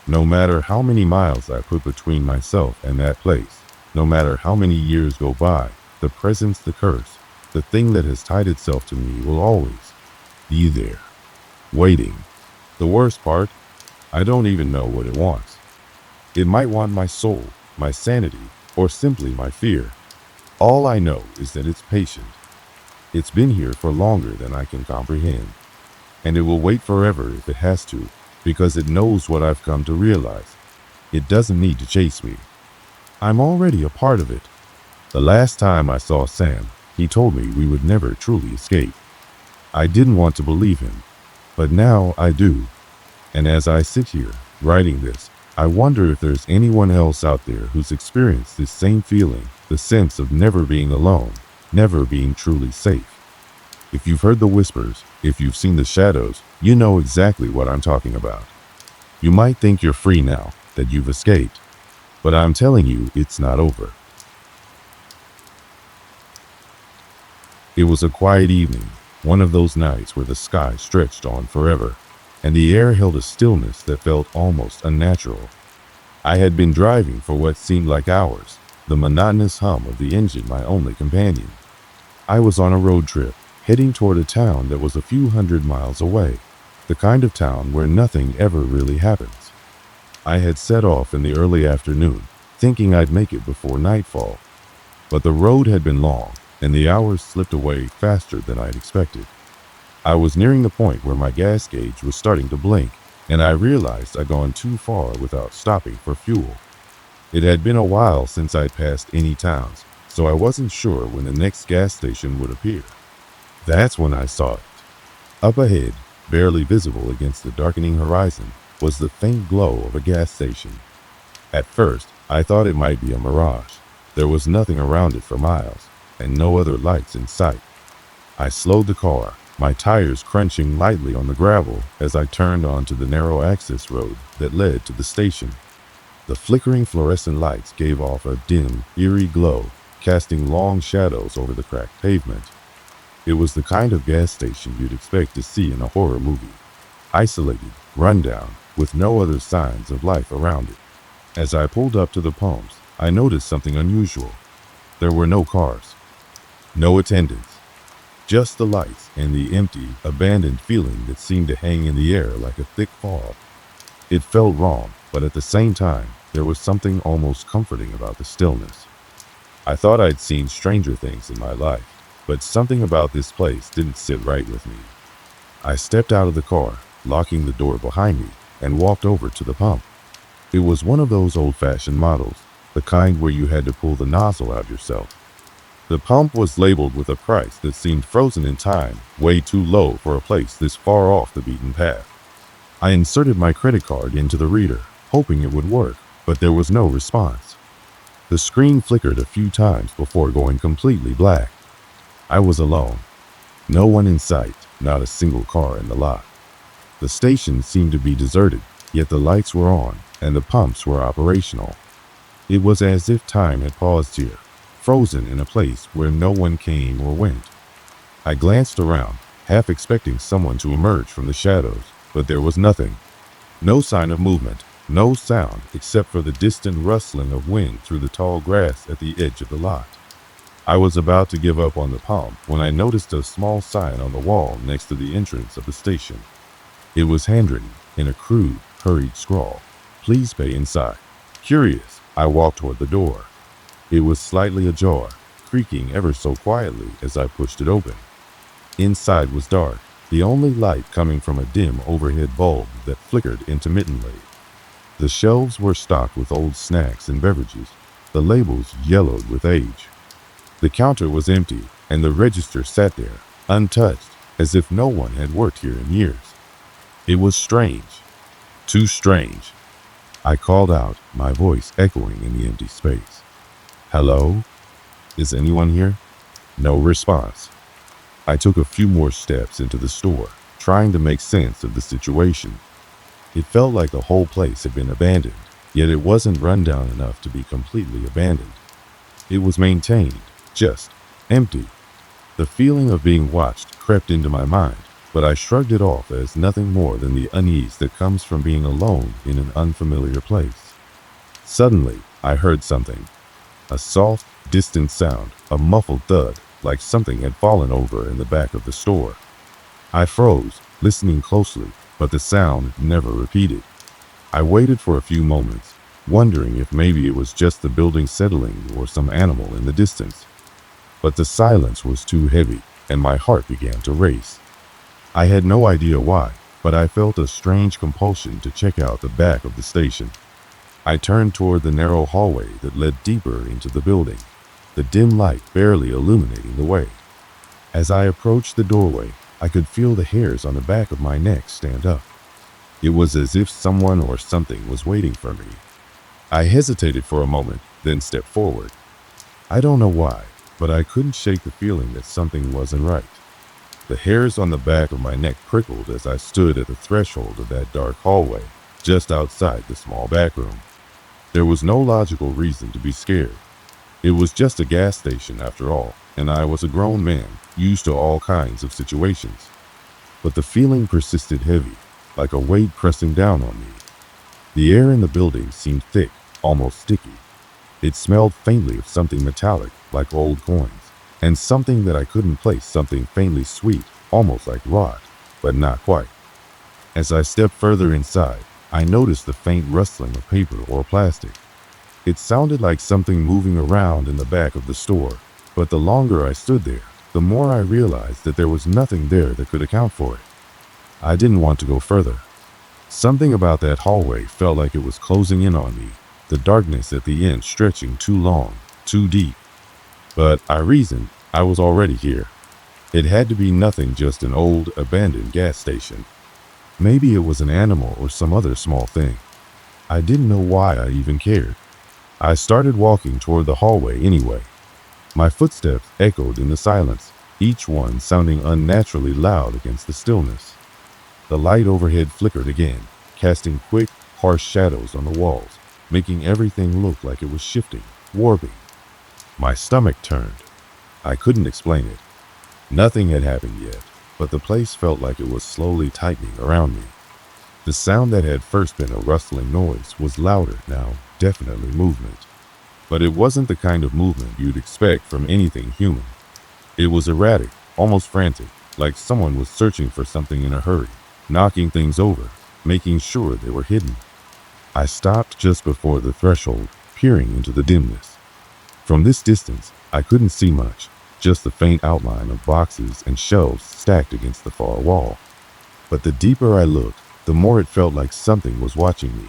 No matter how many miles I put between myself and that place, no matter how many years go by, the presence, the curse, the thing that has tied itself to me will always be there, waiting. The worst part, I don't even know what it wants. It might want my soul, my sanity, or simply my fear. All I know is that it's patient. It's been here for longer than I can comprehend. And it will wait forever if it has to, because it knows what I've come to realize. It doesn't need to chase me. I'm already a part of it. The last time I saw Sam, he told me we would never truly escape. I didn't want to believe him, but now I do. And as I sit here, writing this, I wonder if there's anyone else out there who's experienced this same feeling, the sense of never being alone, never being truly safe. If you've heard the whispers, if you've seen the shadows, you know exactly what I'm talking about. You might think you're free now, that you've escaped, but I'm telling you it's not over. It was a quiet evening, one of those nights where the sky stretched on forever, and the air held a stillness that felt almost unnatural. I had been driving for what seemed like hours, the monotonous hum of the engine my only companion. I was on a road trip, heading toward a town that was a few hundred miles away, the kind of town where nothing ever really happens. I had set off in the early afternoon, thinking I'd make it before nightfall, but the road had been long, and the hours slipped away faster than I'd expected. I was nearing the point where my gas gauge was starting to blink, and I realized I'd gone too far without stopping for fuel. It had been a while since I'd passed any towns, so I wasn't sure when the next gas station would appear. That's when I saw it. Up ahead, barely visible against the darkening horizon, was the faint glow of a gas station. At first, I thought it might be a mirage. There was nothing around it for miles, and no other lights in sight. I slowed the car, my tires crunching lightly on the gravel as I turned onto the narrow access road that led to the station. The flickering fluorescent lights gave off a dim, eerie glow, casting long shadows over the cracked pavement. It was the kind of gas station you'd expect to see in a horror movie. Isolated, rundown, with no other signs of life around it. As I pulled up to the pumps, I noticed something unusual. There were no cars. No attendants. Just the lights and the empty, abandoned feeling that seemed to hang in the air like a thick fog. It felt wrong, but at the same time, there was something almost comforting about the stillness. I thought I'd seen stranger things in my life, but something about this place didn't sit right with me. I stepped out of the car, locking the door behind me, and walked over to the pump. It was one of those old-fashioned models, the kind where you had to pull the nozzle out yourself. The pump was labeled with a price that seemed frozen in time, way too low for a place this far off the beaten path. I inserted my credit card into the reader, hoping it would work, but there was no response. The screen flickered a few times before going completely black. I was alone, No one in sight, not a single car in the lot. The station seemed to be deserted, yet the lights were on and the pumps were operational. It was as if time had paused here, frozen in a place where no one came or went. I glanced around, half expecting someone to emerge from the shadows, but there was nothing. No sign of movement, no sound except for the distant rustling of wind through the tall grass at the edge of the lot. I was about to give up on the pump when I noticed a small sign on the wall next to the entrance of the station. It was handwritten in a crude, hurried scrawl. "Please pay inside." Curious, I walked toward the door. It was slightly ajar, creaking ever so quietly as I pushed it open. Inside was dark, the only light coming from a dim overhead bulb that flickered intermittently. The shelves were stocked with old snacks and beverages, the labels yellowed with age. The counter was empty, and the register sat there, untouched, as if no one had worked here in years. It was strange. Too strange. I called out, my voice echoing in the empty space. "Hello? Is anyone here?" No response. I took a few more steps into the store, trying to make sense of the situation. It felt like the whole place had been abandoned, yet it wasn't run down enough to be completely abandoned. It was maintained, just empty. The feeling of being watched crept into my mind, but I shrugged it off as nothing more than the unease that comes from being alone in an unfamiliar place. Suddenly, I heard something. A soft, distant sound, a muffled thud, like something had fallen over in the back of the store. I froze, listening closely, but the sound never repeated. I waited for a few moments, wondering if maybe it was just the building settling or some animal in the distance. But the silence was too heavy, and my heart began to race. I had no idea why, but I felt a strange compulsion to check out the back of the station. I turned toward the narrow hallway that led deeper into the building, the dim light barely illuminating the way. As I approached the doorway, I could feel the hairs on the back of my neck stand up. It was as if someone or something was waiting for me. I hesitated for a moment, then stepped forward. I don't know why, but I couldn't shake the feeling that something wasn't right. The hairs on the back of my neck prickled as I stood at the threshold of that dark hallway, just outside the small back room. There was no logical reason to be scared. It was just a gas station after all, and I was a grown man, used to all kinds of situations. But the feeling persisted heavy, like a weight pressing down on me. The air in the building seemed thick, almost sticky. It smelled faintly of something metallic, like old coins, and something that I couldn't place, something faintly sweet, almost like rot, but not quite. As I stepped further inside, I noticed the faint rustling of paper or plastic. It sounded like something moving around in the back of the store, but the longer I stood there, the more I realized that there was nothing there that could account for it. I didn't want to go further. Something about that hallway felt like it was closing in on me, the darkness at the end stretching too long, too deep. But I reasoned I was already here. It had to be nothing just an old, abandoned gas station. Maybe it was an animal or some other small thing. I didn't know why I even cared. I started walking toward the hallway anyway. My footsteps echoed in the silence, each one sounding unnaturally loud against the stillness. The light overhead flickered again, casting quick, harsh shadows on the walls, making everything look like it was shifting, warping. My stomach turned. I couldn't explain it. Nothing had happened yet, but the place felt like it was slowly tightening around me. The sound that had first been a rustling noise was louder now, definitely movement. But it wasn't the kind of movement you'd expect from anything human. It was erratic, almost frantic, like someone was searching for something in a hurry, knocking things over, making sure they were hidden. I stopped just before the threshold, peering into the dimness. From this distance, I couldn't see much, just the faint outline of boxes and shelves stacked against the far wall. But the deeper I looked, the more it felt like something was watching me.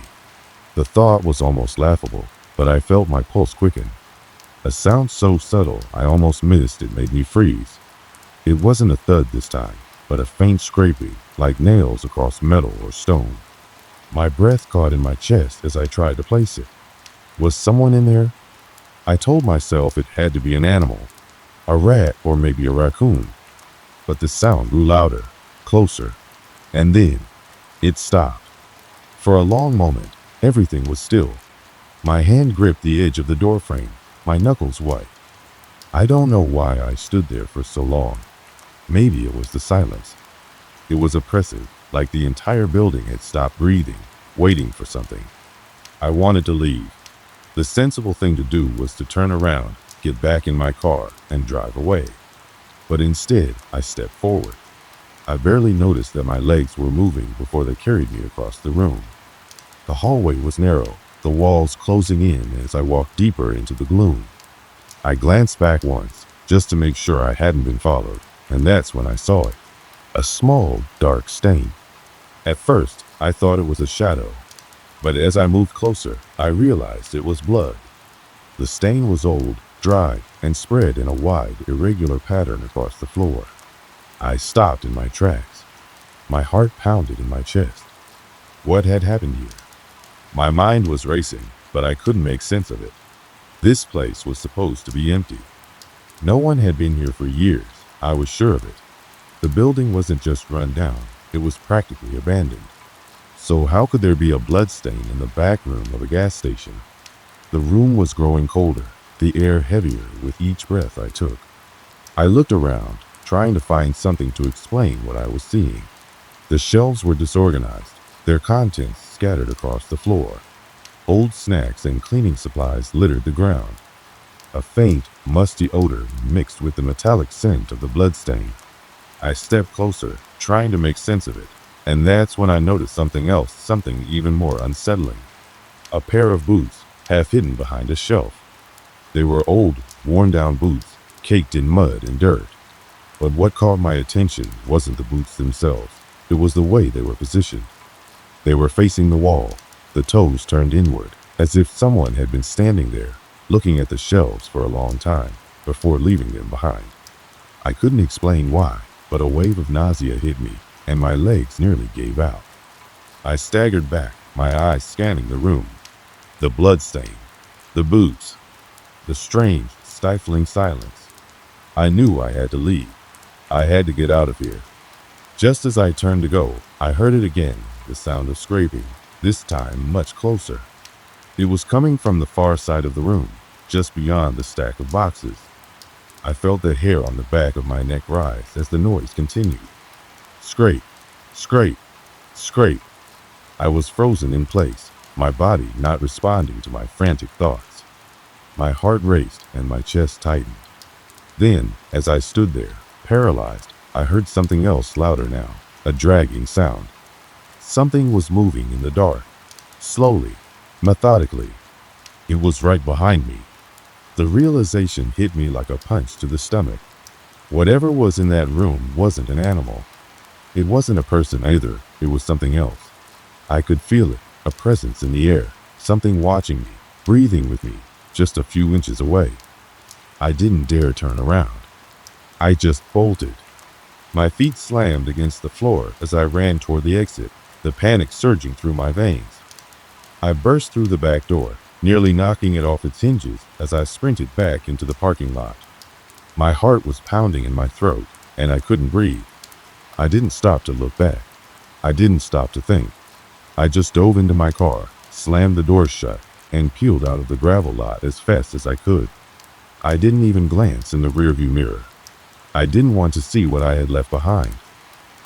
The thought was almost laughable, but I felt my pulse quicken. A sound so subtle I almost missed it made me freeze. It wasn't a thud this time, but a faint scraping, like nails across metal or stone. My breath caught in my chest as I tried to place it. Was someone in there? I told myself it had to be an animal, a rat or maybe a raccoon. but the sound grew louder, closer, and then it stopped. For a long moment, everything was still. My hand gripped the edge of the doorframe, my knuckles white. I don't know why I stood there for so long. Maybe it was the silence. It was oppressive, like the entire building had stopped breathing, waiting for something. I wanted to leave. The sensible thing to do was to turn around, get back in my car, and drive away. But instead, I stepped forward. I barely noticed that my legs were moving before they carried me across the room. The hallway was narrow, the walls closing in as I walked deeper into the gloom. I glanced back once, just to make sure I hadn't been followed, and that's when I saw it. A small, dark stain. At first, I thought it was a shadow, but as I moved closer, I realized it was blood. The stain was old, dry, and spread in a wide, irregular pattern across the floor. I stopped in my tracks. My heart pounded in my chest. What had happened here? My mind was racing, but I couldn't make sense of it. This place was supposed to be empty. No one had been here for years, I was sure of it. The building wasn't just run down, it was practically abandoned. So how could there be a bloodstain in the back room of a gas station? The room was growing colder, the air heavier with each breath I took. I looked around, trying to find something to explain what I was seeing. The shelves were disorganized, their contents scattered across the floor. Old snacks and cleaning supplies littered the ground. A faint, musty odor mixed with the metallic scent of the bloodstain. I stepped closer, trying to make sense of it, and that's when I noticed something else, something even more unsettling. A pair of boots, half hidden behind a shelf. They were old, worn-down boots, caked in mud and dirt. But what caught my attention wasn't the boots themselves, it was the way they were positioned. They were facing the wall, the toes turned inward, as if someone had been standing there, looking at the shelves for a long time, before leaving them behind. I couldn't explain why, but a wave of nausea hit me, and my legs nearly gave out. I staggered back, my eyes scanning the room. The bloodstain, the boots, the strange, stifling silence. I knew I had to leave. I had to get out of here. Just as I turned to go, I heard it again, the sound of scraping, this time much closer. It was coming from the far side of the room, just beyond the stack of boxes. I felt the hair on the back of my neck rise as the noise continued. Scrape, scrape, scrape. I was frozen in place, my body not responding to my frantic thoughts. My heart raced and my chest tightened. Then, as I stood there, paralyzed, I heard something else louder now, a dragging sound. Something was moving in the dark, slowly, methodically. It was right behind me. The realization hit me like a punch to the stomach. Whatever was in that room wasn't an animal. It wasn't a person either, it was something else. I could feel it, a presence in the air, something watching me, breathing with me, just a few inches away. I didn't dare turn around. I just bolted. My feet slammed against the floor as I ran toward the exit, the panic surging through my veins. I burst through the back door, nearly knocking it off its hinges as I sprinted back into the parking lot. My heart was pounding in my throat, and I couldn't breathe. I didn't stop to look back. I didn't stop to think. I just dove into my car, slammed the door shut, and peeled out of the gravel lot as fast as I could. I didn't even glance in the rearview mirror. I didn't want to see what I had left behind.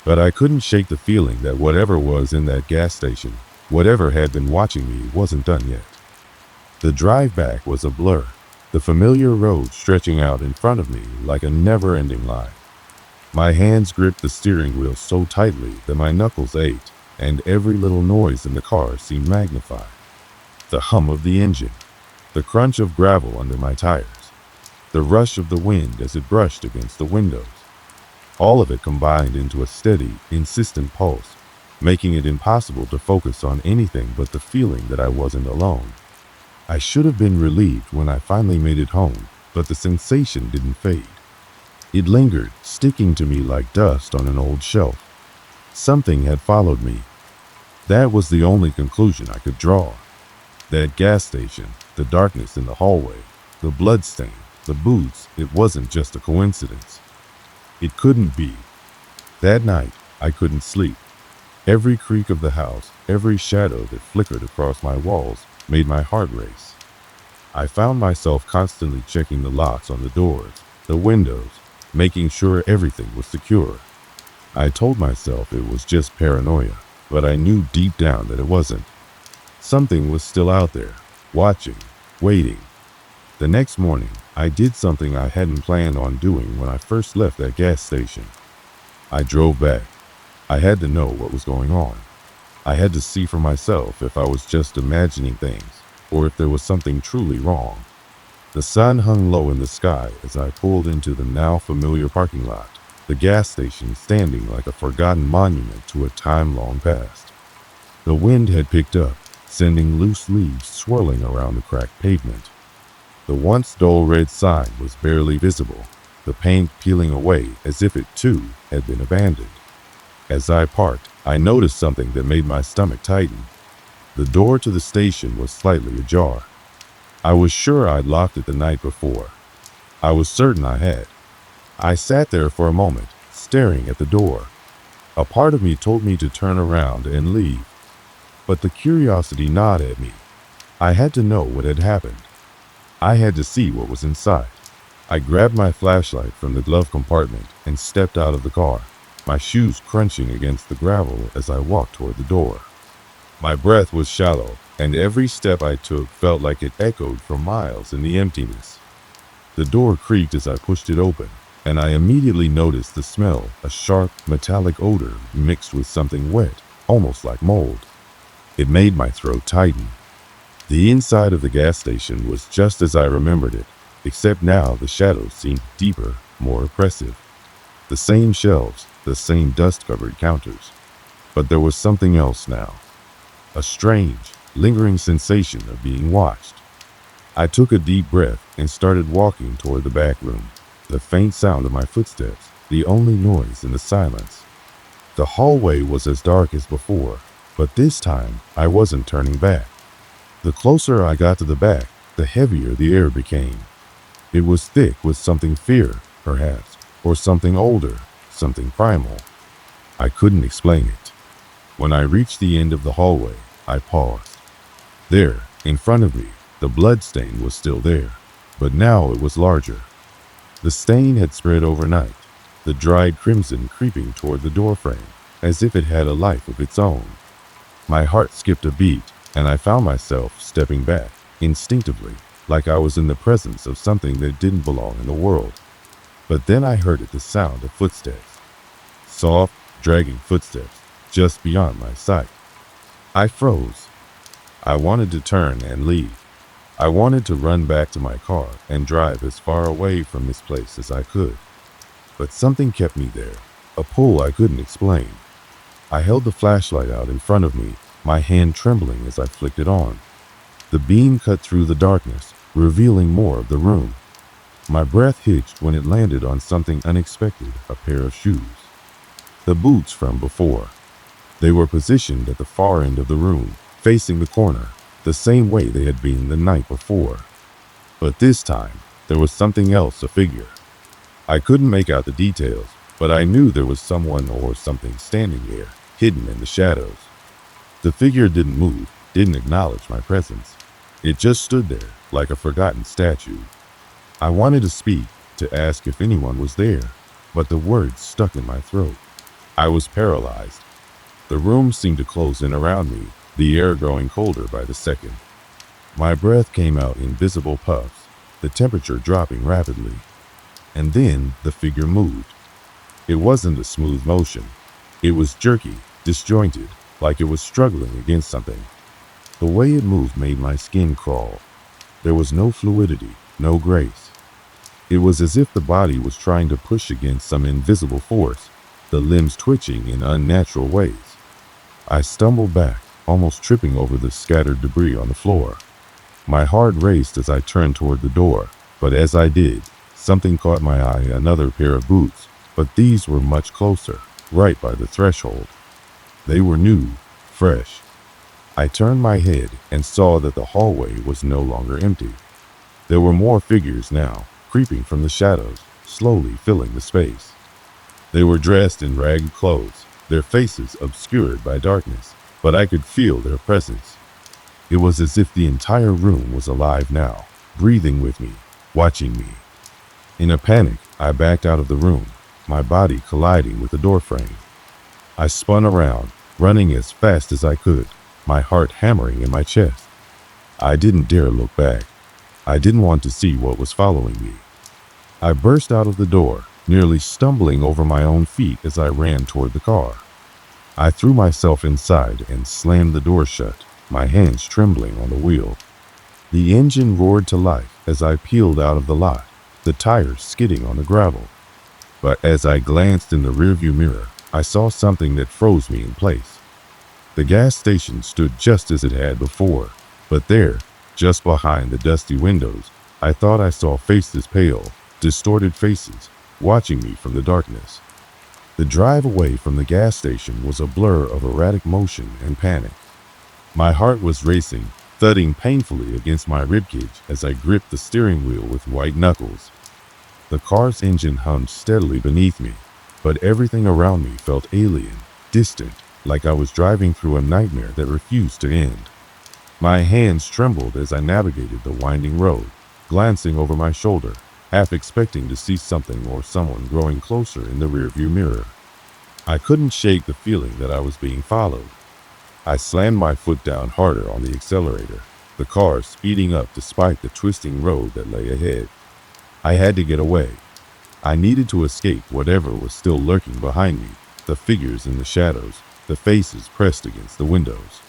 But I couldn't shake the feeling that whatever was in that gas station, whatever had been watching me, wasn't done yet. The drive back was a blur, the familiar road stretching out in front of me like a never-ending line. My hands gripped the steering wheel so tightly that my knuckles ached, and every little noise in the car seemed magnified. The hum of the engine, the crunch of gravel under my tires, the rush of the wind as it brushed against the windows. All of it combined into a steady, insistent pulse, making it impossible to focus on anything but the feeling that I wasn't alone. I should have been relieved when I finally made it home, but the sensation didn't fade. It lingered, sticking to me like dust on an old shelf. Something had followed me. That was the only conclusion I could draw. That gas station, the darkness in the hallway, the bloodstain, the boots, it wasn't just a coincidence. It couldn't be, That night, I couldn't sleep. Every creak of the house, every shadow that flickered across my walls made my heart race. I found myself constantly checking the locks on the doors, the windows, making sure everything was secure. I told myself it was just paranoia, but I knew deep down that it wasn't. Something was still out there, watching, waiting. The next morning, I did something I hadn't planned on doing when I first left that gas station. I drove back. I had to know what was going on. I had to see for myself if I was just imagining things, or if there was something truly wrong. The sun hung low in the sky as I pulled into the now familiar parking lot, the gas station standing like a forgotten monument to a time long past. The wind had picked up, sending loose leaves swirling around the cracked pavement. The once dull red sign was barely visible, the paint peeling away as if it too had been abandoned. As I parked, I noticed something that made my stomach tighten. The door to the station was slightly ajar. I was sure I'd locked it the night before. I was certain I had. I sat there for a moment, staring at the door. A part of me told me to turn around and leave, but the curiosity gnawed at me. I had to know what had happened. I had to see what was inside. I grabbed my flashlight from the glove compartment and stepped out of the car, my shoes crunching against the gravel as I walked toward the door. My breath was shallow, and every step I took felt like it echoed for miles in the emptiness. The door creaked as I pushed it open, and I immediately noticed the smell, a sharp, metallic odor mixed with something wet, almost like mold. It made my throat tighten. The inside of the gas station was just as I remembered it, except now the shadows seemed deeper, more oppressive. The same shelves, the same dust-covered counters. But there was something else now. A strange, lingering sensation of being watched. I took a deep breath and started walking toward the back room, the faint sound of my footsteps, the only noise in the silence. The hallway was as dark as before, but this time I wasn't turning back. The closer I got to the back, the heavier the air became. It was thick with something fear, perhaps, or something older, something primal. I couldn't explain it. When I reached the end of the hallway, I paused. There, in front of me, the blood stain was still there, but now it was larger. The stain had spread overnight, the dried crimson creeping toward the doorframe, as if it had a life of its own. My heart skipped a beat, and I found myself stepping back, instinctively, like I was in the presence of something that didn't belong in the world. But then I heard the sound of footsteps. Soft, dragging footsteps, just beyond my sight. I froze. I wanted to turn and leave. I wanted to run back to my car and drive as far away from this place as I could. But something kept me there, a pull I couldn't explain. I held the flashlight out in front of me, my hand trembling as I flicked it on. The beam cut through the darkness, revealing more of the room. My breath hitched when it landed on something unexpected, a pair of shoes. The boots from before. They were positioned at the far end of the room, facing the corner, the same way they had been the night before. But this time, there was something else, a figure. I couldn't make out the details, but I knew there was someone or something standing there, hidden in the shadows. The figure didn't move, didn't acknowledge my presence. It just stood there, like a forgotten statue. I wanted to speak, to ask if anyone was there, but the words stuck in my throat. I was paralyzed. The room seemed to close in around me, the air growing colder by the second. My breath came out in visible puffs, the temperature dropping rapidly. And then the figure moved. It wasn't a smooth motion. It was jerky, disjointed, like it was struggling against something. The way it moved made my skin crawl. There was no fluidity, no grace. It was as if the body was trying to push against some invisible force, the limbs twitching in unnatural ways. I stumbled back, almost tripping over the scattered debris on the floor. My heart raced as I turned toward the door, but as I did, something caught my eye, another pair of boots, but these were much closer, right by the threshold. They were new, fresh. I turned my head and saw that the hallway was no longer empty. There were more figures now, creeping from the shadows, slowly filling the space. They were dressed in ragged clothes, their faces obscured by darkness, but I could feel their presence. It was as if the entire room was alive now, breathing with me, watching me. In a panic, I backed out of the room, my body colliding with the doorframe. I spun around, running as fast as I could, my heart hammering in my chest. I didn't dare look back. I didn't want to see what was following me. I burst out of the door, nearly stumbling over my own feet as I ran toward the car. I threw myself inside and slammed the door shut, my hands trembling on the wheel. The engine roared to life as I peeled out of the lot, the tires skidding on the gravel. But as I glanced in the rearview mirror, I saw something that froze me in place. The gas station stood just as it had before, but there, just behind the dusty windows, I thought I saw faces, pale, distorted faces, watching me from the darkness. The drive away from the gas station was a blur of erratic motion and panic. My heart was racing, thudding painfully against my ribcage as I gripped the steering wheel with white knuckles. The car's engine hummed steadily beneath me, but everything around me felt alien, distant, like I was driving through a nightmare that refused to end. My hands trembled as I navigated the winding road, glancing over my shoulder, half expecting to see something or someone growing closer in the rearview mirror. I couldn't shake the feeling that I was being followed. I slammed my foot down harder on the accelerator, the car speeding up despite the twisting road that lay ahead. I had to get away. I needed to escape whatever was still lurking behind me, the figures in the shadows, the faces pressed against the windows.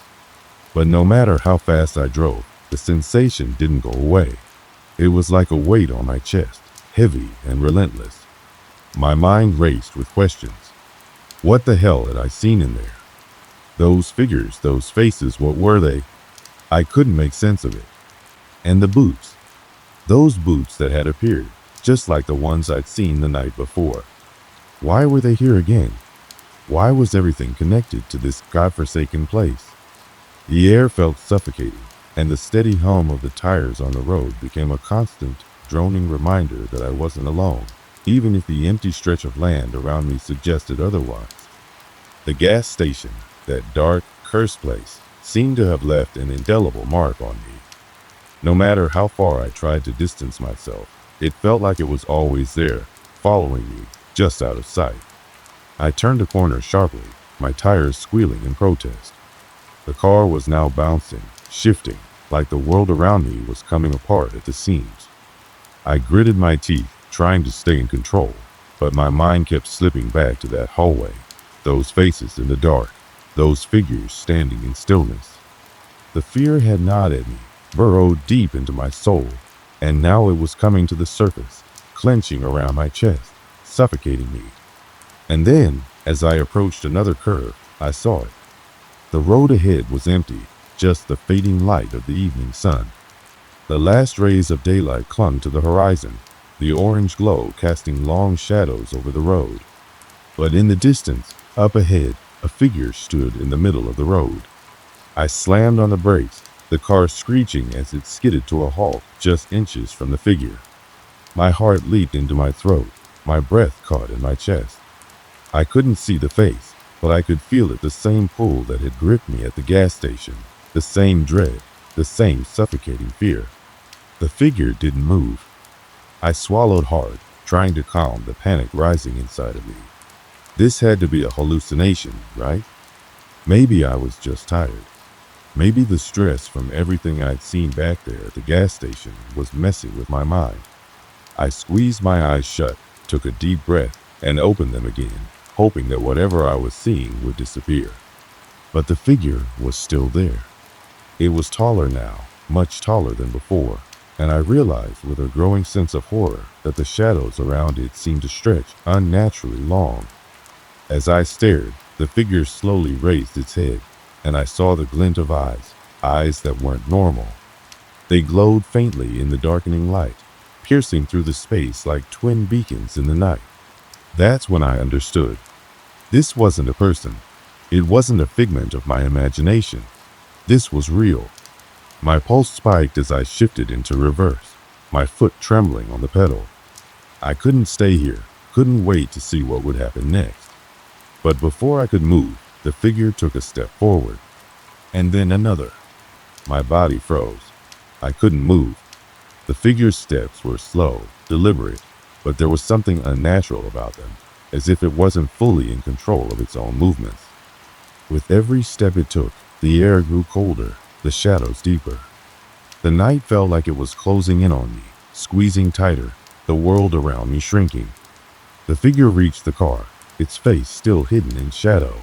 But no matter how fast I drove, the sensation didn't go away. It was like a weight on my chest, heavy and relentless. My mind raced with questions. What the hell had I seen in there? Those figures, those faces, what were they? I couldn't make sense of it. And the boots. Those boots that had appeared, just like the ones I'd seen the night before. Why were they here again? Why was everything connected to this godforsaken place? The air felt suffocating, and the steady hum of the tires on the road became a constant, droning reminder that I wasn't alone, even if the empty stretch of land around me suggested otherwise. The gas station, that dark, cursed place, seemed to have left an indelible mark on me. No matter how far I tried to distance myself, it felt like it was always there, following me, just out of sight. I turned a corner sharply, my tires squealing in protest. The car was now bouncing, shifting, like the world around me was coming apart at the seams. I gritted my teeth, trying to stay in control, but my mind kept slipping back to that hallway, those faces in the dark, those figures standing in stillness. The fear had gnawed at me, burrowed deep into my soul, and now it was coming to the surface, clenching around my chest, suffocating me. And then, as I approached another curve, I saw it. The road ahead was empty, just the fading light of the evening sun. The last rays of daylight clung to the horizon, the orange glow casting long shadows over the road. But in the distance, up ahead, a figure stood in the middle of the road. I slammed on the brakes, the car screeching as it skidded to a halt just inches from the figure. My heart leaped into my throat, my breath caught in my chest. I couldn't see the face, but I could feel it, the same pull that had gripped me at the gas station, the same dread, the same suffocating fear. The figure didn't move. I swallowed hard, trying to calm the panic rising inside of me. This had to be a hallucination, right? Maybe I was just tired. Maybe the stress from everything I'd seen back there at the gas station was messing with my mind. I squeezed my eyes shut, took a deep breath, and opened them again, hoping that whatever I was seeing would disappear. But the figure was still there. It was taller now, much taller than before, and I realized with a growing sense of horror that the shadows around it seemed to stretch unnaturally long. As I stared, the figure slowly raised its head, and I saw the glint of eyes, eyes that weren't normal. They glowed faintly in the darkening light, piercing through the space like twin beacons in the night. That's when I understood. This wasn't a person. It wasn't a figment of my imagination. This was real. My pulse spiked as I shifted into reverse, my foot trembling on the pedal. I couldn't stay here, couldn't wait to see what would happen next. But before I could move, the figure took a step forward, and then another. My body froze. I couldn't move. The figure's steps were slow, deliberate, but there was something unnatural about them, as if it wasn't fully in control of its own movements. With every step it took, the air grew colder, the shadows deeper. The night felt like it was closing in on me, squeezing tighter, the world around me shrinking. The figure reached the car, its face still hidden in shadow,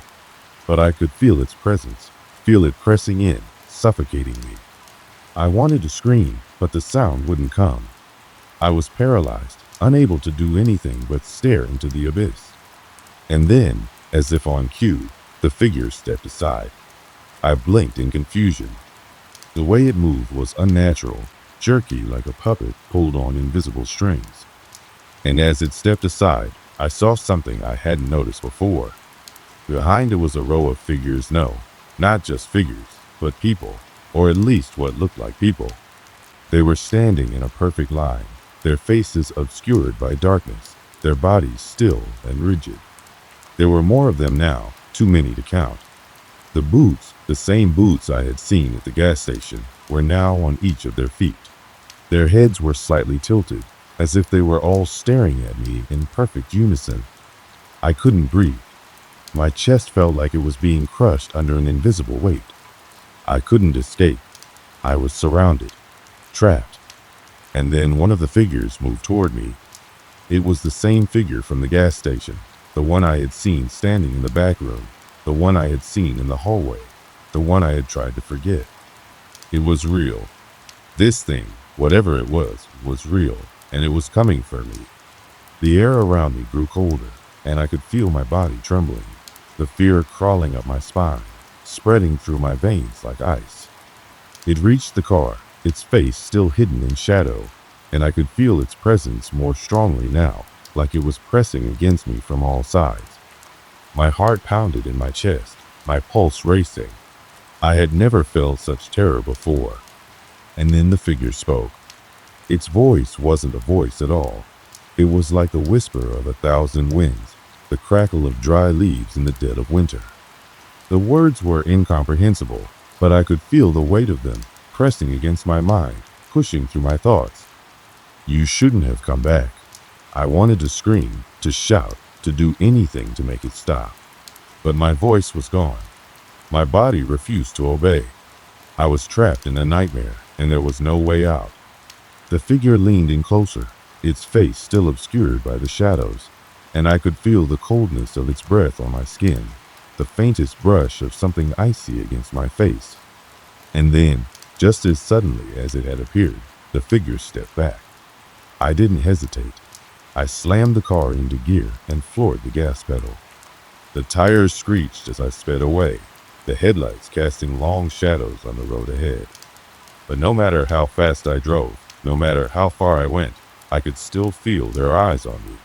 but I could feel its presence, feel it pressing in, suffocating me. I wanted to scream, but the sound wouldn't come. I was paralyzed, unable to do anything but stare into the abyss. And then, as if on cue, the figure stepped aside. I blinked in confusion. The way it moved was unnatural, jerky like a puppet pulled on invisible strings. And as it stepped aside, I saw something I hadn't noticed before. Behind it was a row of figures, no, not just figures, but people, or at least what looked like people. They were standing in a perfect line, their faces obscured by darkness, their bodies still and rigid. There were more of them now, too many to count. The boots, the same boots I had seen at the gas station, were now on each of their feet. Their heads were slightly tilted, as if they were all staring at me in perfect unison. I couldn't breathe. My chest felt like it was being crushed under an invisible weight. I couldn't escape. I was surrounded, trapped. And then one of the figures moved toward me. It was the same figure from the gas station, the one I had seen standing in the back room, the one I had seen in the hallway, the one I had tried to forget. It was real. This thing, whatever it was real, and it was coming for me. The air around me grew colder, and I could feel my body trembling, the fear crawling up my spine, spreading through my veins like ice. It reached the car, its face still hidden in shadow, and I could feel its presence more strongly now, like it was pressing against me from all sides. My heart pounded in my chest, my pulse racing. I had never felt such terror before. And then the figure spoke. Its voice wasn't a voice at all. It was like the whisper of 1,000 winds, the crackle of dry leaves in the dead of winter. The words were incomprehensible, but I could feel the weight of them pressing against my mind, pushing through my thoughts. You shouldn't have come back. I wanted to scream, to shout, to do anything to make it stop. But my voice was gone. My body refused to obey. I was trapped in a nightmare, and there was no way out. The figure leaned in closer, its face still obscured by the shadows, and I could feel the coldness of its breath on my skin, the faintest brush of something icy against my face. And then, just as suddenly as it had appeared, the figure stepped back. I didn't hesitate. I slammed the car into gear and floored the gas pedal. The tires screeched as I sped away, the headlights casting long shadows on the road ahead. But no matter how fast I drove, no matter how far I went, I could still feel their eyes on me.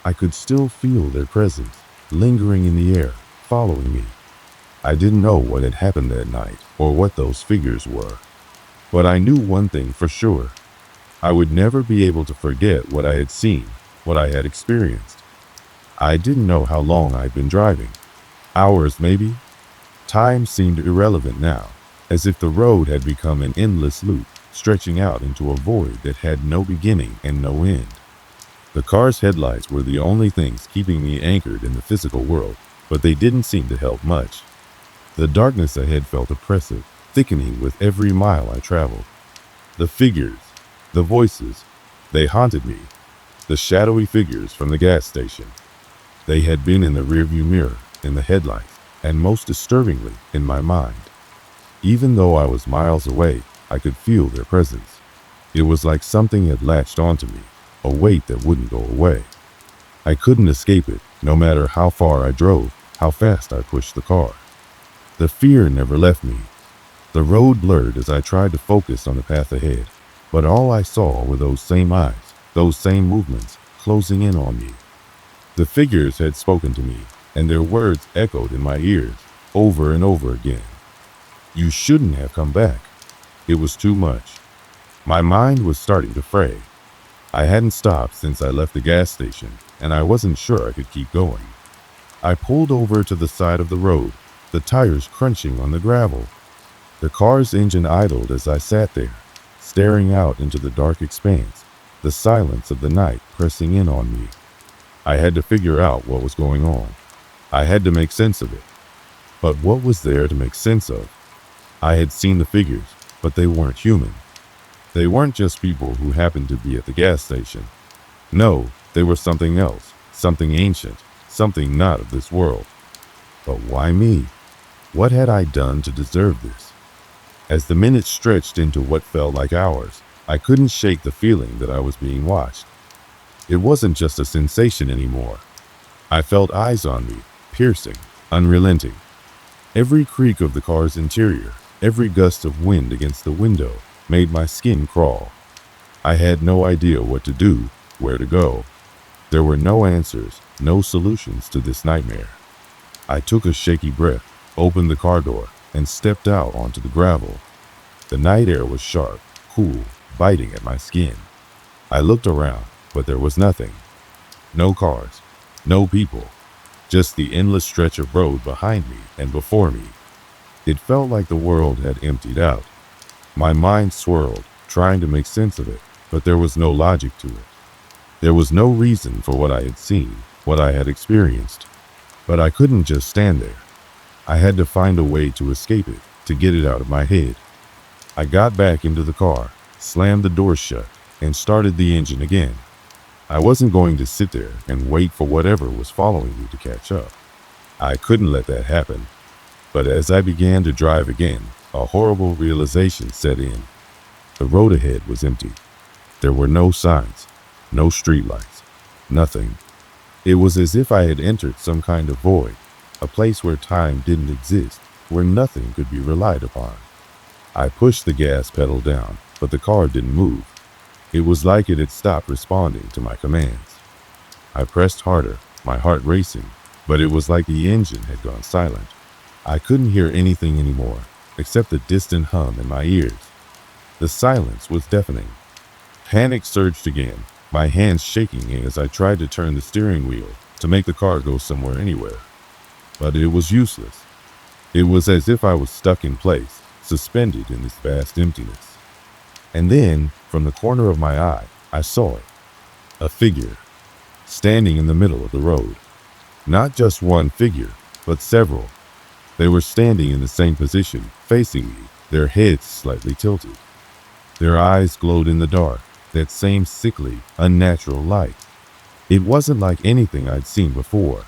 I could still feel their presence, lingering in the air, following me. I didn't know what had happened that night or what those figures were. But I knew one thing for sure. I would never be able to forget what I had seen, what I had experienced. I didn't know how long I'd been driving. Hours, maybe? Time seemed irrelevant now, as if the road had become an endless loop, stretching out into a void that had no beginning and no end. The car's headlights were the only things keeping me anchored in the physical world, but they didn't seem to help much. The darkness ahead felt oppressive, thickening with every mile I traveled. The figures, the voices, they haunted me. The shadowy figures from the gas station. They had been in the rearview mirror, in the headlights, and most disturbingly, in my mind. Even though I was miles away, I could feel their presence. It was like something had latched onto me, a weight that wouldn't go away. I couldn't escape it, no matter how far I drove, how fast I pushed the car. The fear never left me. The road blurred as I tried to focus on the path ahead, but all I saw were those same eyes, those same movements, closing in on me. The figures had spoken to me, and their words echoed in my ears, over and over again. You shouldn't have come back. It was too much. My mind was starting to fray. I hadn't stopped since I left the gas station, and I wasn't sure I could keep going. I pulled over to the side of the road, the tires crunching on the gravel. The car's engine idled as I sat there, staring out into the dark expanse, the silence of the night pressing in on me. I had to figure out what was going on. I had to make sense of it. But what was there to make sense of? I had seen the figures, but they weren't human. They weren't just people who happened to be at the gas station. No, they were something else, something ancient, something not of this world. But why me? What had I done to deserve this? As the minutes stretched into what felt like hours, I couldn't shake the feeling that I was being watched. It wasn't just a sensation anymore. I felt eyes on me, piercing, unrelenting. Every creak of the car's interior, every gust of wind against the window, made my skin crawl. I had no idea what to do, where to go. There were no answers, no solutions to this nightmare. I took a shaky breath, opened the car door, and stepped out onto the gravel. The night air was sharp, cool, biting at my skin. I looked around, but there was nothing. No cars, no people, just the endless stretch of road behind me and before me. It felt like the world had emptied out. My mind swirled, trying to make sense of it, but there was no logic to it. There was no reason for what I had seen, what I had experienced. But I couldn't just stand there. I had to find a way to escape it, to get it out of my head. I got back into the car, slammed the door shut, and started the engine again. I wasn't going to sit there and wait for whatever was following me to catch up. I couldn't let that happen. But as I began to drive again, a horrible realization set in. The road ahead was empty. There were no signs, no streetlights, nothing. It was as if I had entered some kind of void, a place where time didn't exist, where nothing could be relied upon. I pushed the gas pedal down, but the car didn't move. It was like it had stopped responding to my commands. I pressed harder, my heart racing, but it was like the engine had gone silent. I couldn't hear anything anymore, except the distant hum in my ears. The silence was deafening. Panic surged again, my hands shaking as I tried to turn the steering wheel to make the car go somewhere anywhere. But it was useless. It was as if I was stuck in place, suspended in this vast emptiness. And then, from the corner of my eye, I saw it. A figure, standing in the middle of the road. Not just one figure, but several. They were standing in the same position, facing me, their heads slightly tilted. Their eyes glowed in the dark, that same sickly, unnatural light. It wasn't like anything I'd seen before.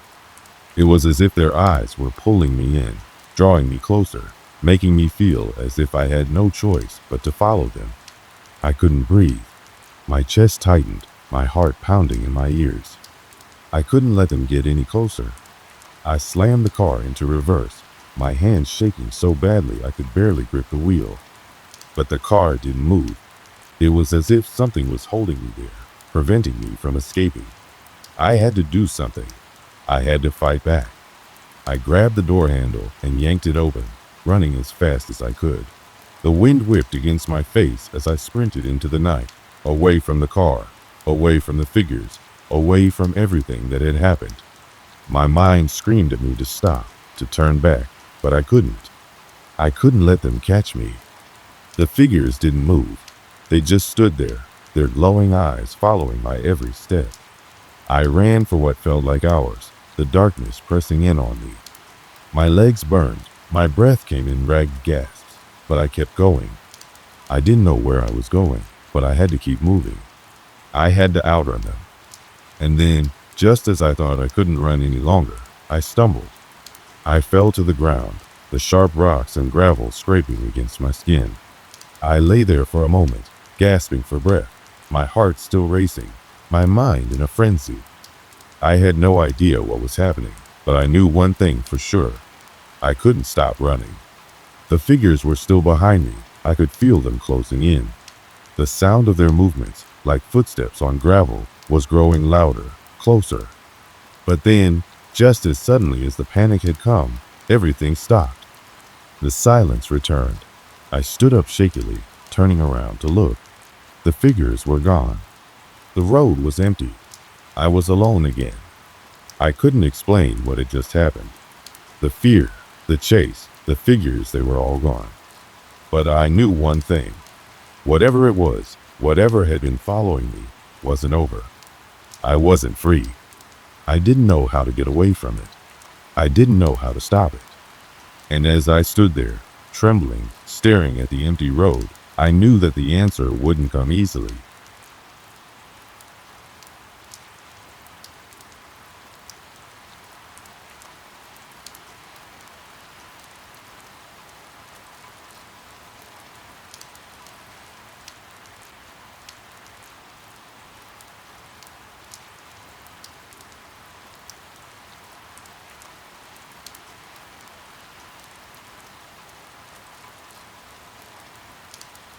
It was as if their eyes were pulling me in, drawing me closer, making me feel as if I had no choice but to follow them. I couldn't breathe. My chest tightened, my heart pounding in my ears. I couldn't let them get any closer. I slammed the car into reverse, my hands shaking so badly I could barely grip the wheel. But the car didn't move. It was as if something was holding me there, preventing me from escaping. I had to do something. I had to fight back. I grabbed the door handle and yanked it open, running as fast as I could. The wind whipped against my face as I sprinted into the night, away from the car, away from the figures, away from everything that had happened. My mind screamed at me to stop, to turn back, but I couldn't. I couldn't let them catch me. The figures didn't move. They just stood there, their glowing eyes following my every step. I ran for what felt like hours, the darkness pressing in on me. My legs burned, my breath came in ragged gasps, but I kept going. I didn't know where I was going, but I had to keep moving. I had to outrun them. And then, just as I thought I couldn't run any longer, I stumbled. I fell to the ground, the sharp rocks and gravel scraping against my skin. I lay there for a moment, gasping for breath, my heart still racing, my mind in a frenzy. I had no idea what was happening, but I knew one thing for sure. I couldn't stop running. The figures were still behind me. I could feel them closing in. The sound of their movements, like footsteps on gravel, was growing louder, closer. But then, just as suddenly as the panic had come, everything stopped. The silence returned. I stood up shakily, turning around to look. The figures were gone. The road was empty. I was alone again. I couldn't explain what had just happened. The fear, the chase, the figures, they were all gone. But I knew one thing. Whatever it was, whatever had been following me, wasn't over. I wasn't free. I didn't know how to get away from it. I didn't know how to stop it. And as I stood there, trembling, staring at the empty road, I knew that the answer wouldn't come easily.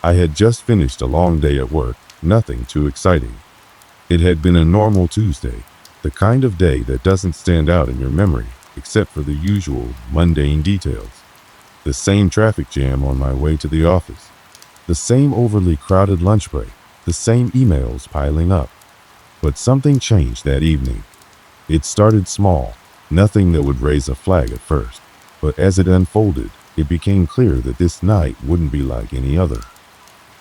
I had just finished a long day at work, nothing too exciting. It had been a normal Tuesday, the kind of day that doesn't stand out in your memory, except for the usual mundane details. The same traffic jam on my way to the office, the same overly crowded lunch break, the same emails piling up. But something changed that evening. It started small, nothing that would raise a flag at first, but as it unfolded, it became clear that this night wouldn't be like any other.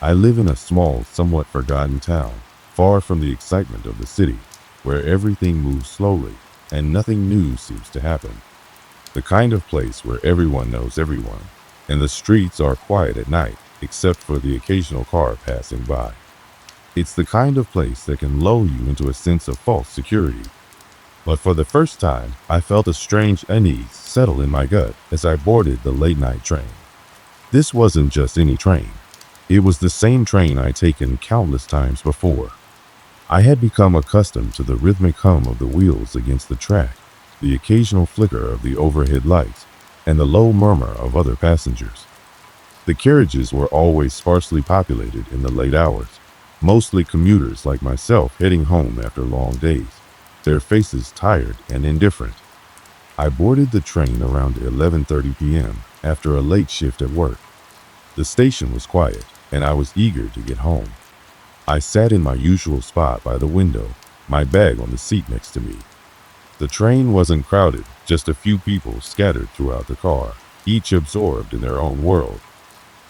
I live in a small, somewhat forgotten town, far from the excitement of the city, where everything moves slowly and nothing new seems to happen. The kind of place where everyone knows everyone, and the streets are quiet at night, except for the occasional car passing by. It's the kind of place that can lull you into a sense of false security. But for the first time, I felt a strange unease settle in my gut as I boarded the late-night train. This wasn't just any train. It was the same train I'd taken countless times before. I had become accustomed to the rhythmic hum of the wheels against the track, the occasional flicker of the overhead lights, and the low murmur of other passengers. The carriages were always sparsely populated in the late hours, mostly commuters like myself heading home after long days, their faces tired and indifferent. I boarded the train around 11:30 p.m. after a late shift at work. The station was quiet, and I was eager to get home. I sat in my usual spot by the window, my bag on the seat next to me. The train wasn't crowded, just a few people scattered throughout the car, each absorbed in their own world.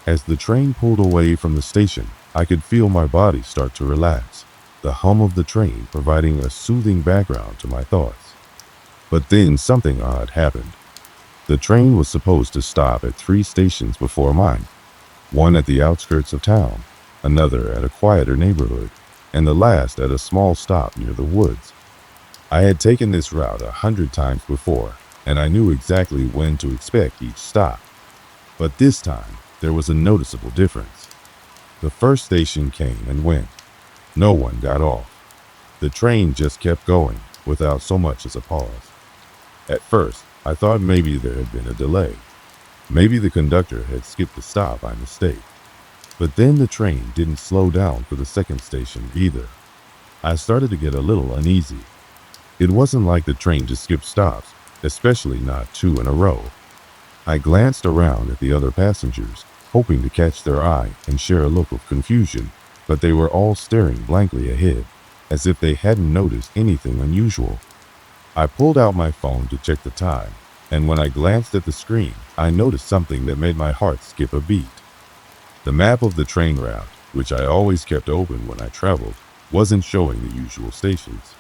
As the train pulled away from the station, I could feel my body start to relax, the hum of the train providing a soothing background to my thoughts. But then something odd happened. The train was supposed to stop at 3 stations before mine. One at the outskirts of town, another at a quieter neighborhood, and the last at a small stop near the woods. I had taken this route 100 times before, and I knew exactly when to expect each stop. But this time, there was a noticeable difference. The first station came and went. No one got off. The train just kept going, without so much as a pause. At first, I thought maybe there had been a delay. Maybe the conductor had skipped the stop by mistake. But then the train didn't slow down for the second station either. I started to get a little uneasy. It wasn't like the train just skipped stops, especially not 2 in a row. I glanced around at the other passengers, hoping to catch their eye and share a look of confusion, but they were all staring blankly ahead, as if they hadn't noticed anything unusual. I pulled out my phone to check the time, and when I glanced at the screen, I noticed something that made my heart skip a beat. The map of the train route, which I always kept open when I traveled, wasn't showing the usual stations.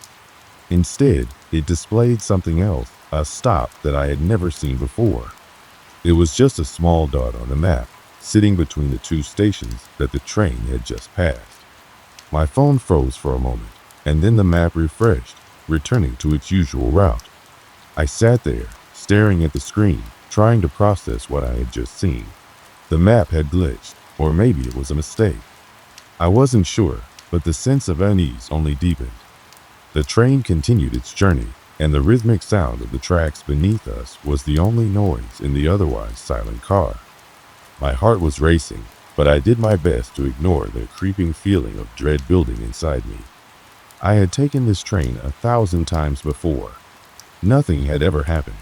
Instead, it displayed something else, a stop that I had never seen before. It was just a small dot on the map, sitting between the 2 stations that the train had just passed. My phone froze for a moment, and then the map refreshed, returning to its usual route. I sat there, staring at the screen, trying to process what I had just seen. The map had glitched, or maybe it was a mistake. I wasn't sure, but the sense of unease only deepened. The train continued its journey, and the rhythmic sound of the tracks beneath us was the only noise in the otherwise silent car. My heart was racing, but I did my best to ignore the creeping feeling of dread building inside me. I had taken this train 1,000 times before. Nothing had ever happened.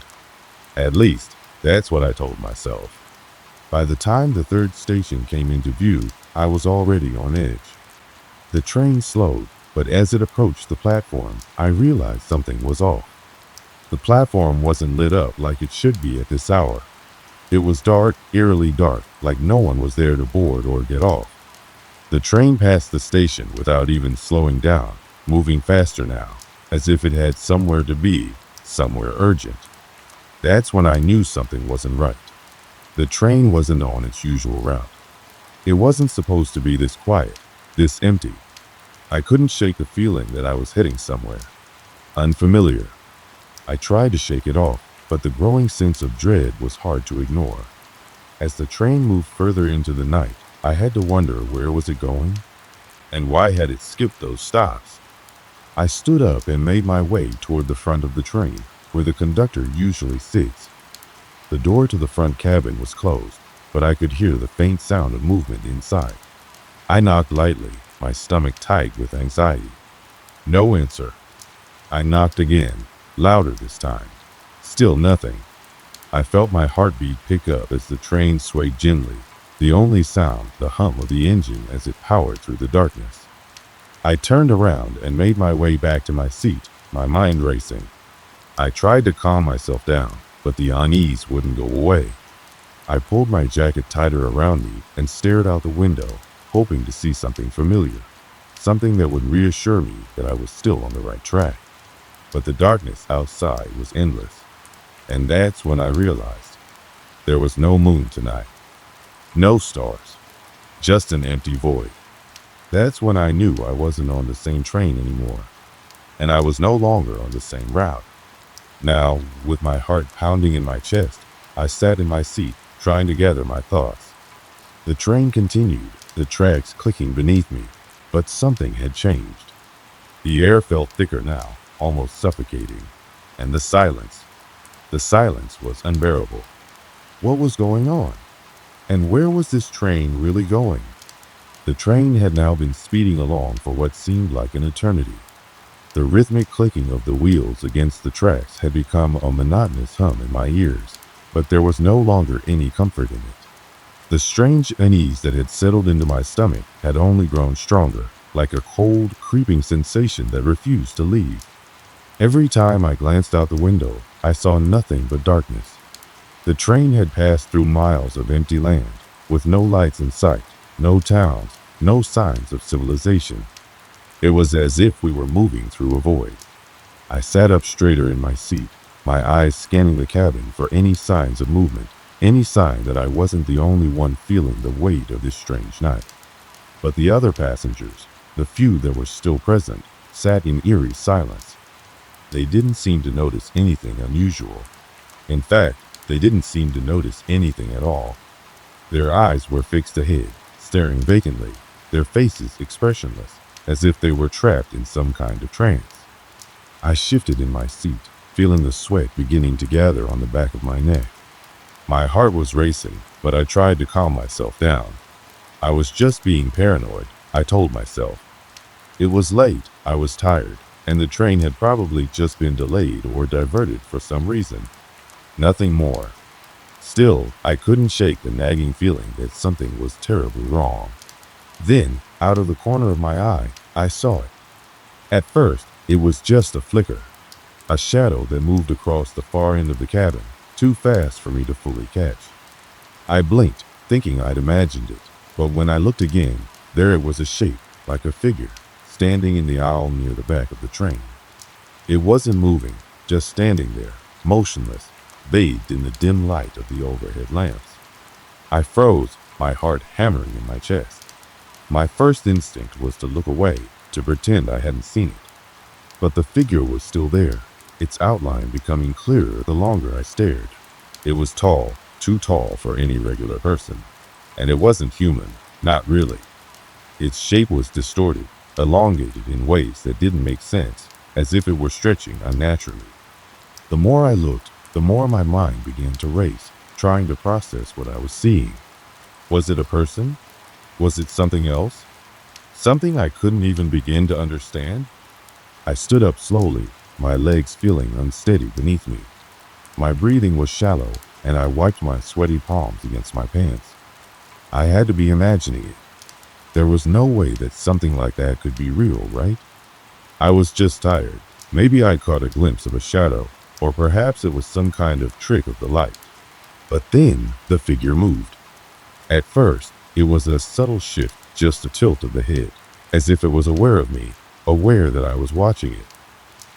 At least, that's what I told myself. By the time the 3rd station came into view, I was already on edge. The train slowed, But as it approached the platform, I realized something was off. The platform wasn't lit up like it should be at this hour. It was dark, eerily dark, like no one was there to board or get off. The train passed the station without even slowing down, moving faster now, as if it had somewhere to be, somewhere urgent. That's when I knew something wasn't right. The train wasn't on its usual route. It wasn't supposed to be this quiet, this empty. I couldn't shake the feeling that I was heading somewhere unfamiliar. I tried to shake it off, but the growing sense of dread was hard to ignore. As the train moved further into the night, I had to wonder where was it going? And why had it skipped those stops? I stood up and made my way toward the front of the train, where the conductor usually sits. The door to the front cabin was closed, but I could hear the faint sound of movement inside. I knocked lightly, my stomach tight with anxiety. No answer. I knocked again, louder this time. Still nothing. I felt my heartbeat pick up as the train swayed gently, the only sound the hum of the engine as it powered through the darkness. I turned around and made my way back to my seat, my mind racing. I tried to calm myself down, but the unease wouldn't go away. I pulled my jacket tighter around me and stared out the window, hoping to see something familiar, something that would reassure me that I was still on the right track. But the darkness outside was endless. And that's when I realized there was no moon tonight. No stars. Just an empty void. That's when I knew I wasn't on the same train anymore. And I was no longer on the same route. Now, with my heart pounding in my chest, I sat in my seat, trying to gather my thoughts. The train continued, the tracks clicking beneath me, but something had changed. The air felt thicker now, almost suffocating. And the silence was unbearable. What was going on? And where was this train really going? The train had now been speeding along for what seemed like an eternity. The rhythmic clicking of the wheels against the tracks had become a monotonous hum in my ears, but there was no longer any comfort in it. The strange unease that had settled into my stomach had only grown stronger, like a cold, creeping sensation that refused to leave. Every time I glanced out the window, I saw nothing but darkness. The train had passed through miles of empty land, with no lights in sight, no towns, no signs of civilization. It was as if we were moving through a void. I sat up straighter in my seat, my eyes scanning the cabin for any signs of movement, any sign that I wasn't the only one feeling the weight of this strange night. But the other passengers, the few that were still present, sat in eerie silence. They didn't seem to notice anything unusual. In fact, they didn't seem to notice anything at all. Their eyes were fixed ahead, staring vacantly, their faces expressionless, as if they were trapped in some kind of trance. I shifted in my seat, feeling the sweat beginning to gather on the back of my neck. My heart was racing, but I tried to calm myself down. I was just being paranoid, I told myself. It was late, I was tired, and the train had probably just been delayed or diverted for some reason. Nothing more. Still, I couldn't shake the nagging feeling that something was terribly wrong. Then, out of the corner of my eye, I saw it. At first, it was just a flicker, a shadow that moved across the far end of the cabin, too fast for me to fully catch. I blinked, thinking I'd imagined it, but when I looked again, there it was, a shape, like a figure, standing in the aisle near the back of the train. It wasn't moving, just standing there, motionless, bathed in the dim light of the overhead lamps. I froze, my heart hammering in my chest. My first instinct was to look away, to pretend I hadn't seen it. But the figure was still there, its outline becoming clearer the longer I stared. It was tall, too tall for any regular person. And it wasn't human, not really. Its shape was distorted, elongated in ways that didn't make sense, as if it were stretching unnaturally. The more I looked, the more my mind began to race, trying to process what I was seeing. Was it a person? Was it something else? Something I couldn't even begin to understand? I stood up slowly, my legs feeling unsteady beneath me. My breathing was shallow, and I wiped my sweaty palms against my pants. I had to be imagining it. There was no way that something like that could be real, right? I was just tired. Maybe I caught a glimpse of a shadow, or perhaps it was some kind of trick of the light. But then the figure moved. At first, it was a subtle shift, just a tilt of the head, as if it was aware of me, aware that I was watching it.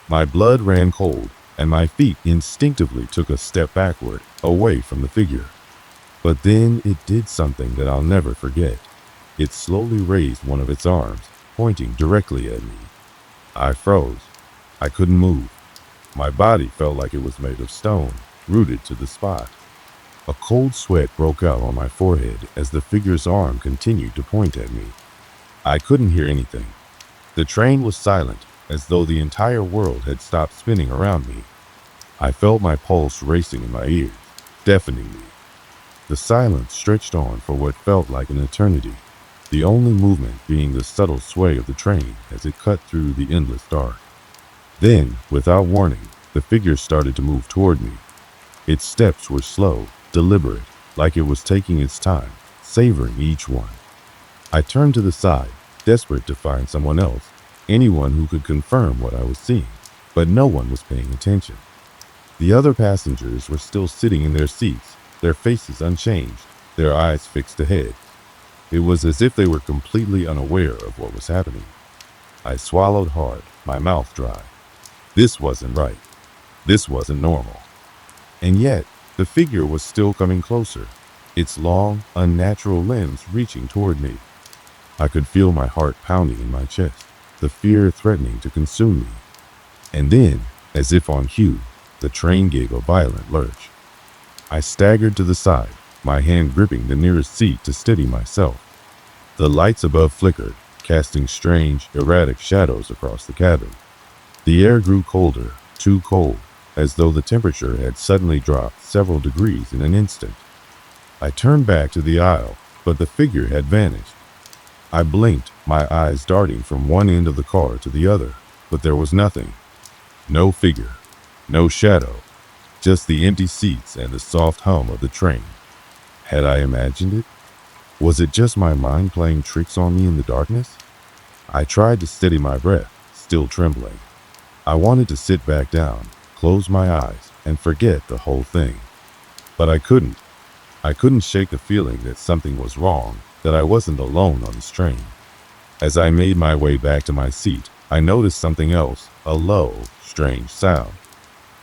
My blood ran cold, and my feet instinctively took a step backward, away from the figure. But then it did something that I'll never forget. It slowly raised one of its arms, pointing directly at me. I froze. I couldn't move. My body felt like it was made of stone, rooted to the spot. A cold sweat broke out on my forehead as the figure's arm continued to point at me. I couldn't hear anything. The train was silent, as though the entire world had stopped spinning around me. I felt my pulse racing in my ears, deafening me. The silence stretched on for what felt like an eternity, the only movement being the subtle sway of the train as it cut through the endless dark. Then, without warning, the figure started to move toward me. Its steps were slow, deliberate, like it was taking its time, savoring each one. I turned to the side, desperate to find someone else, anyone who could confirm what I was seeing, but no one was paying attention. The other passengers were still sitting in their seats, their faces unchanged, their eyes fixed ahead. It was as if they were completely unaware of what was happening. I swallowed hard, my mouth dry. This wasn't right. This wasn't normal. And yet, the figure was still coming closer, its long, unnatural limbs reaching toward me. I could feel my heart pounding in my chest, the fear threatening to consume me. And then, as if on cue, the train gave a violent lurch. I staggered to the side, my hand gripping the nearest seat to steady myself. The lights above flickered, casting strange, erratic shadows across the cabin. The air grew colder, too cold, as though the temperature had suddenly dropped several degrees in an instant. I turned back to the aisle, but the figure had vanished. I blinked, my eyes darting from one end of the car to the other, but there was nothing. No figure, no shadow, just the empty seats and the soft hum of the train. Had I imagined it? Was it just my mind playing tricks on me in the darkness? I tried to steady my breath, still trembling. I wanted to sit back down, close my eyes, and forget the whole thing. But I couldn't. I couldn't shake the feeling that something was wrong, that I wasn't alone on this train. As I made my way back to my seat, I noticed something else, a low, strange sound.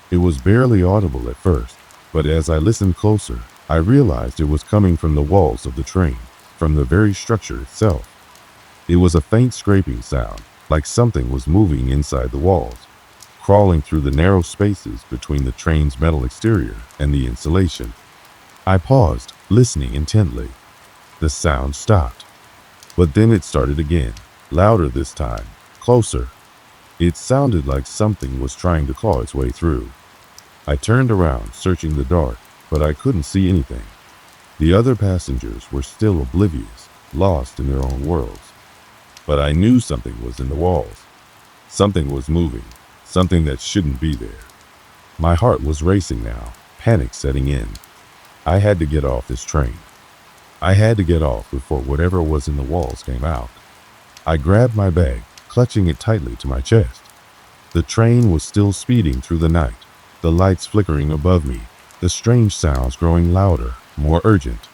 It was barely audible at first, but as I listened closer, I realized it was coming from the walls of the train, from the very structure itself. It was a faint scraping sound, like something was moving inside the walls, crawling through the narrow spaces between the train's metal exterior and the insulation. I paused, listening intently. The sound stopped. But then it started again, louder this time, closer. It sounded like something was trying to claw its way through. I turned around, searching the dark, but I couldn't see anything. The other passengers were still oblivious, lost in their own worlds. But I knew something was in the walls. Something was moving, something that shouldn't be there. My heart was racing now, panic setting in. I had to get off this train. I had to get off before whatever was in the walls came out. I grabbed my bag, clutching it tightly to my chest. The train was still speeding through the night, the lights flickering above me, the strange sounds growing louder, more urgent.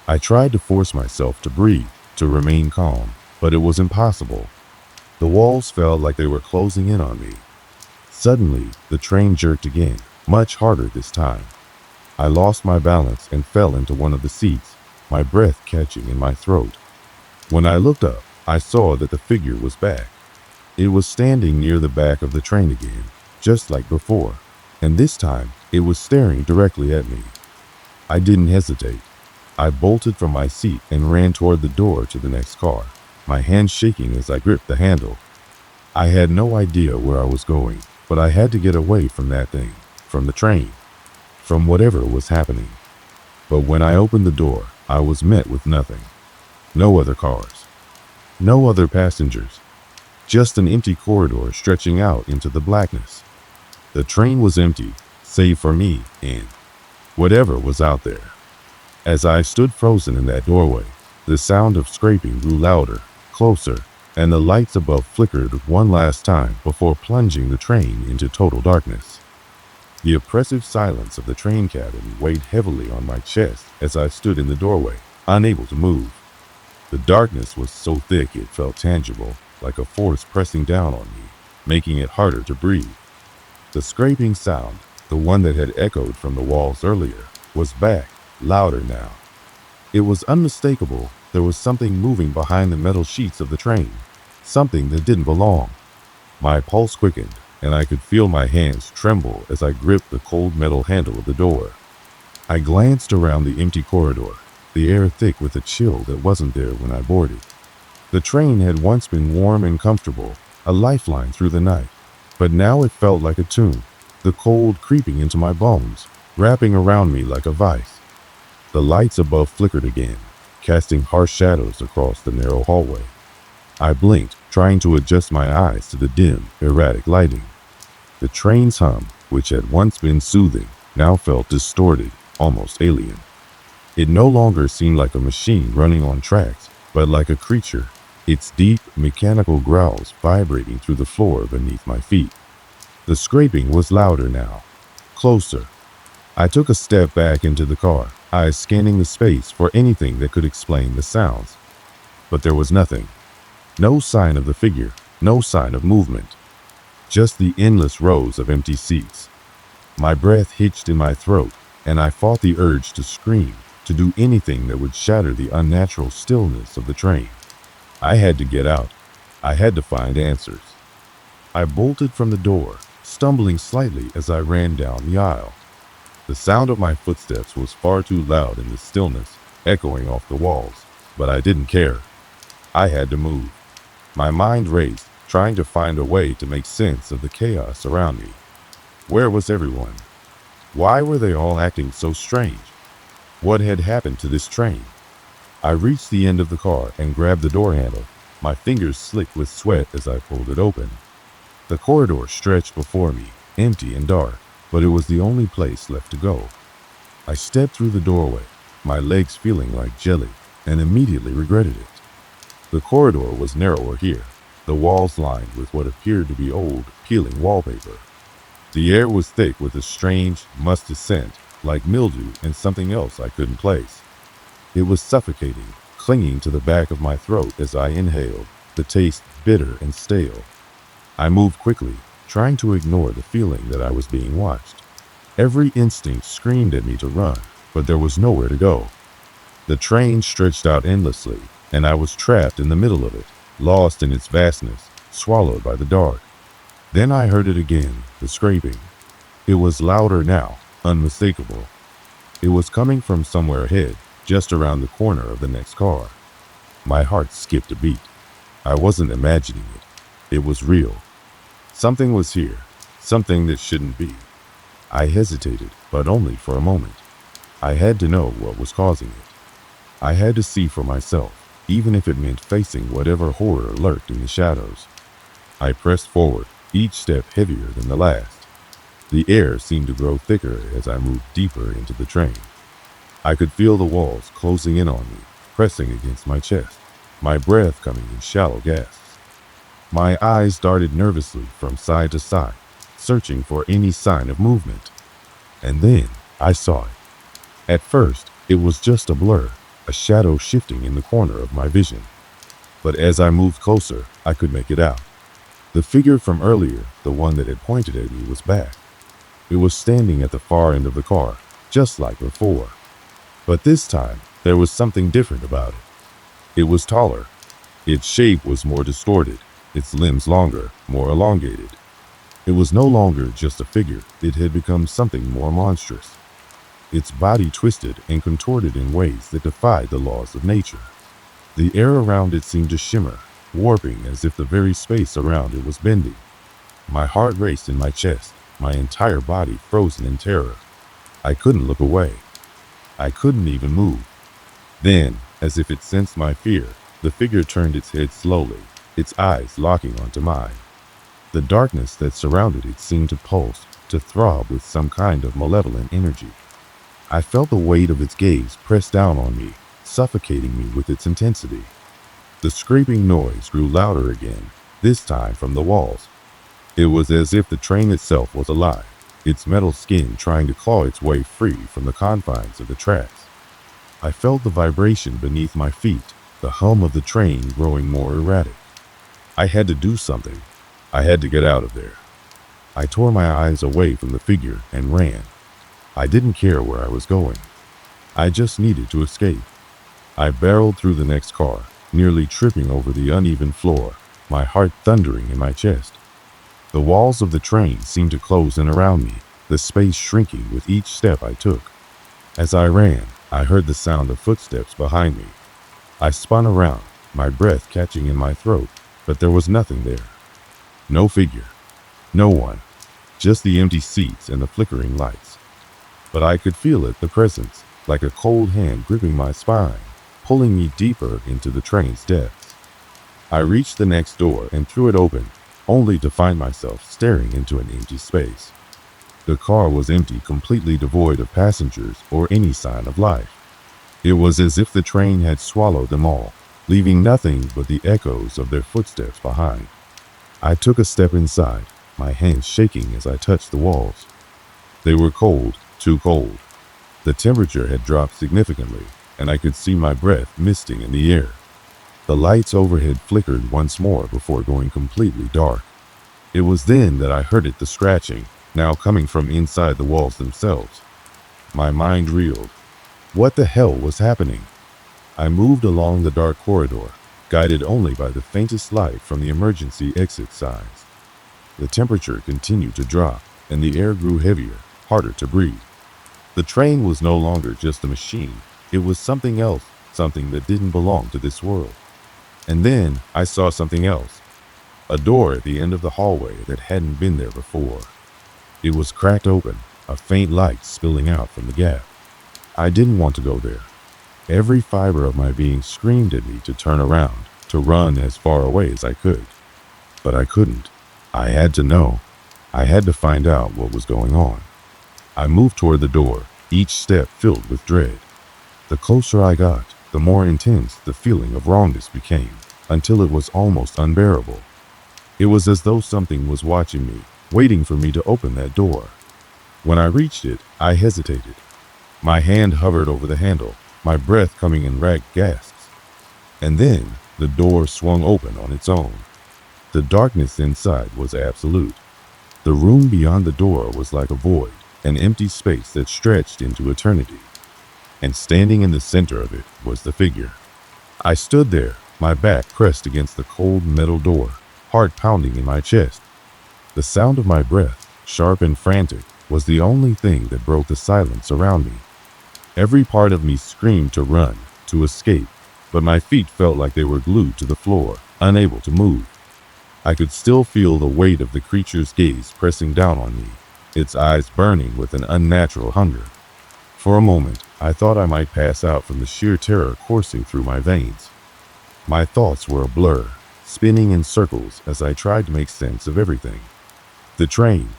I tried to force myself to breathe, to remain calm, but it was impossible. The walls felt like they were closing in on me. Suddenly, the train jerked again, much harder this time. I lost my balance and fell into one of the seats, my breath catching in my throat. When I looked up, I saw that the figure was back. It was standing near the back of the train again, just like before, and this time it was staring directly at me. I didn't hesitate. I bolted from my seat and ran toward the door to the next car, my hands shaking as I gripped the handle. I had no idea where I was going, but I had to get away from that thing, from the train, from whatever was happening. But when I opened the door, I was met with nothing. No other cars. No other passengers. Just an empty corridor stretching out into the blackness. The train was empty, save for me and whatever was out there. As I stood frozen in that doorway, the sound of scraping grew louder, closer, and the lights above flickered one last time before plunging the train into total darkness. The oppressive silence of the train cabin weighed heavily on my chest as I stood in the doorway, unable to move. The darkness was so thick it felt tangible, like a force pressing down on me, making it harder to breathe. The scraping sound, the one that had echoed from the walls earlier, was back, louder now. It was unmistakable. There was something moving behind the metal sheets of the train, something that didn't belong. My pulse quickened, and I could feel my hands tremble as I gripped the cold metal handle of the door. I glanced around the empty corridor, the air thick with a chill that wasn't there when I boarded. The train had once been warm and comfortable, a lifeline through the night, but now it felt like a tomb, the cold creeping into my bones, wrapping around me like a vice. The lights above flickered again, casting harsh shadows across the narrow hallway. I blinked, trying to adjust my eyes to the dim, erratic lighting. The train's hum, which had once been soothing, now felt distorted, almost alien. It no longer seemed like a machine running on tracks, but like a creature, its deep, mechanical growls vibrating through the floor beneath my feet. The scraping was louder now, closer. I took a step back into the car, eyes scanning the space for anything that could explain the sounds. But there was nothing. No sign of the figure, no sign of movement. Just the endless rows of empty seats. My breath hitched in my throat, and I fought the urge to scream, to do anything that would shatter the unnatural stillness of the train. I had to get out. I had to find answers. I bolted from the door, stumbling slightly as I ran down the aisle. The sound of my footsteps was far too loud in the stillness, echoing off the walls, but I didn't care. I had to move. My mind raced, trying to find a way to make sense of the chaos around me. Where was everyone? Why were they all acting so strange? What had happened to this train? I reached the end of the car and grabbed the door handle, my fingers slick with sweat as I pulled it open. The corridor stretched before me, empty and dark, but it was the only place left to go. I stepped through the doorway, my legs feeling like jelly, and immediately regretted it. The corridor was narrower here, the walls lined with what appeared to be old, peeling wallpaper. The air was thick with a strange, musty scent, like mildew and something else I couldn't place. It was suffocating, clinging to the back of my throat as I inhaled, the taste bitter and stale. I moved quickly, trying to ignore the feeling that I was being watched. Every instinct screamed at me to run, but there was nowhere to go. The train stretched out endlessly, and I was trapped in the middle of it, lost in its vastness, swallowed by the dark. Then I heard it again, the scraping. It was louder now, unmistakable. It was coming from somewhere ahead, just around the corner of the next car. My heart skipped a beat. I wasn't imagining it. It was real. Something was here, something that shouldn't be. I hesitated, but only for a moment. I had to know what was causing it. I had to see for myself, even if it meant facing whatever horror lurked in the shadows. I pressed forward, each step heavier than the last. The air seemed to grow thicker as I moved deeper into the train. I could feel the walls closing in on me, pressing against my chest, my breath coming in shallow gasps. My eyes darted nervously from side to side, searching for any sign of movement. And then I saw it. At first, it was just a blur, a shadow shifting in the corner of my vision. But as I moved closer, I could make it out. The figure from earlier, the one that had pointed at me, was back. It was standing at the far end of the car, just like before. But this time, there was something different about it. It was taller. Its shape was more distorted, its limbs longer, more elongated. It was no longer just a figure, it had become something more monstrous. Its body twisted and contorted in ways that defied the laws of nature. The air around it seemed to shimmer, warping as if the very space around it was bending. My heart raced in my chest, my entire body frozen in terror. I couldn't look away. I couldn't even move. Then, as if it sensed my fear, the figure turned its head slowly, its eyes locking onto mine. The darkness that surrounded it seemed to pulse, to throb with some kind of malevolent energy. I felt the weight of its gaze press down on me, suffocating me with its intensity. The scraping noise grew louder again, this time from the walls. It was as if the train itself was alive, its metal skin trying to claw its way free from the confines of the tracks. I felt the vibration beneath my feet, the hum of the train growing more erratic. I had to do something. I had to get out of there. I tore my eyes away from the figure and ran. I didn't care where I was going. I just needed to escape. I barreled through the next car, nearly tripping over the uneven floor, my heart thundering in my chest. The walls of the train seemed to close in around me, the space shrinking with each step I took. As I ran, I heard the sound of footsteps behind me. I spun around, my breath catching in my throat, but there was nothing there. No figure. No one. Just the empty seats and the flickering lights. But I could feel it, the presence, like a cold hand gripping my spine, pulling me deeper into the train's depths. I reached the next door and threw it open, only to find myself staring into an empty space. The car was empty, completely devoid of passengers or any sign of life. It was as if the train had swallowed them all, leaving nothing but the echoes of their footsteps behind. I took a step inside, my hands shaking as I touched the walls. They were cold, too cold. The temperature had dropped significantly, and I could see my breath misting in the air. The lights overhead flickered once more before going completely dark. It was then that I heard it, the scratching, now coming from inside the walls themselves. My mind reeled. What the hell was happening? I moved along the dark corridor, guided only by the faintest light from the emergency exit signs. The temperature continued to drop, and the air grew heavier, harder to breathe. The train was no longer just a machine. It was something else, something that didn't belong to this world. And then I saw something else. A door at the end of the hallway that hadn't been there before. It was cracked open, a faint light spilling out from the gap. I didn't want to go there. Every fiber of my being screamed at me to turn around, to run as far away as I could. But I couldn't. I had to know. I had to find out what was going on. I moved toward the door, each step filled with dread. The closer I got, the more intense the feeling of wrongness became, until it was almost unbearable. It was as though something was watching me, waiting for me to open that door. When I reached it, I hesitated. My hand hovered over the handle, my breath coming in ragged gasps. And then the door swung open on its own. The darkness inside was absolute. The room beyond the door was like a void, an empty space that stretched into eternity. And standing in the center of it was the figure. I stood there, my back pressed against the cold metal door, heart pounding in my chest. The sound of my breath, sharp and frantic, was the only thing that broke the silence around me. Every part of me screamed to run, to escape, but my feet felt like they were glued to the floor, unable to move. I could still feel the weight of the creature's gaze pressing down on me, its eyes burning with an unnatural hunger. For a moment, I thought I might pass out from the sheer terror coursing through my veins. My thoughts were a blur, spinning in circles as I tried to make sense of everything. The train,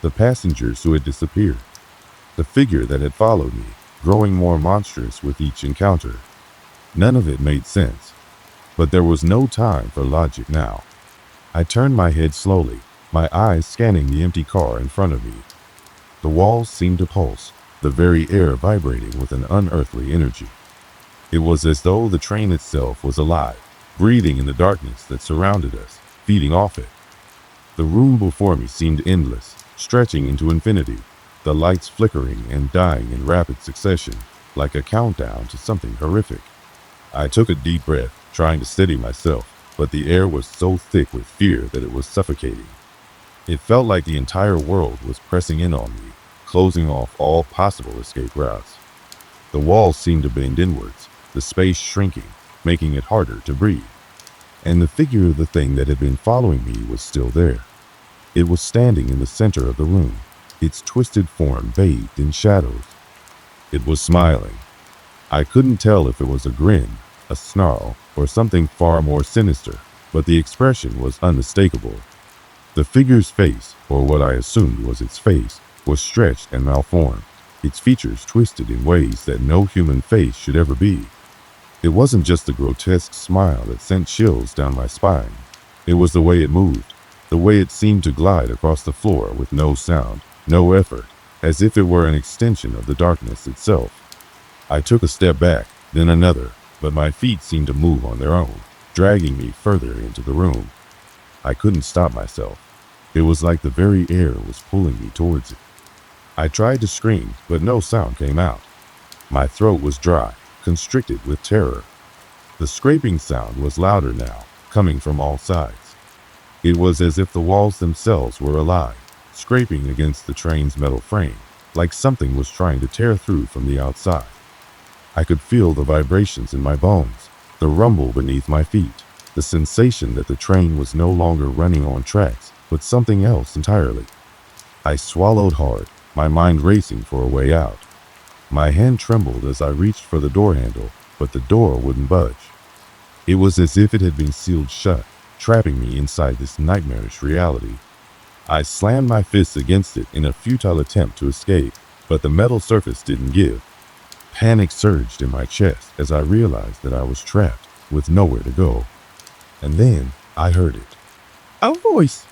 the passengers who had disappeared, the figure that had followed me, growing more monstrous with each encounter. None of it made sense, but there was no time for logic now. I turned my head slowly, my eyes scanning the empty car in front of me. The walls seemed to pulse, the very air vibrating with an unearthly energy. It was as though the train itself was alive, breathing in the darkness that surrounded us, feeding off it. The room before me seemed endless, stretching into infinity, the lights flickering and dying in rapid succession, like a countdown to something horrific. I took a deep breath, trying to steady myself, but the air was so thick with fear that it was suffocating. It felt like the entire world was pressing in on me, closing off all possible escape routes. The walls seemed to bend inwards, the space shrinking, making it harder to breathe. And the figure of the thing that had been following me was still there. It was standing in the center of the room, its twisted form bathed in shadows. It was smiling. I couldn't tell if it was a grin, a snarl, or something far more sinister, but the expression was unmistakable. The figure's face, or what I assumed was its face, was stretched and malformed, its features twisted in ways that no human face should ever be. It wasn't just the grotesque smile that sent chills down my spine. It was the way it moved, the way it seemed to glide across the floor with no sound, no effort, as if it were an extension of the darkness itself. I took a step back, then another, but my feet seemed to move on their own, dragging me further into the room. I couldn't stop myself. It was like the very air was pulling me towards it. I tried to scream, but no sound came out. My throat was dry, constricted with terror. The scraping sound was louder now, coming from all sides. It was as if the walls themselves were alive, scraping against the train's metal frame, like something was trying to tear through from the outside. I could feel the vibrations in my bones, the rumble beneath my feet, the sensation that the train was no longer running on tracks, but something else entirely. I swallowed hard, my mind racing for a way out. My hand trembled as I reached for the door handle, but the door wouldn't budge. It was as if it had been sealed shut, trapping me inside this nightmarish reality. I slammed my fists against it in a futile attempt to escape, but the metal surface didn't give. Panic surged in my chest as I realized that I was trapped, with nowhere to go. And then I heard it. A voice!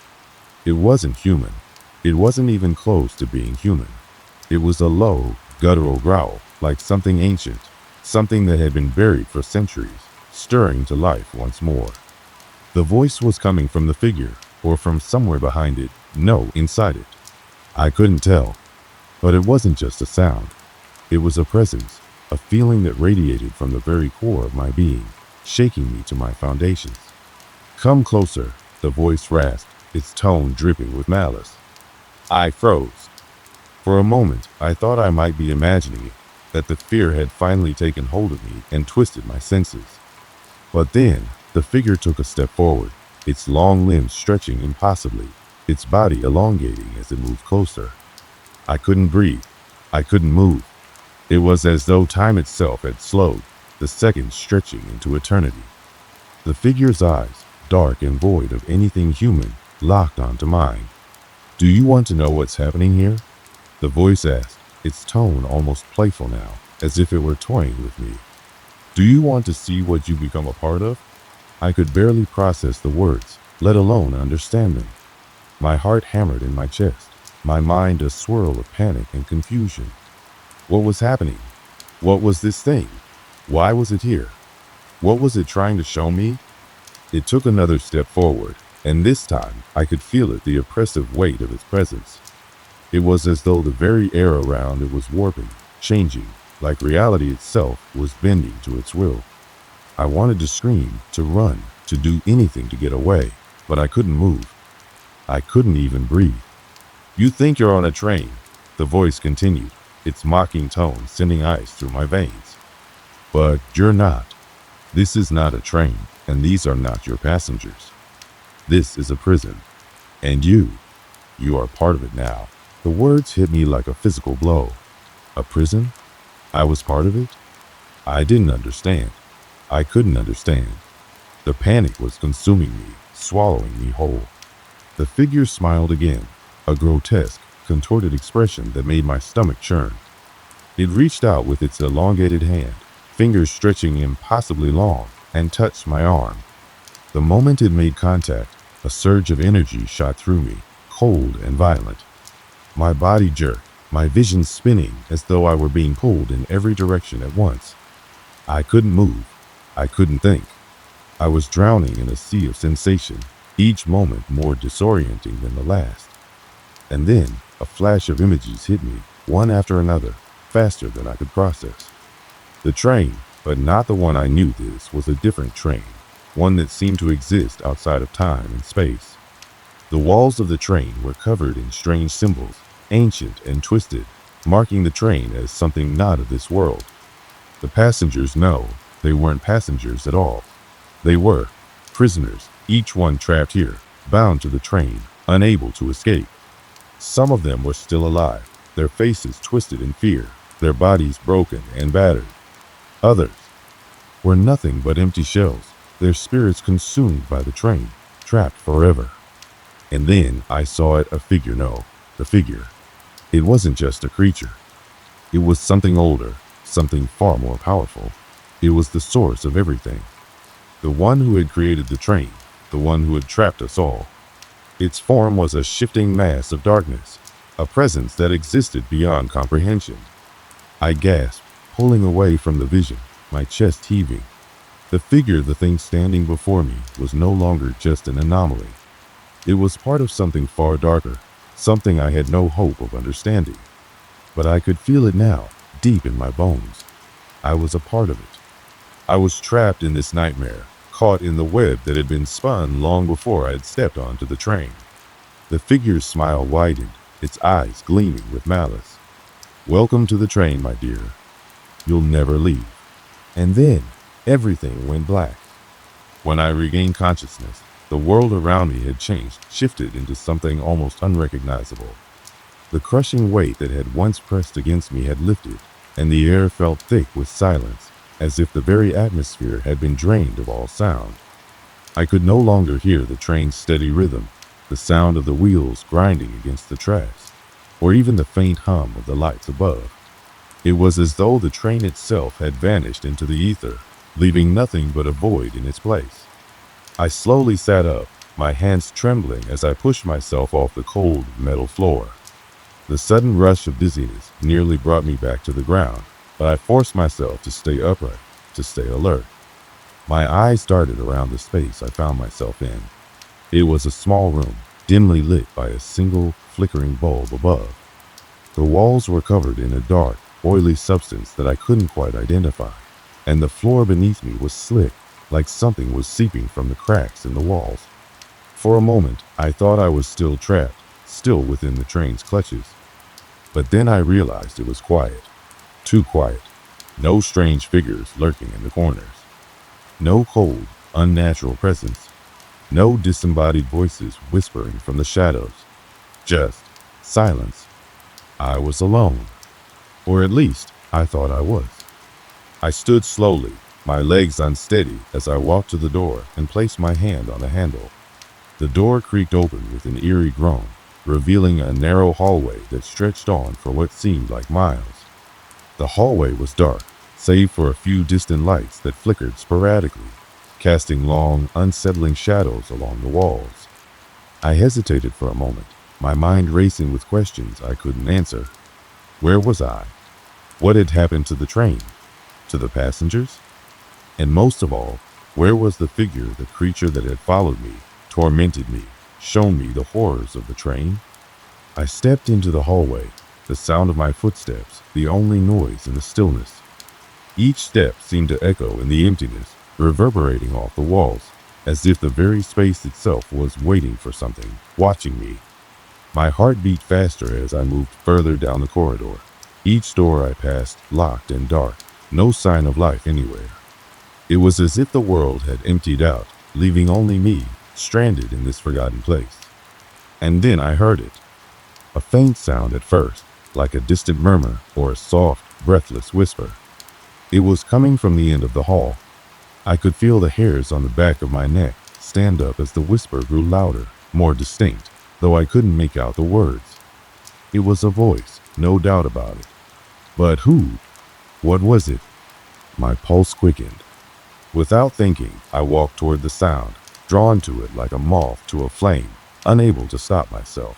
It wasn't human. It wasn't even close to being human. It was a low, guttural growl, like something ancient, something that had been buried for centuries, stirring to life once more. The voice was coming from the figure, or from somewhere behind it, no, inside it. I couldn't tell, but it wasn't just a sound. It was a presence, a feeling that radiated from the very core of my being, shaking me to my foundations. Come closer, the voice rasped, its tone dripping with malice. I froze. For a moment, I thought I might be imagining it, that the fear had finally taken hold of me and twisted my senses. But then, the figure took a step forward, its long limbs stretching impossibly, its body elongating as it moved closer. I couldn't breathe. I couldn't move. It was as though time itself had slowed, the seconds stretching into eternity. The figure's eyes, dark and void of anything human, locked onto mine. Do you want to know what's happening here? The voice asked, its tone almost playful now, as if it were toying with me. Do you want to see what you become a part of? I could barely process the words, let alone understand them. My heart hammered in my chest, my mind a swirl of panic and confusion. What was happening? What was this thing? Why was it here? What was it trying to show me? It took another step forward, and this time I could feel it, the oppressive weight of its presence. It was as though the very air around it was warping, changing, like reality itself was bending to its will. I wanted to scream, to run, to do anything to get away, but I couldn't move. I couldn't even breathe. You think you're on a train, the voice continued, its mocking tone sending ice through my veins. But you're not. This is not a train, and these are not your passengers. This is a prison, and you are part of it now. The words hit me like a physical blow. A prison? I was part of it? I didn't understand. I couldn't understand. The panic was consuming me, swallowing me whole. The figure smiled again, a grotesque, contorted expression that made my stomach churn. It reached out with its elongated hand, fingers stretching impossibly long, and touched my arm. The moment it made contact, a surge of energy shot through me, cold and violent. My body jerked, my vision spinning as though I were being pulled in every direction at once. I couldn't move. I couldn't think. I was drowning in a sea of sensation, each moment more disorienting than the last. And then a flash of images hit me, one after another, faster than I could process. The train, but not the one I knew. This was a different train, one that seemed to exist outside of time and space. The walls of the train were covered in strange symbols, ancient and twisted, marking the train as something not of this world. The passengers, no, they weren't passengers at all. They were prisoners, each one trapped here, bound to the train, unable to escape. Some of them were still alive, their faces twisted in fear, their bodies broken and battered. Others were nothing but empty shells, their spirits consumed by the train, trapped forever. And then I saw it, a figure, no, the figure. It wasn't just a creature. It was something older, something far more powerful. It was the source of everything, the one who had created the train, the one who had trapped us all. Its form was a shifting mass of darkness, a presence that existed beyond comprehension. I gasped, pulling away from the vision, my chest heaving. The figure, the thing standing before me, was no longer just an anomaly. It was part of something far darker, something I had no hope of understanding. But I could feel it now, deep in my bones. I was a part of it. I was trapped in this nightmare, caught in the web that had been spun long before I had stepped onto the train. The figure's smile widened, its eyes gleaming with malice. "Welcome to the train, my dear. You'll never leave." And then, everything went black. When I regained consciousness, the world around me had changed, shifted into something almost unrecognizable. The crushing weight that had once pressed against me had lifted, and the air felt thick with silence, as if the very atmosphere had been drained of all sound. I could no longer hear the train's steady rhythm, the sound of the wheels grinding against the tracks, or even the faint hum of the lights above. It was as though the train itself had vanished into the ether, leaving nothing but a void in its place. I slowly sat up, my hands trembling as I pushed myself off the cold metal floor. The sudden rush of dizziness nearly brought me back to the ground, but I forced myself to stay upright, to stay alert. My eyes darted around the space I found myself in. It was a small room, dimly lit by a single flickering bulb above. The walls were covered in a dark, oily substance that I couldn't quite identify, and the floor beneath me was slick, like something was seeping from the cracks in the walls. For a moment, I thought I was still trapped, still within the train's clutches. But then I realized it was quiet. Too quiet. No strange figures lurking in the corners. No cold, unnatural presence. No disembodied voices whispering from the shadows. Just silence. I was alone. Or at least, I thought I was. I stood slowly, my legs unsteady as I walked to the door and placed my hand on the handle. The door creaked open with an eerie groan, revealing a narrow hallway that stretched on for what seemed like miles. The hallway was dark, save for a few distant lights that flickered sporadically, casting long, unsettling shadows along the walls. I hesitated for a moment, my mind racing with questions I couldn't answer. Where was I? What had happened to the train? To the passengers? And most of all, where was the figure, the creature that had followed me, tormented me, shown me the horrors of the train? I stepped into the hallway, the sound of my footsteps, the only noise in the stillness. Each step seemed to echo in the emptiness, reverberating off the walls, as if the very space itself was waiting for something, watching me. My heart beat faster as I moved further down the corridor. Each door I passed locked and dark, no sign of life anywhere. It was as if the world had emptied out, leaving only me, stranded in this forgotten place. And then I heard it. A faint sound at first, like a distant murmur or a soft, breathless whisper. It was coming from the end of the hall. I could feel the hairs on the back of my neck stand up as the whisper grew louder, more distinct, though I couldn't make out the words. It was a voice, no doubt about it. But who? What was it? My pulse quickened. Without thinking, I walked toward the sound, drawn to it like a moth to a flame, unable to stop myself.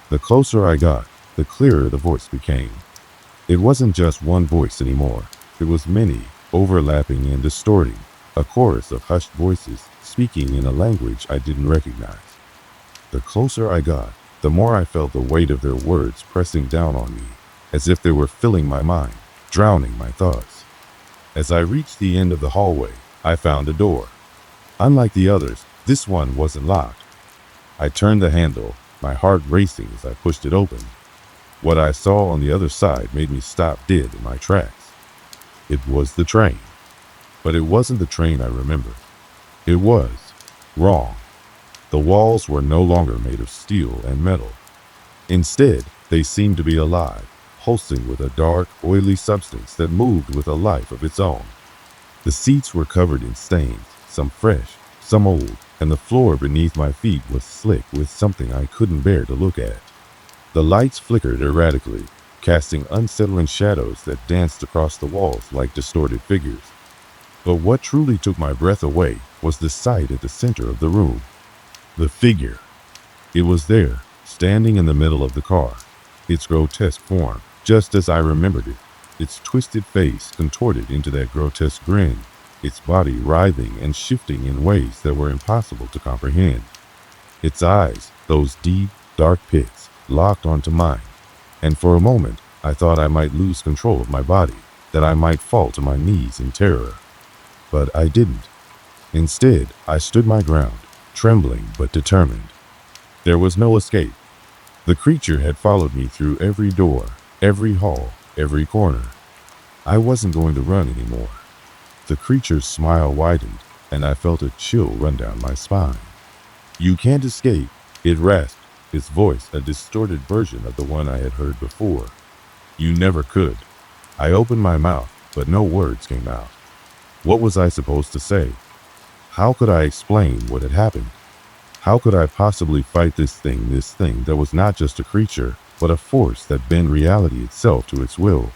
The closer I got, the clearer the voice became. It wasn't just one voice anymore. It was many, overlapping and distorting, a chorus of hushed voices speaking in a language I didn't recognize. The closer I got, the more I felt the weight of their words pressing down on me, as if they were filling my mind, drowning my thoughts. As I reached the end of the hallway, I found a door. Unlike the others, this one wasn't locked. I turned the handle, my heart racing as I pushed it open. What I saw on the other side made me stop dead in my tracks. It was the train. But it wasn't the train I remembered. It was wrong. The walls were no longer made of steel and metal. Instead, they seemed to be alive, pulsing with a dark, oily substance that moved with a life of its own. The seats were covered in stains, some fresh, some old, and the floor beneath my feet was slick with something I couldn't bear to look at. The lights flickered erratically, casting unsettling shadows that danced across the walls like distorted figures. But what truly took my breath away was the sight at the center of the room. The figure. It was there, standing in the middle of the car, its grotesque form, just as I remembered it, its twisted face contorted into that grotesque grin, its body writhing and shifting in ways that were impossible to comprehend. Its eyes, those deep, dark pits, locked onto mine, and for a moment I thought I might lose control of my body, that I might fall to my knees in terror. But I didn't. Instead, I stood my ground, trembling but determined. There was no escape. The creature had followed me through every door, every hall, every corner. I wasn't going to run anymore. The creature's smile widened, and I felt a chill run down my spine. "You can't escape," it rasped, its voice a distorted version of the one I had heard before. "You never could." I opened my mouth, but no words came out. What was I supposed to say? How could I explain what had happened? How could I possibly fight this thing that was not just a creature, but a force that bent reality itself to its will?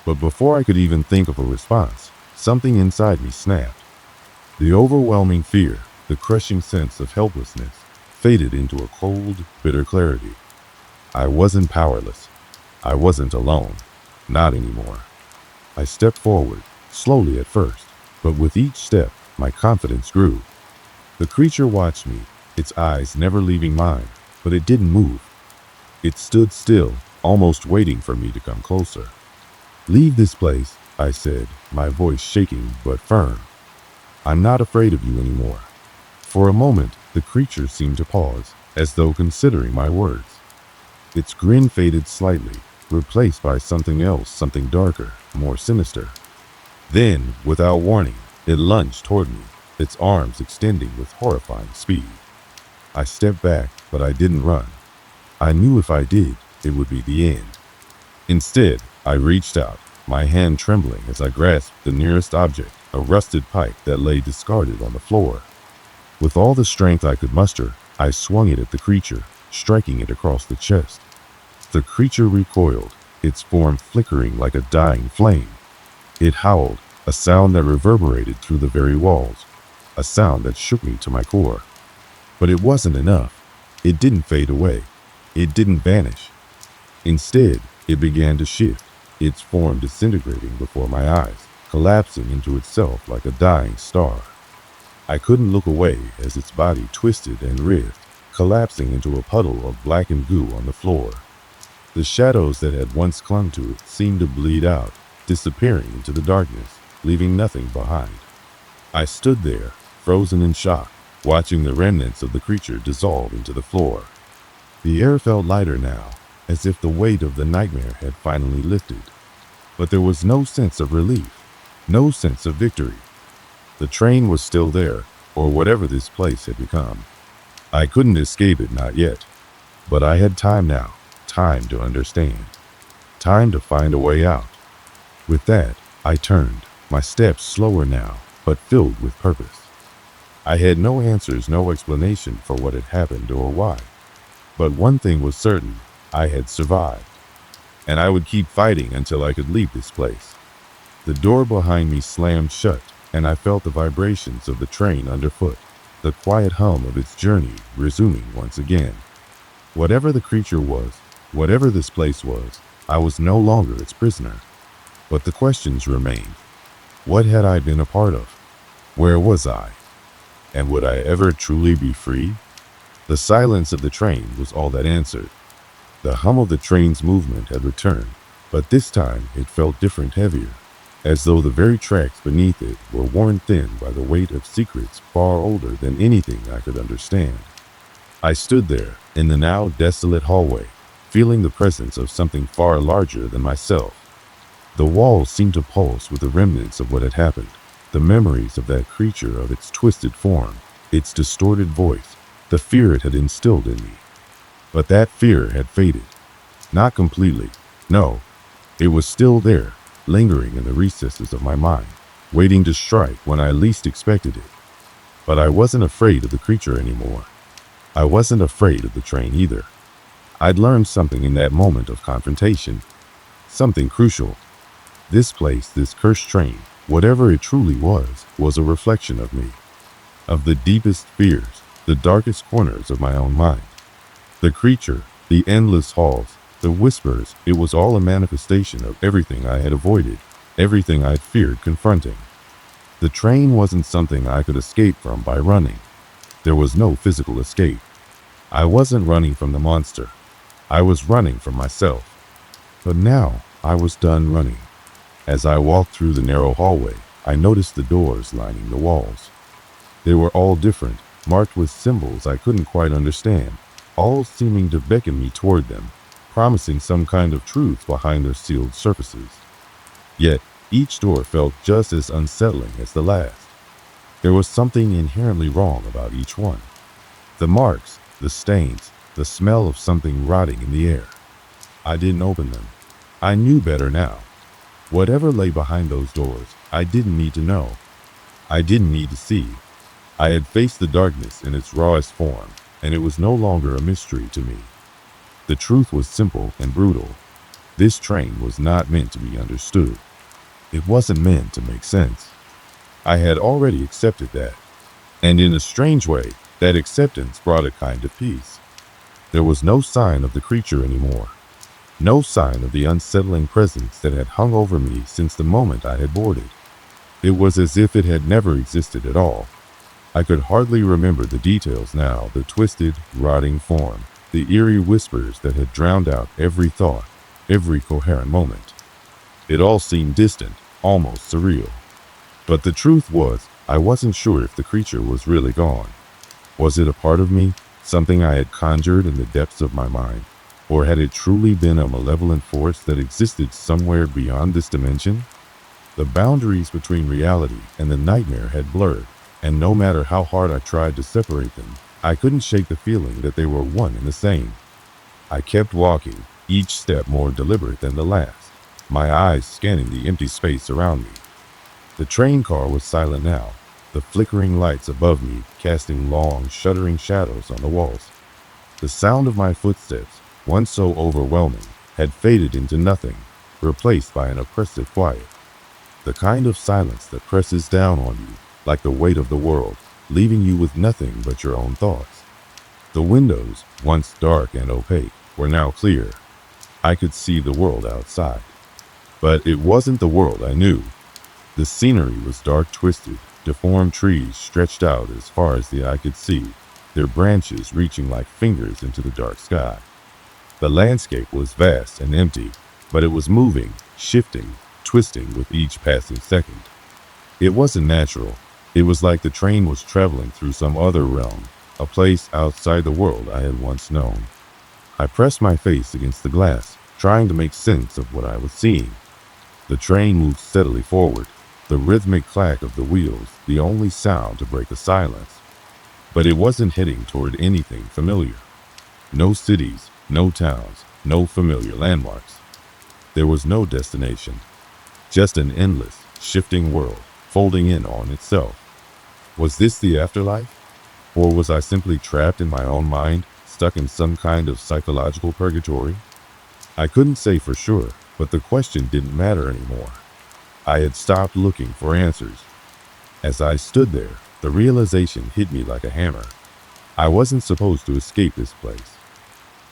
But before I could even think of a response, something inside me snapped. The overwhelming fear, the crushing sense of helplessness, faded into a cold, bitter clarity. I wasn't powerless. I wasn't alone. Not anymore. I stepped forward, slowly at first, but with each step, my confidence grew. The creature watched me, its eyes never leaving mine, but it didn't move. It stood still, almost waiting for me to come closer. "Leave this place," I said, my voice shaking but firm. "I'm not afraid of you anymore." For a moment, the creature seemed to pause, as though considering my words. Its grin faded slightly, replaced by something else, something darker, more sinister. Then, without warning, it lunged toward me, its arms extending with horrifying speed. I stepped back, but I didn't run. I knew if I did, it would be the end. Instead, I reached out, my hand trembling as I grasped the nearest object, a rusted pipe that lay discarded on the floor. With all the strength I could muster, I swung it at the creature, striking it across the chest. The creature recoiled, its form flickering like a dying flame. It howled, a sound that reverberated through the very walls, a sound that shook me to my core. But it wasn't enough. It didn't fade away. It didn't vanish. Instead, it began to shift, its form disintegrating before my eyes, collapsing into itself like a dying star. I couldn't look away as its body twisted and writhed, collapsing into a puddle of blackened goo on the floor. The shadows that had once clung to it seemed to bleed out, disappearing into the darkness, leaving nothing behind. I stood there, frozen in shock, watching the remnants of the creature dissolve into the floor. The air felt lighter now, as if the weight of the nightmare had finally lifted. But there was no sense of relief, no sense of victory. The train was still there, or whatever this place had become. I couldn't escape it, not yet. But I had time now, time to understand, time to find a way out. With that, I turned, my steps slower now, but filled with purpose. I had no answers, no explanation for what had happened or why. But one thing was certain, I had survived. And I would keep fighting until I could leave this place. The door behind me slammed shut, and I felt the vibrations of the train underfoot, the quiet hum of its journey resuming once again. Whatever the creature was, whatever this place was, I was no longer its prisoner. But the questions remained. What had I been a part of? Where was I? And would I ever truly be free? The silence of the train was all that answered. The hum of the train's movement had returned, but this time it felt different, heavier, as though the very tracks beneath it were worn thin by the weight of secrets far older than anything I could understand. I stood there, in the now desolate hallway, feeling the presence of something far larger than myself. The walls seemed to pulse with the remnants of what had happened, the memories of that creature, of its twisted form, its distorted voice, the fear it had instilled in me. But that fear had faded. Not completely. No, it was still there, lingering in the recesses of my mind, waiting to strike when I least expected it. But I wasn't afraid of the creature anymore. I wasn't afraid of the train either. I'd learned something in that moment of confrontation. Something crucial. This place, this cursed train, Whatever it truly was a reflection of me, of the deepest fears, the darkest corners of my own mind. The creature, the endless halls, the whispers, it was all a manifestation of everything I had avoided, everything I'd feared confronting. The train wasn't something I could escape from by running. There was no physical escape. I wasn't running from the monster. I was running from myself. But now I was done running. As I walked through the narrow hallway, I noticed the doors lining the walls. They were all different, marked with symbols I couldn't quite understand, all seeming to beckon me toward them, promising some kind of truth behind their sealed surfaces. Yet, each door felt just as unsettling as the last. There was something inherently wrong about each one. The marks, the stains, the smell of something rotting in the air. I didn't open them. I knew better now. Whatever lay behind those doors, I didn't need to know. I didn't need to see. I had faced the darkness in its rawest form, and it was no longer a mystery to me. The truth was simple and brutal. This train was not meant to be understood. It wasn't meant to make sense. I had already accepted that. And in a strange way, that acceptance brought a kind of peace. There was no sign of the creature anymore. No sign of the unsettling presence that had hung over me since the moment I had boarded. It was as if it had never existed at all. I could hardly remember the details now, the twisted, rotting form, the eerie whispers that had drowned out every thought, every coherent moment. It all seemed distant, almost surreal. But the truth was, I wasn't sure if the creature was really gone. Was it a part of me, something I had conjured in the depths of my mind? Or had it truly been a malevolent force that existed somewhere beyond this dimension? The boundaries between reality and the nightmare had blurred, and no matter how hard I tried to separate them, I couldn't shake the feeling that they were one and the same. I kept walking, each step more deliberate than the last, my eyes scanning the empty space around me. The train car was silent now, the flickering lights above me casting long, shuddering shadows on the walls. The sound of my footsteps, once so overwhelming, had faded into nothing, replaced by an oppressive quiet. The kind of silence that presses down on you, like the weight of the world, leaving you with nothing but your own thoughts. The windows, once dark and opaque, were now clear. I could see the world outside. But it wasn't the world I knew. The scenery was dark, twisted, deformed trees stretched out as far as the eye could see, their branches reaching like fingers into the dark sky. The landscape was vast and empty, but it was moving, shifting, twisting with each passing second. It wasn't natural. It was like the train was traveling through some other realm, a place outside the world I had once known. I pressed my face against the glass, trying to make sense of what I was seeing. The train moved steadily forward, the rhythmic clack of the wheels the only sound to break the silence. But it wasn't heading toward anything familiar. No cities, no towns, no familiar landmarks. There was no destination, just an endless, shifting world folding in on itself. Was this the afterlife? Or was I simply trapped in my own mind, stuck in some kind of psychological purgatory? I couldn't say for sure, but the question didn't matter anymore. I had stopped looking for answers. As I stood there, the realization hit me like a hammer. I wasn't supposed to escape this place.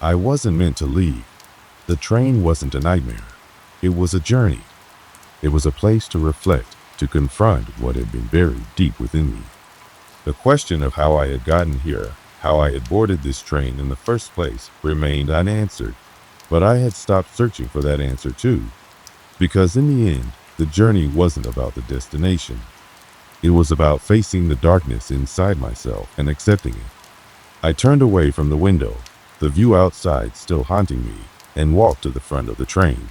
I wasn't meant to leave. The train wasn't a nightmare. It was a journey. It was a place to reflect, to confront what had been buried deep within me. The question of how I had gotten here, how I had boarded this train in the first place, remained unanswered. But I had stopped searching for that answer too. Because in the end, the journey wasn't about the destination. It was about facing the darkness inside myself and accepting it. I turned away from the window, the view outside still haunting me, and walked to the front of the train.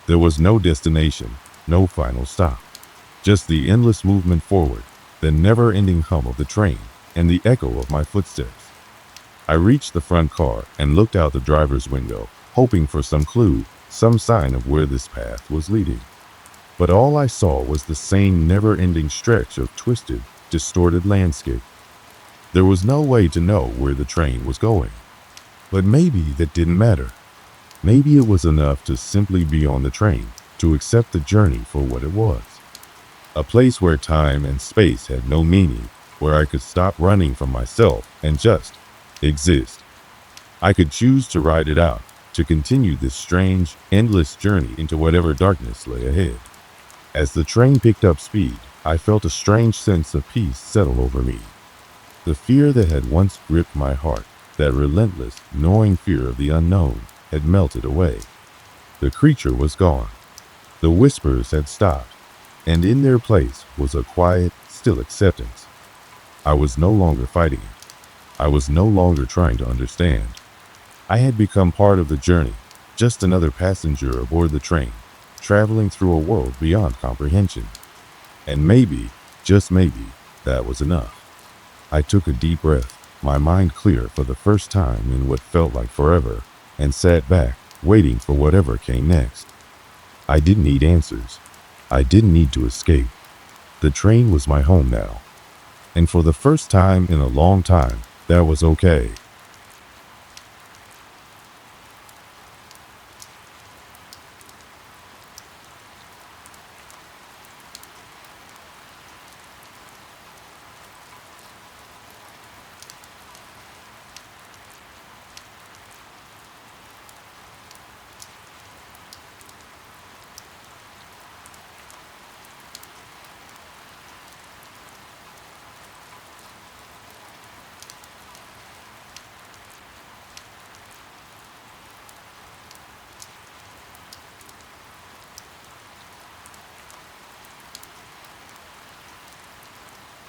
There was no destination, no final stop. Just the endless movement forward, the never-ending hum of the train, and the echo of my footsteps. I reached the front car and looked out the driver's window, hoping for some clue, some sign of where this path was leading. But all I saw was the same never-ending stretch of twisted, distorted landscape. There was no way to know where the train was going. But maybe that didn't matter. Maybe it was enough to simply be on the train, to accept the journey for what it was. A place where time and space had no meaning, where I could stop running from myself and just exist. I could choose to ride it out, to continue this strange, endless journey into whatever darkness lay ahead. As the train picked up speed, I felt a strange sense of peace settle over me. The fear that had once gripped my heart, that relentless, gnawing fear of the unknown, had melted away. The creature was gone. The whispers had stopped, and in their place was a quiet, still acceptance. I was no longer fighting it. I was no longer trying to understand. I had become part of the journey, just another passenger aboard the train, traveling through a world beyond comprehension. And maybe, just maybe, that was enough. I took a deep breath, my mind clear for the first time in what felt like forever, and sat back, waiting for whatever came next. I didn't need answers. I didn't need to escape. The train was my home now. And for the first time in a long time, that was okay.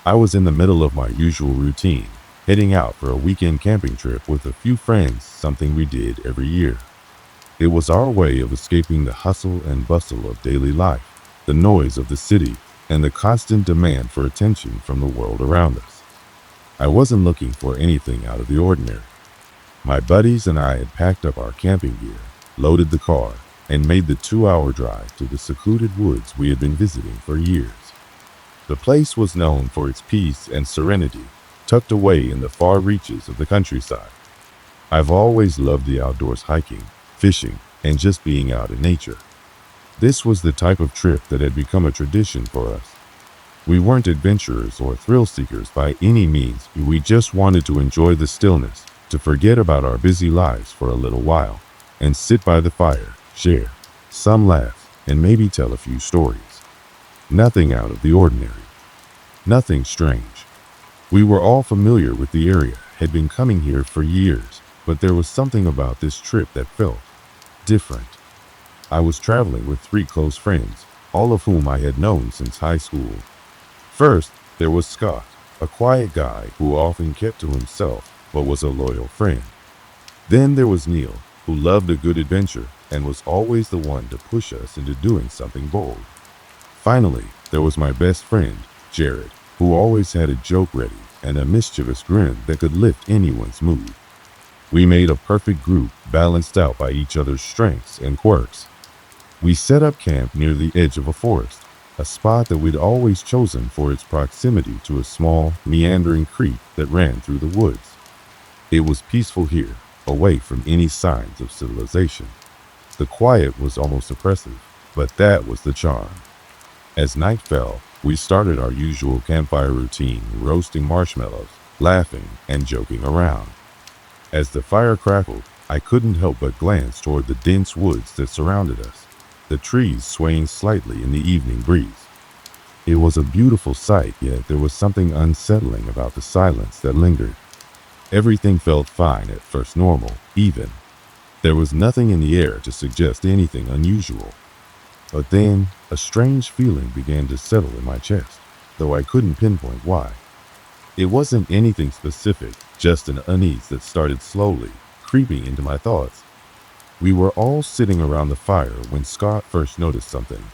I was in the middle of my usual routine, heading out for a weekend camping trip with a few friends, something we did every year. It was our way of escaping the hustle and bustle of daily life, the noise of the city, and the constant demand for attention from the world around us. I wasn't looking for anything out of the ordinary. My buddies and I had packed up our camping gear, loaded the car, and made the 2-hour drive to the secluded woods we had been visiting for years. The place was known for its peace and serenity, tucked away in the far reaches of the countryside. I've always loved the outdoors, hiking, fishing, and just being out in nature. This was the type of trip that had become a tradition for us. We weren't adventurers or thrill seekers by any means. We just wanted to enjoy the stillness, to forget about our busy lives for a little while, and sit by the fire, share some laughs, and maybe tell a few stories. Nothing out of the ordinary. Nothing strange. We were all familiar with the area, had been coming here for years, but there was something about this trip that felt different. I was traveling with 3 close friends, all of whom I had known since high school. First, there was Scott, a quiet guy who often kept to himself, but was a loyal friend. Then there was Neil, who loved a good adventure and was always the one to push us into doing something bold. Finally, there was my best friend, Jared, who always had a joke ready and a mischievous grin that could lift anyone's mood. We made a perfect group, balanced out by each other's strengths and quirks. We set up camp near the edge of a forest, a spot that we'd always chosen for its proximity to a small, meandering creek that ran through the woods. It was peaceful here, away from any signs of civilization. The quiet was almost oppressive, but that was the charm. As night fell, we started our usual campfire routine, roasting marshmallows, laughing, and joking around. As the fire crackled, I couldn't help but glance toward the dense woods that surrounded us, the trees swaying slightly in the evening breeze. It was a beautiful sight, yet there was something unsettling about the silence that lingered. Everything felt fine at first, normal, even. There was nothing in the air to suggest anything unusual. But then, a strange feeling began to settle in my chest, though I couldn't pinpoint why. It wasn't anything specific, just an unease that started slowly, creeping into my thoughts. We were all sitting around the fire when Scott first noticed something.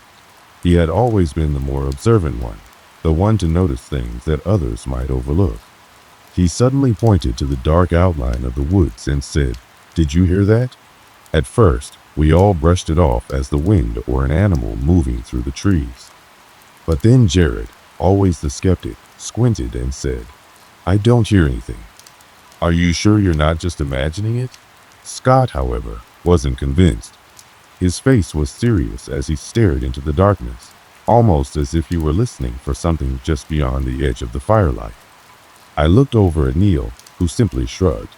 He had always been the more observant one, the one to notice things that others might overlook. He suddenly pointed to the dark outline of the woods and said, "Did you hear that?" At first, we all brushed it off as the wind or an animal moving through the trees. But then Jared, always the skeptic, squinted and said, "I don't hear anything." "Are you sure you're not just imagining it?" Scott, however, wasn't convinced. His face was serious as he stared into the darkness. almost as if you were listening for something just beyond the edge of the firelight. I looked over at Neil, who simply shrugged.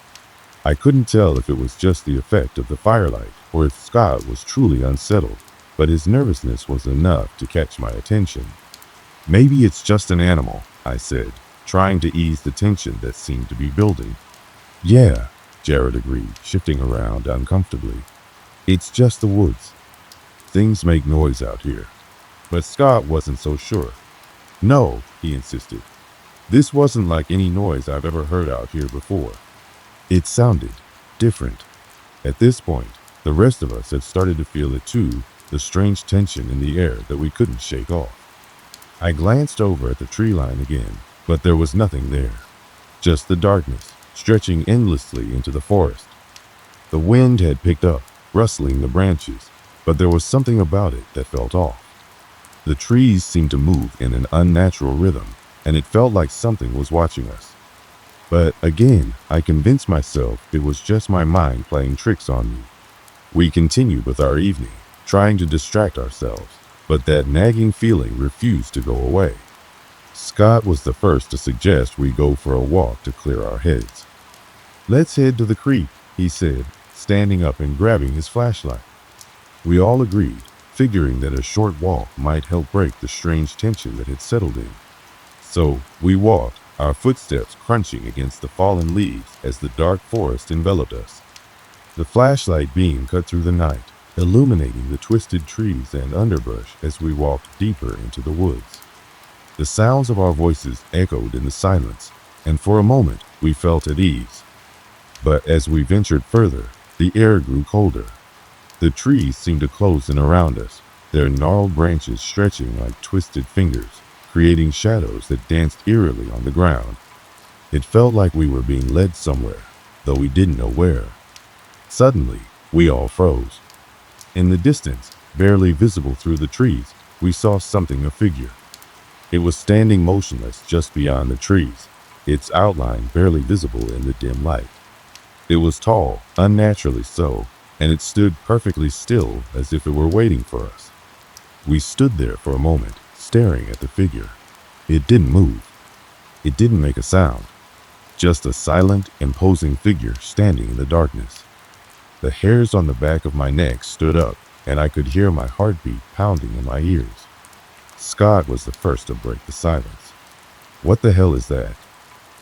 I couldn't tell if it was just the effect of the firelight or if Scott was truly unsettled, but his nervousness was enough to catch my attention. Maybe it's just an animal, I said, trying to ease the tension that seemed to be building. Yeah, Jared agreed, shifting around uncomfortably. It's just the woods. Things make noise out here. But Scott wasn't so sure. No, he insisted. This wasn't like any noise I've ever heard out here before. It sounded different. At this point, the rest of us had started to feel it too, the strange tension in the air that we couldn't shake off. I glanced over at the tree line again, but there was nothing there. Just the darkness, stretching endlessly into the forest. The wind had picked up, rustling the branches, but there was something about it that felt off. The trees seemed to move in an unnatural rhythm, and it felt like something was watching us. But again, I convinced myself it was just my mind playing tricks on me. We continued with our evening, trying to distract ourselves, but that nagging feeling refused to go away. Scott was the first to suggest we go for a walk to clear our heads. Let's head to the creek, he said, standing up and grabbing his flashlight. We all agreed, figuring that a short walk might help break the strange tension that had settled in. So we walked, our footsteps crunching against the fallen leaves as the dark forest enveloped us. The flashlight beam cut through the night, illuminating the twisted trees and underbrush as we walked deeper into the woods. The sounds of our voices echoed in the silence, and for a moment we felt at ease. But as we ventured further, the air grew colder. The trees seemed to close in around us, their gnarled branches stretching like twisted fingers, creating shadows that danced eerily on the ground. It felt like we were being led somewhere, though we didn't know where. Suddenly, we all froze. In the distance, barely visible through the trees, we saw something, a figure. It was standing motionless just beyond the trees, its outline barely visible in the dim light. It was tall, unnaturally so, and it stood perfectly still as if it were waiting for us. We stood there for a moment, staring at the figure. It didn't move. It didn't make a sound. Just a silent, imposing figure standing in the darkness. The hairs on the back of my neck stood up, and I could hear my heartbeat pounding in my ears. Scott was the first to break the silence. "What the hell is that?"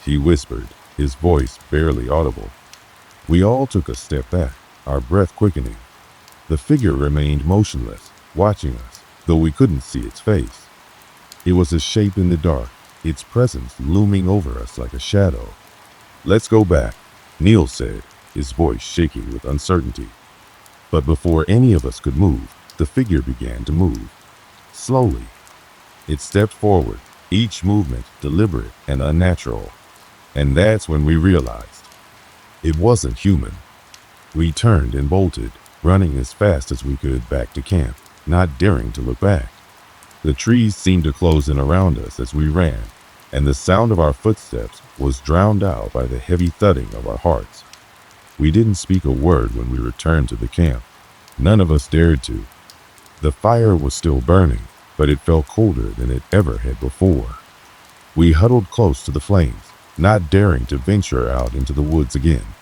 he whispered, his voice barely audible. We all took a step back, our breath quickening. The figure remained motionless, watching us, though we couldn't see its face. It was a shape in the dark, its presence looming over us like a shadow. "Let's go back," Neil said, his voice shaking with uncertainty. But before any of us could move, the figure began to move. Slowly. It stepped forward, each movement deliberate and unnatural. And that's when we realized it wasn't human. We turned and bolted, running as fast as we could back to camp, not daring to look back. The trees seemed to close in around us as we ran, and the sound of our footsteps was drowned out by the heavy thudding of our hearts. We didn't speak a word when we returned to the camp. None of us dared to. The fire was still burning, but it felt colder than it ever had before. We huddled close to the flames, not daring to venture out into the woods again.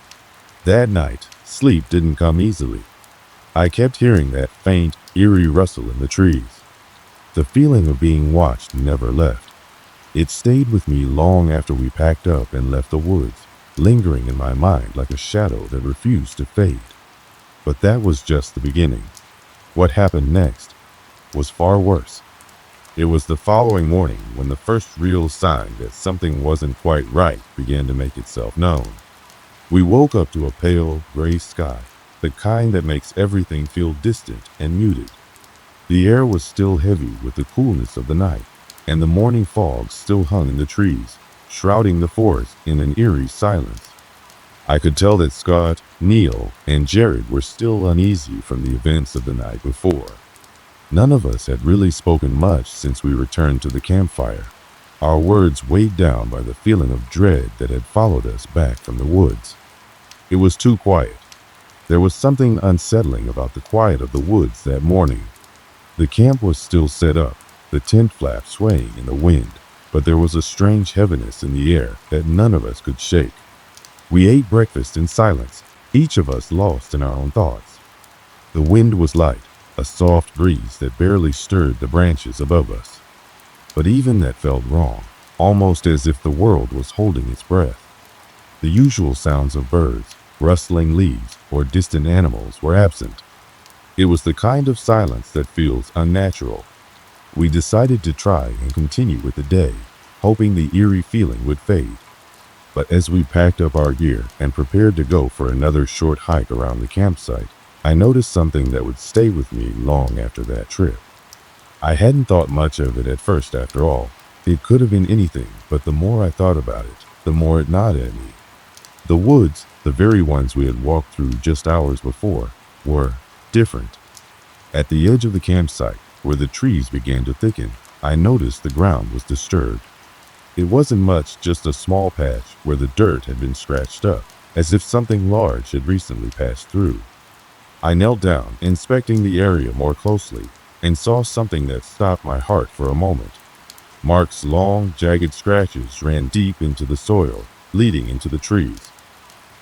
That night, sleep didn't come easily. I kept hearing that faint, eerie rustle in the trees. The feeling of being watched never left. It stayed with me long after we packed up and left the woods, lingering in my mind like a shadow that refused to fade. But that was just the beginning. What happened next was far worse. It was the following morning when the first real sign that something wasn't quite right began to make itself known. We woke up to a pale, gray sky, the kind that makes everything feel distant and muted. The air was still heavy with the coolness of the night, and the morning fog still hung in the trees, shrouding the forest in an eerie silence. I could tell that Scott, Neil, and Jared were still uneasy from the events of the night before. None of us had really spoken much since we returned to the campfire, our words weighed down by the feeling of dread that had followed us back from the woods. It was too quiet. There was something unsettling about the quiet of the woods that morning. The camp was still set up, the tent flap swaying in the wind, but there was a strange heaviness in the air that none of us could shake. We ate breakfast in silence, each of us lost in our own thoughts. The wind was light, a soft breeze that barely stirred the branches above us. But even that felt wrong, almost as if the world was holding its breath. The usual sounds of birds, rustling leaves, or distant animals were absent. It was the kind of silence that feels unnatural. We decided to try and continue with the day, hoping the eerie feeling would fade. But as we packed up our gear and prepared to go for another short hike around the campsite, I noticed something that would stay with me long after that trip. I hadn't thought much of it at first after all. It could have been anything, but the more I thought about it, the more it gnawed at me. The woods, the very ones we had walked through just hours before, were different. At the edge of the campsite, where the trees began to thicken, I noticed the ground was disturbed. It wasn't much, just a small patch where the dirt had been scratched up, as if something large had recently passed through. I knelt down, inspecting the area more closely, and saw something that stopped my heart for a moment. Mark's long, jagged scratches ran deep into the soil, leading into the trees.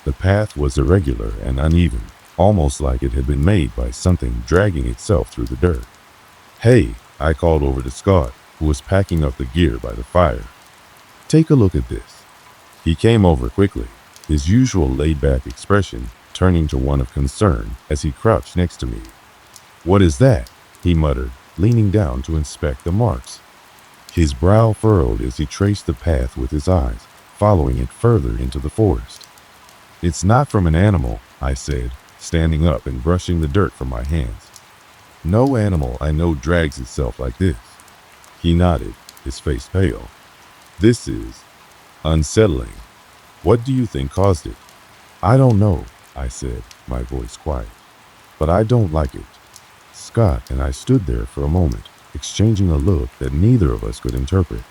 The path was irregular and uneven, almost like it had been made by something dragging itself through the dirt. "Hey," I called over to Scott, who was packing up the gear by the fire. "Take a look at this." He came over quickly, his usual laid-back expression turning to one of concern as he crouched next to me. "What is that?" he muttered, leaning down to inspect the marks. His brow furrowed as he traced the path with his eyes, following it further into the forest. "It's not from an animal," I said, standing up and brushing the dirt from my hands. "No animal I know drags itself like this." He nodded, his face pale. "This is unsettling. What do you think caused it?" "I don't know," I said, my voice quiet. "But I don't like it." Scott and I stood there for a moment, exchanging a look that neither of us could interpret.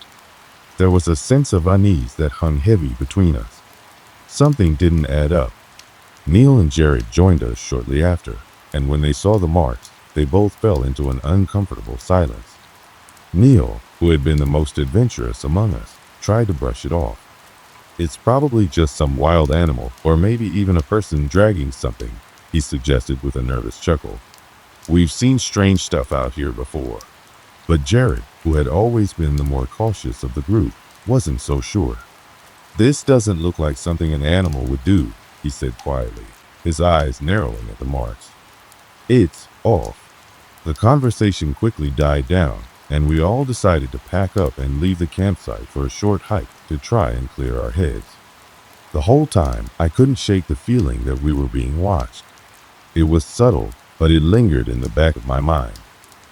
There was a sense of unease that hung heavy between us. Something didn't add up. Neil and Jared joined us shortly after, and when they saw the marks, they both fell into an uncomfortable silence. Neil, who had been the most adventurous among us, tried to brush it off. "It's probably just some wild animal, or maybe even a person dragging something," he suggested with a nervous chuckle. "We've seen strange stuff out here before." But Jared, who had always been the more cautious of the group, wasn't so sure. "This doesn't look like something an animal would do," he said quietly, his eyes narrowing at the marks. "It's off." The conversation quickly died down, and we all decided to pack up and leave the campsite for a short hike to try and clear our heads. The whole time, I couldn't shake the feeling that we were being watched. It was subtle, but it lingered in the back of my mind.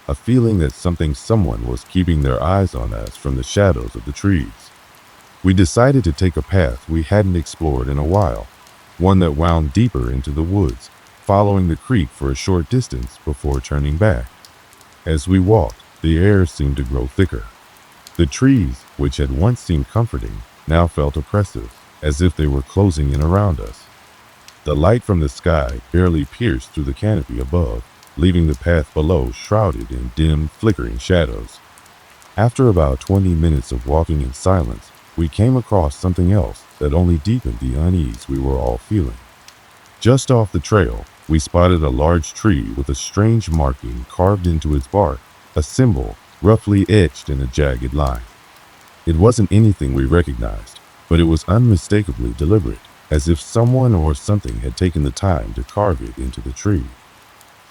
A feeling that someone was keeping their eyes on us from the shadows of the trees. We decided to take a path we hadn't explored in a while, one that wound deeper into the woods, following the creek for a short distance before turning back. As we walked, the air seemed to grow thicker. The trees, which had once seemed comforting, now felt oppressive, as if they were closing in around us. The light from the sky barely pierced through the canopy above, leaving the path below shrouded in dim, flickering shadows. After about 20 minutes of walking in silence, we came across something else that only deepened the unease we were all feeling. Just off the trail, we spotted a large tree with a strange marking carved into its bark, a symbol roughly etched in a jagged line. It wasn't anything we recognized, but it was unmistakably deliberate, as if someone or something had taken the time to carve it into the tree.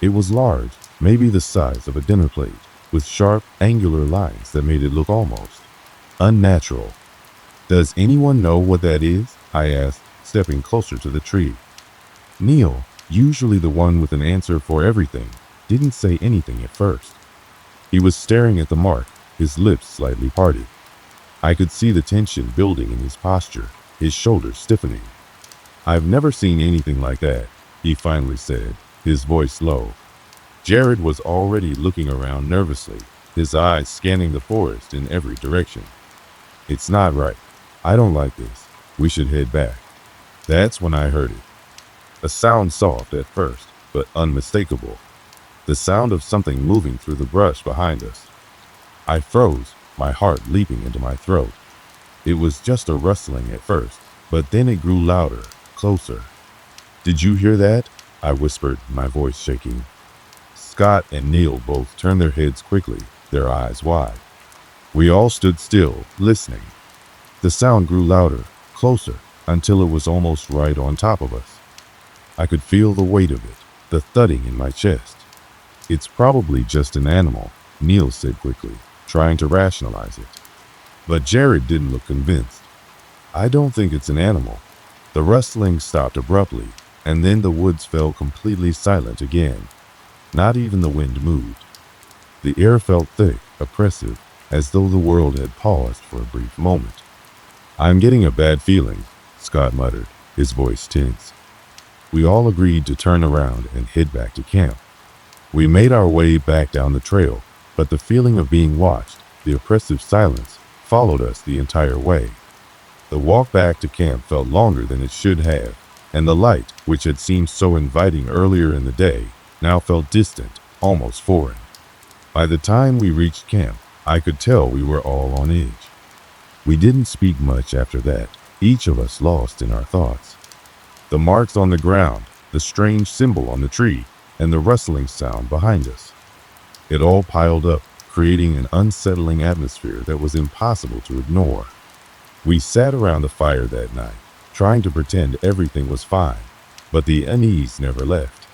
It was large, maybe the size of a dinner plate, with sharp, angular lines that made it look almost unnatural. "Does anyone know what that is?" I asked, stepping closer to the tree. Neil, usually the one with an answer for everything, didn't say anything at first. He was staring at the mark, his lips slightly parted. I could see the tension building in his posture, his shoulders stiffening. "I've never seen anything like that," he finally said, his voice low. Jared was already looking around nervously, his eyes scanning the forest in every direction. "It's not right. I don't like this. We should head back." That's when I heard it. A sound soft at first, but unmistakable. The sound of something moving through the brush behind us. I froze, my heart leaping into my throat. It was just a rustling at first, but then it grew louder, closer. "Did you hear that?" I whispered, my voice shaking. Scott and Neil both turned their heads quickly, their eyes wide. We all stood still, listening. The sound grew louder, closer, until it was almost right on top of us. I could feel the weight of it, the thudding in my chest. "It's probably just an animal," Neil said quickly, trying to rationalize it. But Jared didn't look convinced. "I don't think it's an animal." The rustling stopped abruptly, and then the woods fell completely silent again. Not even the wind moved. The air felt thick, oppressive, as though the world had paused for a brief moment. "I'm getting a bad feeling," Scott muttered, his voice tense. We all agreed to turn around and head back to camp. We made our way back down the trail, but the feeling of being watched, the oppressive silence, followed us the entire way. The walk back to camp felt longer than it should have, and the light, which had seemed so inviting earlier in the day, now felt distant, almost foreign. By the time we reached camp, I could tell we were all on edge. We didn't speak much after that, each of us lost in our thoughts. The marks on the ground, the strange symbol on the tree, and the rustling sound behind us. It all piled up, creating an unsettling atmosphere that was impossible to ignore. We sat around the fire that night, trying to pretend everything was fine, but the unease never left.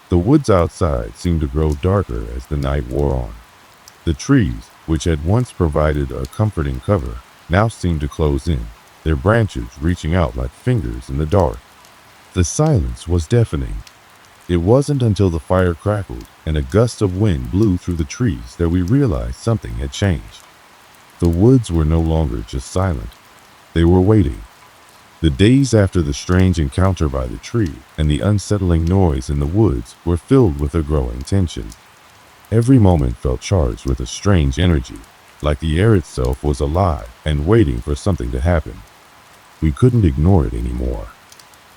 The woods outside seemed to grow darker as the night wore on. The trees, which had once provided a comforting cover, now seemed to close in, their branches reaching out like fingers in the dark. The silence was deafening. It wasn't until the fire crackled and a gust of wind blew through the trees that we realized something had changed. The woods were no longer just silent. They were waiting. The days after the strange encounter by the tree and the unsettling noise in the woods were filled with a growing tension. Every moment felt charged with a strange energy, like the air itself was alive and waiting for something to happen. We couldn't ignore it anymore.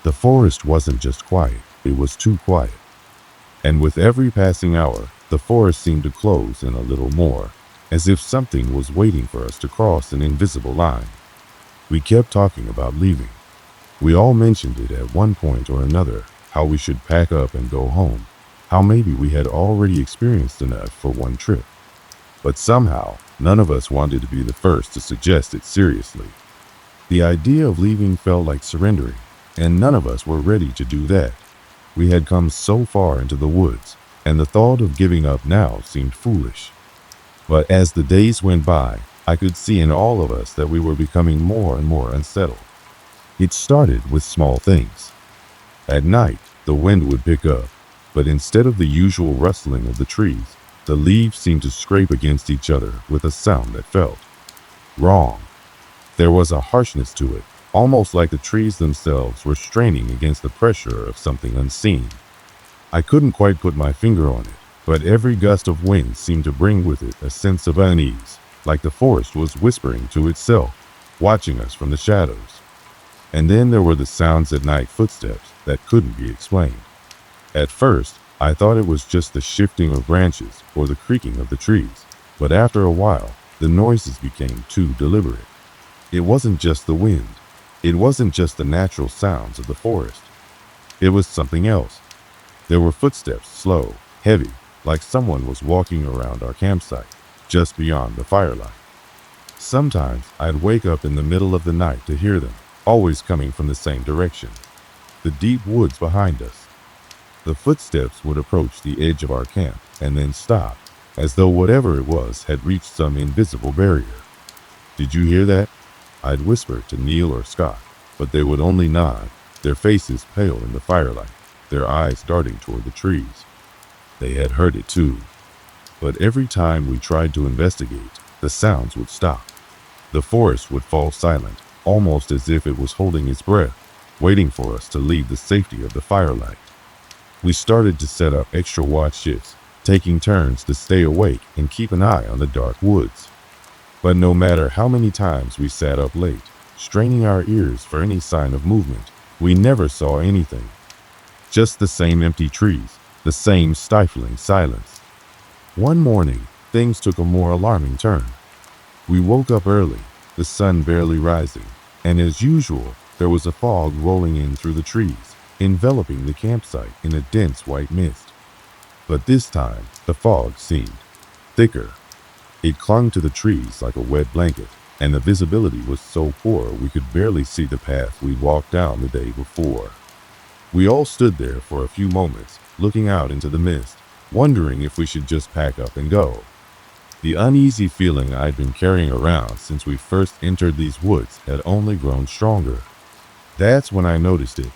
The forest wasn't just quiet, it was too quiet. And with every passing hour, the forest seemed to close in a little more, as if something was waiting for us to cross an invisible line. We kept talking about leaving. We all mentioned it at one point or another, how we should pack up and go home, how maybe we had already experienced enough for one trip. But somehow, none of us wanted to be the first to suggest it seriously. The idea of leaving felt like surrendering, and none of us were ready to do that. We had come so far into the woods, and the thought of giving up now seemed foolish. But as the days went by, I could see in all of us that we were becoming more and more unsettled. It started with small things. At night, the wind would pick up, but instead of the usual rustling of the trees, the leaves seemed to scrape against each other with a sound that felt wrong. There was a harshness to it, almost like the trees themselves were straining against the pressure of something unseen. I couldn't quite put my finger on it, but every gust of wind seemed to bring with it a sense of unease, like the forest was whispering to itself, watching us from the shadows. And then there were the sounds at night, footsteps that couldn't be explained. At first, I thought it was just the shifting of branches or the creaking of the trees, but after a while, the noises became too deliberate. It wasn't just the wind. It wasn't just the natural sounds of the forest. It was something else. There were footsteps, slow, heavy, like someone was walking around our campsite, just beyond the firelight. Sometimes I'd wake up in the middle of the night to hear them, always coming from the same direction, the deep woods behind us. The footsteps would approach the edge of our camp and then stop, as though whatever it was had reached some invisible barrier. "Did you hear that?" I'd whisper to Neil or Scott, but they would only nod, their faces pale in the firelight, their eyes darting toward the trees. They had heard it too. But every time we tried to investigate, the sounds would stop. The forest would fall silent, almost as if it was holding its breath, waiting for us to leave the safety of the firelight. We started to set up extra watch shifts, taking turns to stay awake and keep an eye on the dark woods. But no matter how many times we sat up late, straining our ears for any sign of movement, we never saw anything. Just the same empty trees, the same stifling silence. One morning, things took a more alarming turn. We woke up early, the sun barely rising, and as usual, there was a fog rolling in through the trees, enveloping the campsite in a dense white mist. But this time, the fog seemed thicker. It clung to the trees like a wet blanket, and the visibility was so poor we could barely see the path we'd walked down the day before. We all stood there for a few moments, looking out into the mist, wondering if we should just pack up and go. The uneasy feeling I'd been carrying around since we first entered these woods had only grown stronger. That's when I noticed it.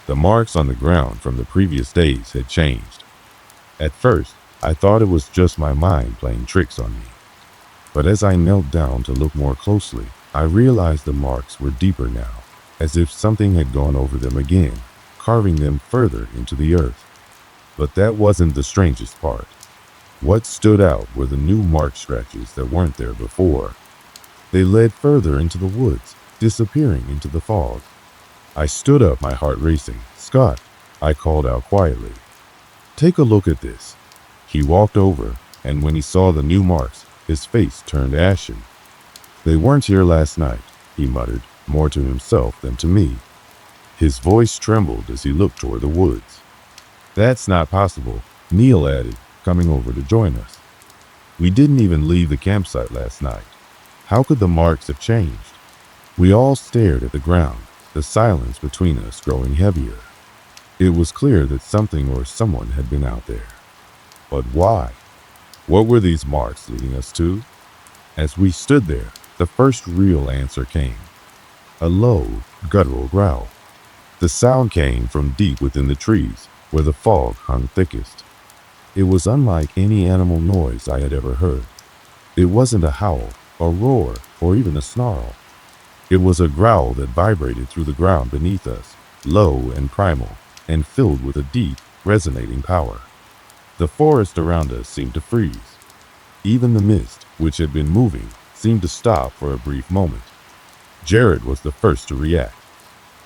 The marks on the ground from the previous days had changed. At first, I thought it was just my mind playing tricks on me. But as I knelt down to look more closely, I realized the marks were deeper now, as if something had gone over them again, carving them further into the earth. But that wasn't the strangest part. What stood out were the new mark scratches that weren't there before. They led further into the woods, disappearing into the fog. I stood up, my heart racing. "Scott," I called out quietly. "Take a look at this." He walked over, and when he saw the new marks, his face turned ashen. "They weren't here last night," he muttered, more to himself than to me. His voice trembled as he looked toward the woods. "That's not possible," Neil added, coming over to join us. "We didn't even leave the campsite last night. How could the marks have changed?" We all stared at the ground, the silence between us growing heavier. It was clear that something or someone had been out there. But why? What were these marks leading us to? As we stood there, the first real answer came. A low, guttural growl. The sound came from deep within the trees, where the fog hung thickest. It was unlike any animal noise I had ever heard. It wasn't a howl, a roar, or even a snarl. It was a growl that vibrated through the ground beneath us, low and primal, and filled with a deep, resonating power. The forest around us seemed to freeze. Even the mist, which had been moving, seemed to stop for a brief moment. Jared was the first to react.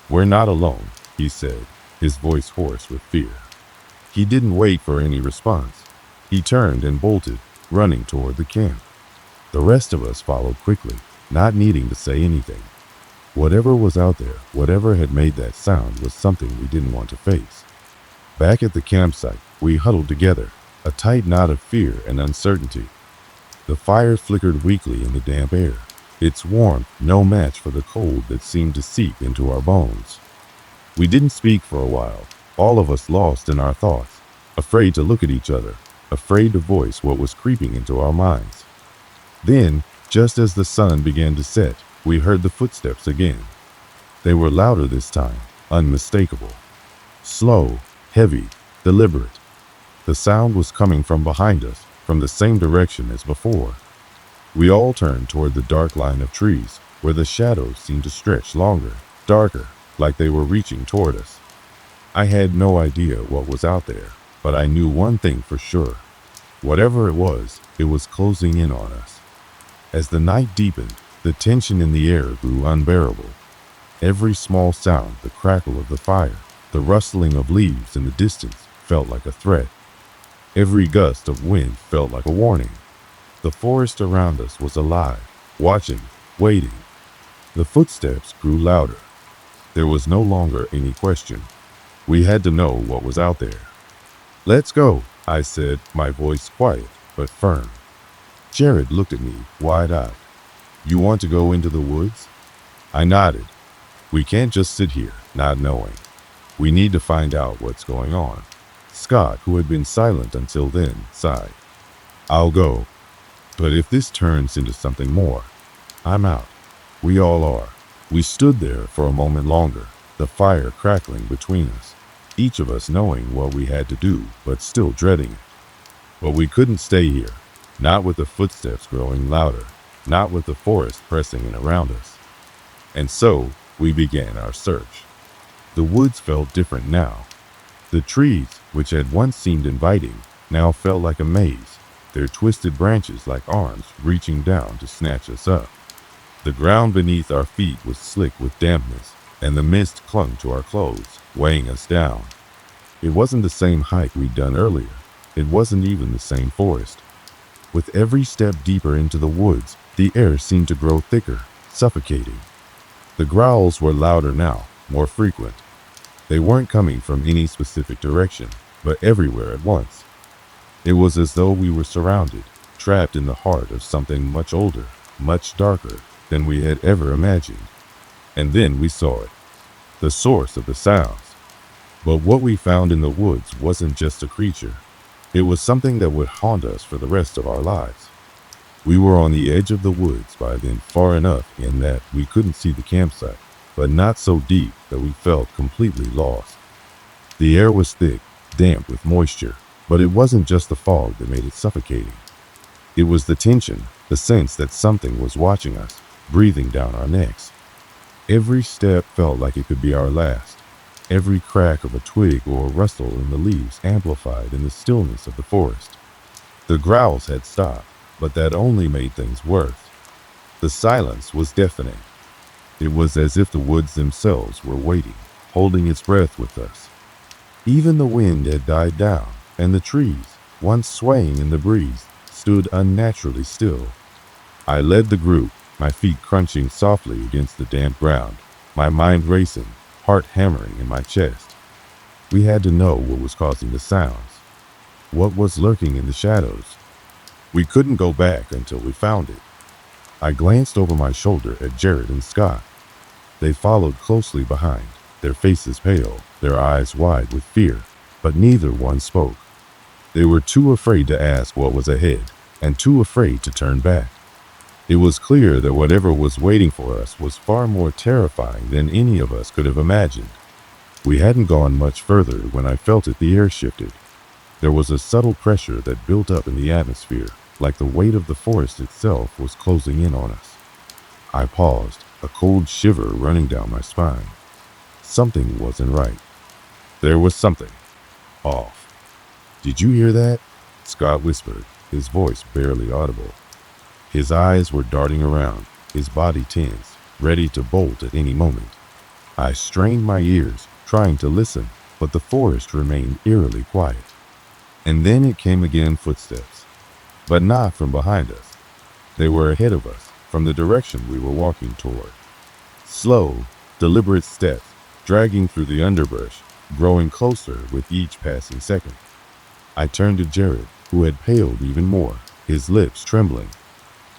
"We're not alone," he said, his voice hoarse with fear. He didn't wait for any response. He turned and bolted, running toward the camp. The rest of us followed quickly, not needing to say anything. Whatever was out there, whatever had made that sound, was something we didn't want to face. Back at the campsite, we huddled together, a tight knot of fear and uncertainty. The fire flickered weakly in the damp air, its warmth no match for the cold that seemed to seep into our bones. We didn't speak for a while, all of us lost in our thoughts, afraid to look at each other, afraid to voice what was creeping into our minds. Then, just as the sun began to set, we heard the footsteps again. They were louder this time, unmistakable. Slow, heavy, deliberate. The sound was coming from behind us, from the same direction as before. We all turned toward the dark line of trees, where the shadows seemed to stretch longer, darker, like they were reaching toward us. I had no idea what was out there, but I knew one thing for sure. Whatever it was closing in on us. As the night deepened, the tension in the air grew unbearable. Every small sound, the crackle of the fire, the rustling of leaves in the distance, felt like a threat. Every gust of wind felt like a warning. The forest around us was alive, watching, waiting. The footsteps grew louder. There was no longer any question. We had to know what was out there. "Let's go," I said, my voice quiet but firm. Jared looked at me, wide-eyed. "You want to go into the woods?" I nodded. "We can't just sit here, not knowing. We need to find out what's going on." Scott, who had been silent until then, sighed. "I'll go. But if this turns into something more, I'm out." We all are. We stood there for a moment longer, the fire crackling between us, each of us knowing what we had to do, but still dreading it. But we couldn't stay here, not with the footsteps growing louder, not with the forest pressing in around us. And so, we began our search. The woods felt different now. The trees, which had once seemed inviting, now felt like a maze, their twisted branches like arms reaching down to snatch us up. The ground beneath our feet was slick with dampness, and the mist clung to our clothes, weighing us down. It wasn't the same hike we'd done earlier. It wasn't even the same forest. With every step deeper into the woods, the air seemed to grow thicker, suffocating. The growls were louder now, more frequent. They weren't coming from any specific direction, but everywhere at once. It was as though we were surrounded, trapped in the heart of something much older, much darker than we had ever imagined. And then we saw it, the source of the sounds. But what we found in the woods wasn't just a creature. It was something that would haunt us for the rest of our lives. We were on the edge of the woods by then, far enough in that we couldn't see the campsite, but not so deep that we felt completely lost. The air was thick, damp with moisture, but it wasn't just the fog that made it suffocating. It was the tension, the sense that something was watching us, breathing down our necks. Every step felt like it could be our last. Every crack of a twig or rustle in the leaves amplified in the stillness of the forest. The growls had stopped, but that only made things worse. The silence was deafening. It was as if the woods themselves were waiting, holding its breath with us. Even the wind had died down, and the trees, once swaying in the breeze, stood unnaturally still. I led the group, my feet crunching softly against the damp ground, my mind racing, heart hammering in my chest. We had to know what was causing the sounds. What was lurking in the shadows? We couldn't go back until we found it. I glanced over my shoulder at Jared and Scott. They followed closely behind, their faces pale, their eyes wide with fear, but neither one spoke. They were too afraid to ask what was ahead, and too afraid to turn back. It was clear that whatever was waiting for us was far more terrifying than any of us could have imagined. We hadn't gone much further when I felt it. The air shifted. There was a subtle pressure that built up in the atmosphere, like the weight of the forest itself was closing in on us. I paused, a cold shiver running down my spine. Something wasn't right. There was something off. "Did you hear that?" Scott whispered, his voice barely audible. His eyes were darting around, his body tense, ready to bolt at any moment. I strained my ears, trying to listen, but the forest remained eerily quiet. And then it came again, footsteps. But not from behind us. They were ahead of us, from the direction we were walking toward. Slow, deliberate steps, dragging through the underbrush, growing closer with each passing second. I turned to Jared, who had paled even more, his lips trembling.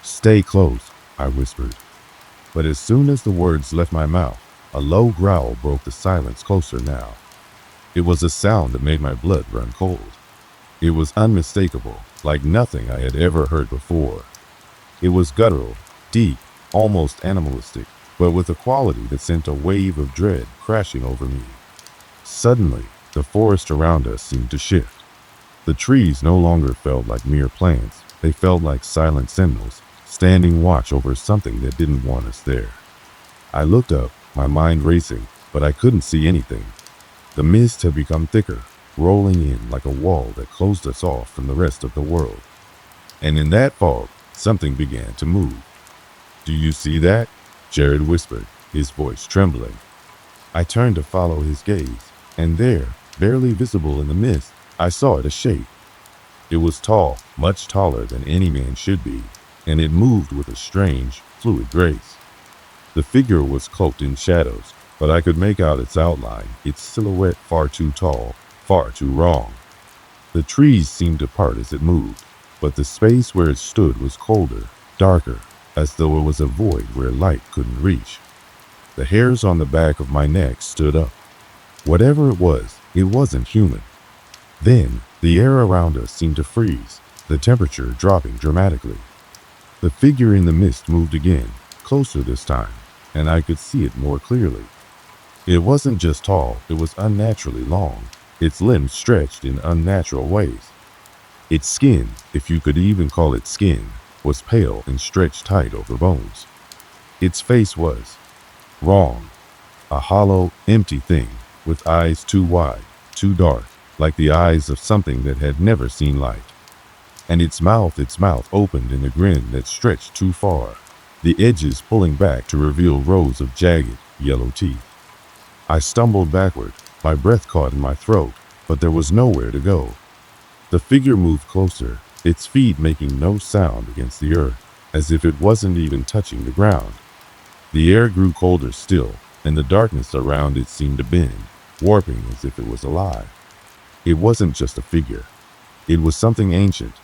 "Stay close," I whispered. But as soon as the words left my mouth, a low growl broke the silence. Closer now. It was a sound that made my blood run cold. It was unmistakable, like nothing I had ever heard before. It was guttural, deep, almost animalistic, but with a quality that sent a wave of dread crashing over me. Suddenly, the forest around us seemed to shift. The trees no longer felt like mere plants. They felt like silent sentinels, standing watch over something that didn't want us there. I looked up, my mind racing, but I couldn't see anything. The mist had become thicker, rolling in like a wall that closed us off from the rest of the world. And in that fog, something began to move. "Do you see that?" Jared whispered, his voice trembling. I turned to follow his gaze, and there, barely visible in the mist, I saw it, a shape. It was tall, much taller than any man should be, and it moved with a strange, fluid grace. The figure was cloaked in shadows, but I could make out its outline, its silhouette far too tall, far too wrong. The trees seemed to part as it moved, but the space where it stood was colder, darker, as though it was a void where light couldn't reach. The hairs on the back of my neck stood up. Whatever it wasn't human. Then, the air around us seemed to freeze, the temperature dropping dramatically. The figure in the mist moved again, closer this time, and I could see it more clearly. It wasn't just tall, it was unnaturally long, its limbs stretched in unnatural ways. Its skin, if you could even call it skin, was pale and stretched tight over bones. Its face was wrong, a hollow, empty thing, with eyes too wide, too dark, like the eyes of something that had never seen light. And its mouth opened in a grin that stretched too far, the edges pulling back to reveal rows of jagged, yellow teeth. I stumbled backward, my breath caught in my throat, but there was nowhere to go. The figure moved closer, its feet making no sound against the earth, as if it wasn't even touching the ground. The air grew colder still, and the darkness around it seemed to bend, warping as if it was alive. It wasn't just a figure. It was something ancient,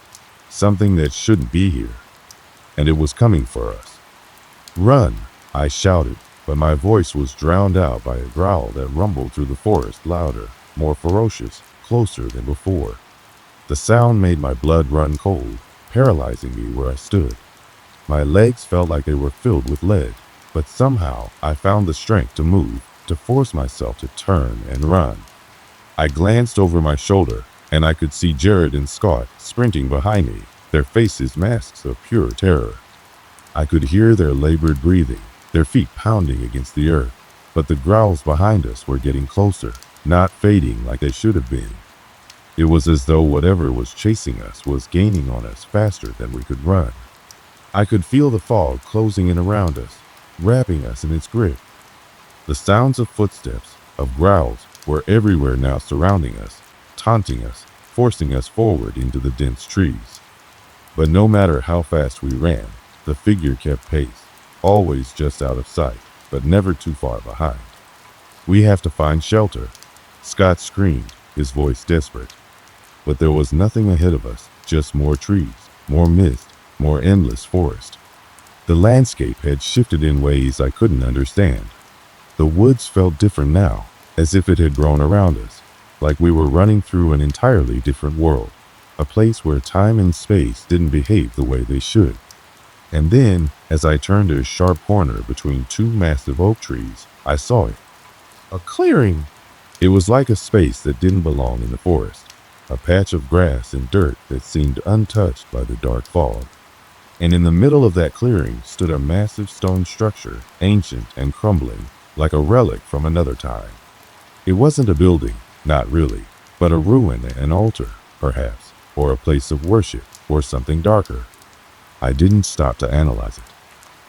something that shouldn't be here, and it was coming for us. "Run!" I shouted, but my voice was drowned out by a growl that rumbled through the forest, louder, more ferocious, closer than before. The sound made my blood run cold, paralyzing me where I stood. My legs felt like they were filled with lead, but somehow I found the strength to move, to force myself to turn and run. I glanced over my shoulder, and I could see Jared and Scott sprinting behind me, their faces masks of pure terror. I could hear their labored breathing, their feet pounding against the earth, but the growls behind us were getting closer, not fading like they should have been. It was as though whatever was chasing us was gaining on us faster than we could run. I could feel the fog closing in around us, wrapping us in its grip. The sounds of footsteps, of growls, were everywhere now, surrounding us, taunting us, forcing us forward into the dense trees. But no matter how fast we ran, the figure kept pace, always just out of sight, but never too far behind. "We have to find shelter," Scott screamed, his voice desperate. But there was nothing ahead of us, just more trees, more mist, more endless forest. The landscape had shifted in ways I couldn't understand. The woods felt different now, as if it had grown around us, like we were running through an entirely different world, a place where time and space didn't behave the way they should. And then, as I turned a sharp corner between two massive oak trees, I saw it. A clearing! It was like a space that didn't belong in the forest, a patch of grass and dirt that seemed untouched by the dark fog. And in the middle of that clearing stood a massive stone structure, ancient and crumbling, like a relic from another time. It wasn't a building, not really, but a ruin, an altar, perhaps, or a place of worship, or something darker. I didn't stop to analyze it.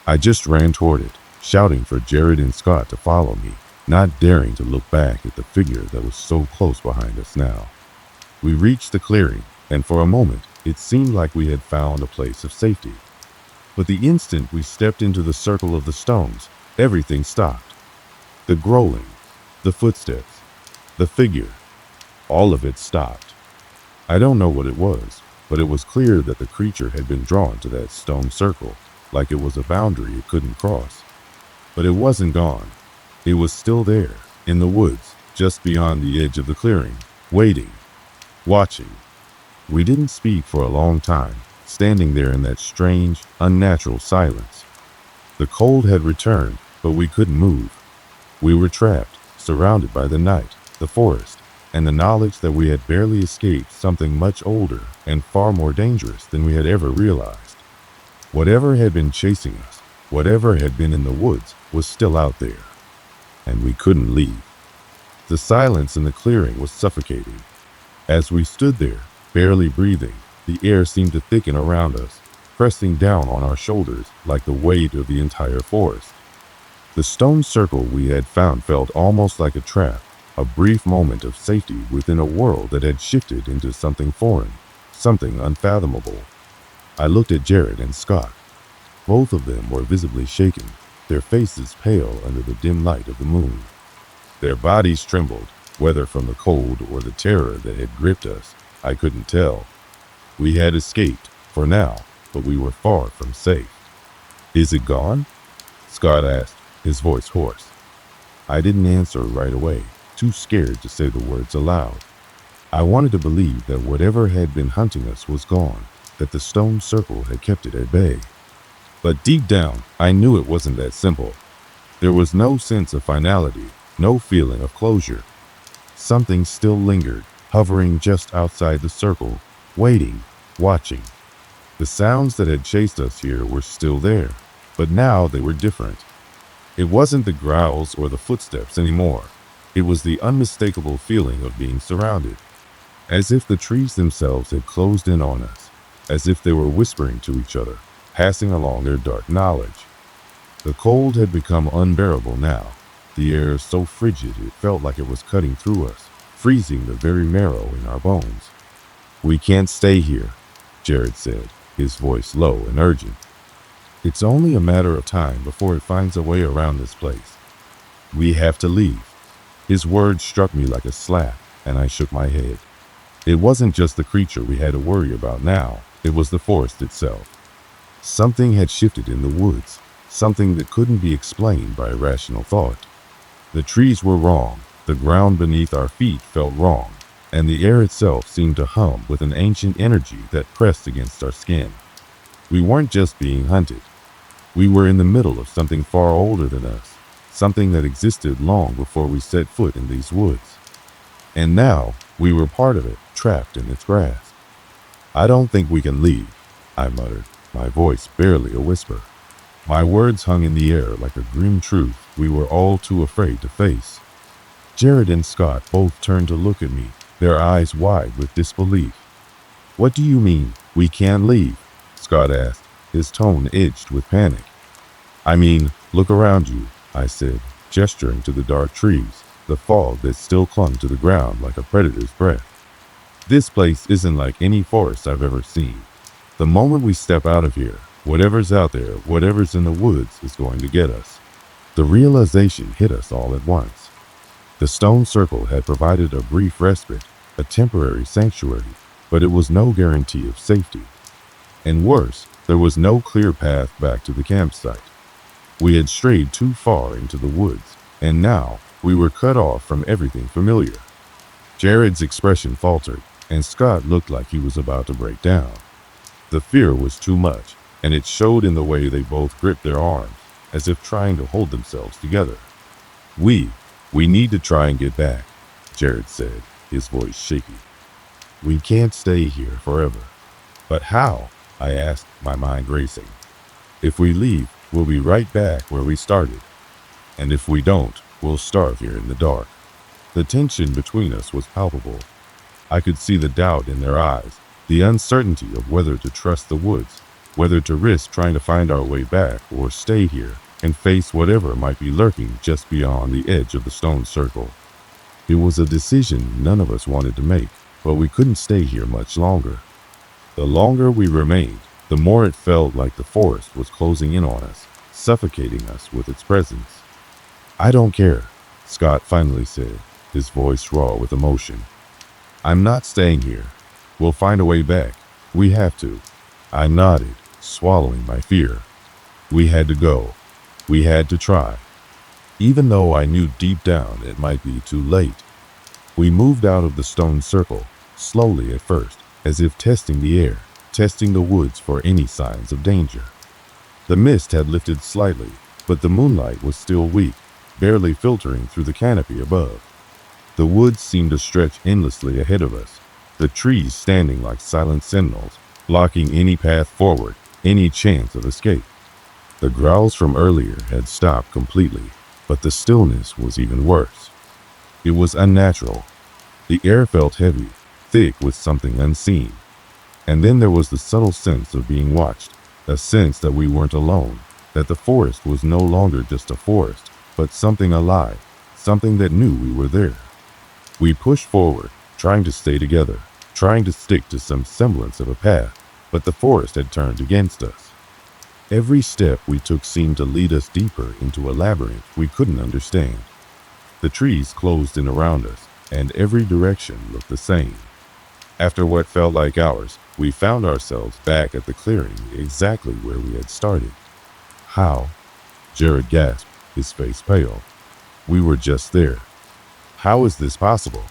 I just ran toward it, shouting for Jared and Scott to follow me, not daring to look back at the figure that was so close behind us now. We reached the clearing, and for a moment, it seemed like we had found a place of safety. But the instant we stepped into the circle of the stones, everything stopped. The growling, the footsteps, the figure, all of it stopped. I don't know what it was, but it was clear that the creature had been drawn to that stone circle, like it was a boundary it couldn't cross. But it wasn't gone. It was still there, in the woods, just beyond the edge of the clearing, waiting, watching. We didn't speak for a long time, standing there in that strange, unnatural silence. The cold had returned, but we couldn't move. We were trapped, surrounded by the night, the forest, and the knowledge that we had barely escaped something much older and far more dangerous than we had ever realized. Whatever had been chasing us, whatever had been in the woods, was still out there, and we couldn't leave. The silence in the clearing was suffocating. As we stood there, barely breathing, the air seemed to thicken around us, pressing down on our shoulders like the weight of the entire forest. The stone circle we had found felt almost like a trap, a brief moment of safety within a world that had shifted into something foreign, something unfathomable. I looked at Jared and Scott. Both of them were visibly shaken, their faces pale under the dim light of the moon. Their bodies trembled, whether from the cold or the terror that had gripped us, I couldn't tell. We had escaped, for now, but we were far from safe. "Is it gone?" Scott asked, his voice hoarse. I didn't answer right away, too scared to say the words aloud. I wanted to believe that whatever had been hunting us was gone, that the stone circle had kept it at bay. But deep down, I knew it wasn't that simple. There was no sense of finality, no feeling of closure. Something still lingered, hovering just outside the circle, waiting, watching. The sounds that had chased us here were still there, but now they were different. It wasn't the growls or the footsteps anymore. It was the unmistakable feeling of being surrounded, as if the trees themselves had closed in on us, as if they were whispering to each other, passing along their dark knowledge. The cold had become unbearable now, the air so frigid it felt like it was cutting through us, freezing the very marrow in our bones. "We can't stay here," Jared said, his voice low and urgent. "It's only a matter of time before it finds a way around this place. We have to leave." His words struck me like a slap, and I shook my head. It wasn't just the creature we had to worry about now, it was the forest itself. Something had shifted in the woods, something that couldn't be explained by rational thought. The trees were wrong, the ground beneath our feet felt wrong, and the air itself seemed to hum with an ancient energy that pressed against our skin. We weren't just being hunted. We were in the middle of something far older than us, something that existed long before we set foot in these woods. And now, we were part of it, trapped in its grasp. "I don't think we can leave," I muttered, my voice barely a whisper. My words hung in the air like a grim truth we were all too afraid to face. Jared and Scott both turned to look at me, their eyes wide with disbelief. "What do you mean, we can't leave?" Scott asked, his tone edged with panic. "I mean, look around you," I said, gesturing to the dark trees, the fog that still clung to the ground like a predator's breath. "This place isn't like any forest I've ever seen. The moment we step out of here, whatever's out there, whatever's in the woods, is going to get us." The realization hit us all at once. The stone circle had provided a brief respite, a temporary sanctuary, but it was no guarantee of safety. And worse, there was no clear path back to the campsite. We had strayed too far into the woods, and now we were cut off from everything familiar. Jared's expression faltered, and Scott looked like he was about to break down. The fear was too much, and it showed in the way they both gripped their arms, as if trying to hold themselves together. We need to try and get back," Jared said, his voice shaky. "We can't stay here forever." "But how?" I asked, my mind racing. "If we leave, we'll be right back where we started. And if we don't, we'll starve here in the dark." The tension between us was palpable. I could see the doubt in their eyes, the uncertainty of whether to trust the woods, whether to risk trying to find our way back or stay here and face whatever might be lurking just beyond the edge of the stone circle. It was a decision none of us wanted to make, but we couldn't stay here much longer. The longer we remained, the more it felt like the forest was closing in on us, suffocating us with its presence. "I don't care," Scott finally said, his voice raw with emotion. "I'm not staying here. We'll find a way back. We have to." I nodded, swallowing my fear. We had to go. We had to try. Even though I knew deep down it might be too late. We moved out of the stone circle, slowly at first, as if testing the air, testing the woods for any signs of danger. The mist had lifted slightly, but the moonlight was still weak, barely filtering through the canopy above. The woods seemed to stretch endlessly ahead of us, the trees standing like silent sentinels, blocking any path forward, any chance of escape. The growls from earlier had stopped completely, but the stillness was even worse. It was unnatural. The air felt heavy, thick with something unseen. And then there was the subtle sense of being watched, a sense that we weren't alone, that the forest was no longer just a forest, but something alive, something that knew we were there. We pushed forward, trying to stay together, trying to stick to some semblance of a path, but the forest had turned against us. Every step we took seemed to lead us deeper into a labyrinth we couldn't understand. The trees closed in around us, and every direction looked the same. After what felt like hours, we found ourselves back at the clearing exactly where we had started. "How?" Jared gasped, his face pale. "We were just there. How is this possible?"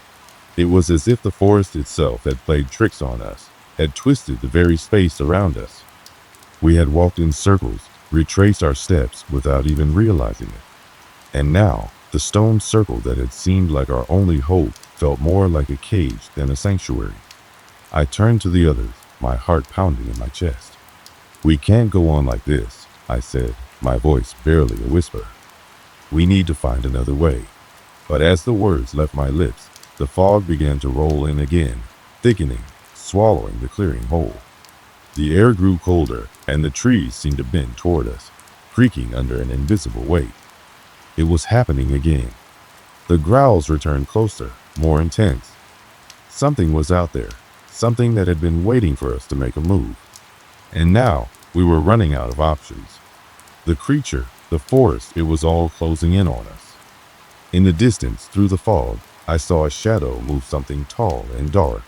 It was as if the forest itself had played tricks on us, had twisted the very space around us. We had walked in circles, retraced our steps without even realizing it. And now, the stone circle that had seemed like our only hope felt more like a cage than a sanctuary. I turned to the others, my heart pounding in my chest. "We can't go on like this," I said, my voice barely a whisper. "We need to find another way." But as the words left my lips, the fog began to roll in again, thickening, swallowing the clearing whole. The air grew colder, and the trees seemed to bend toward us, creaking under an invisible weight. It was happening again. The growls returned closer, more intense. Something was out there, something that had been waiting for us to make a move. And now, we were running out of options. The creature, the forest, it was all closing in on us. In the distance, through the fog, I saw a shadow move, something tall and dark.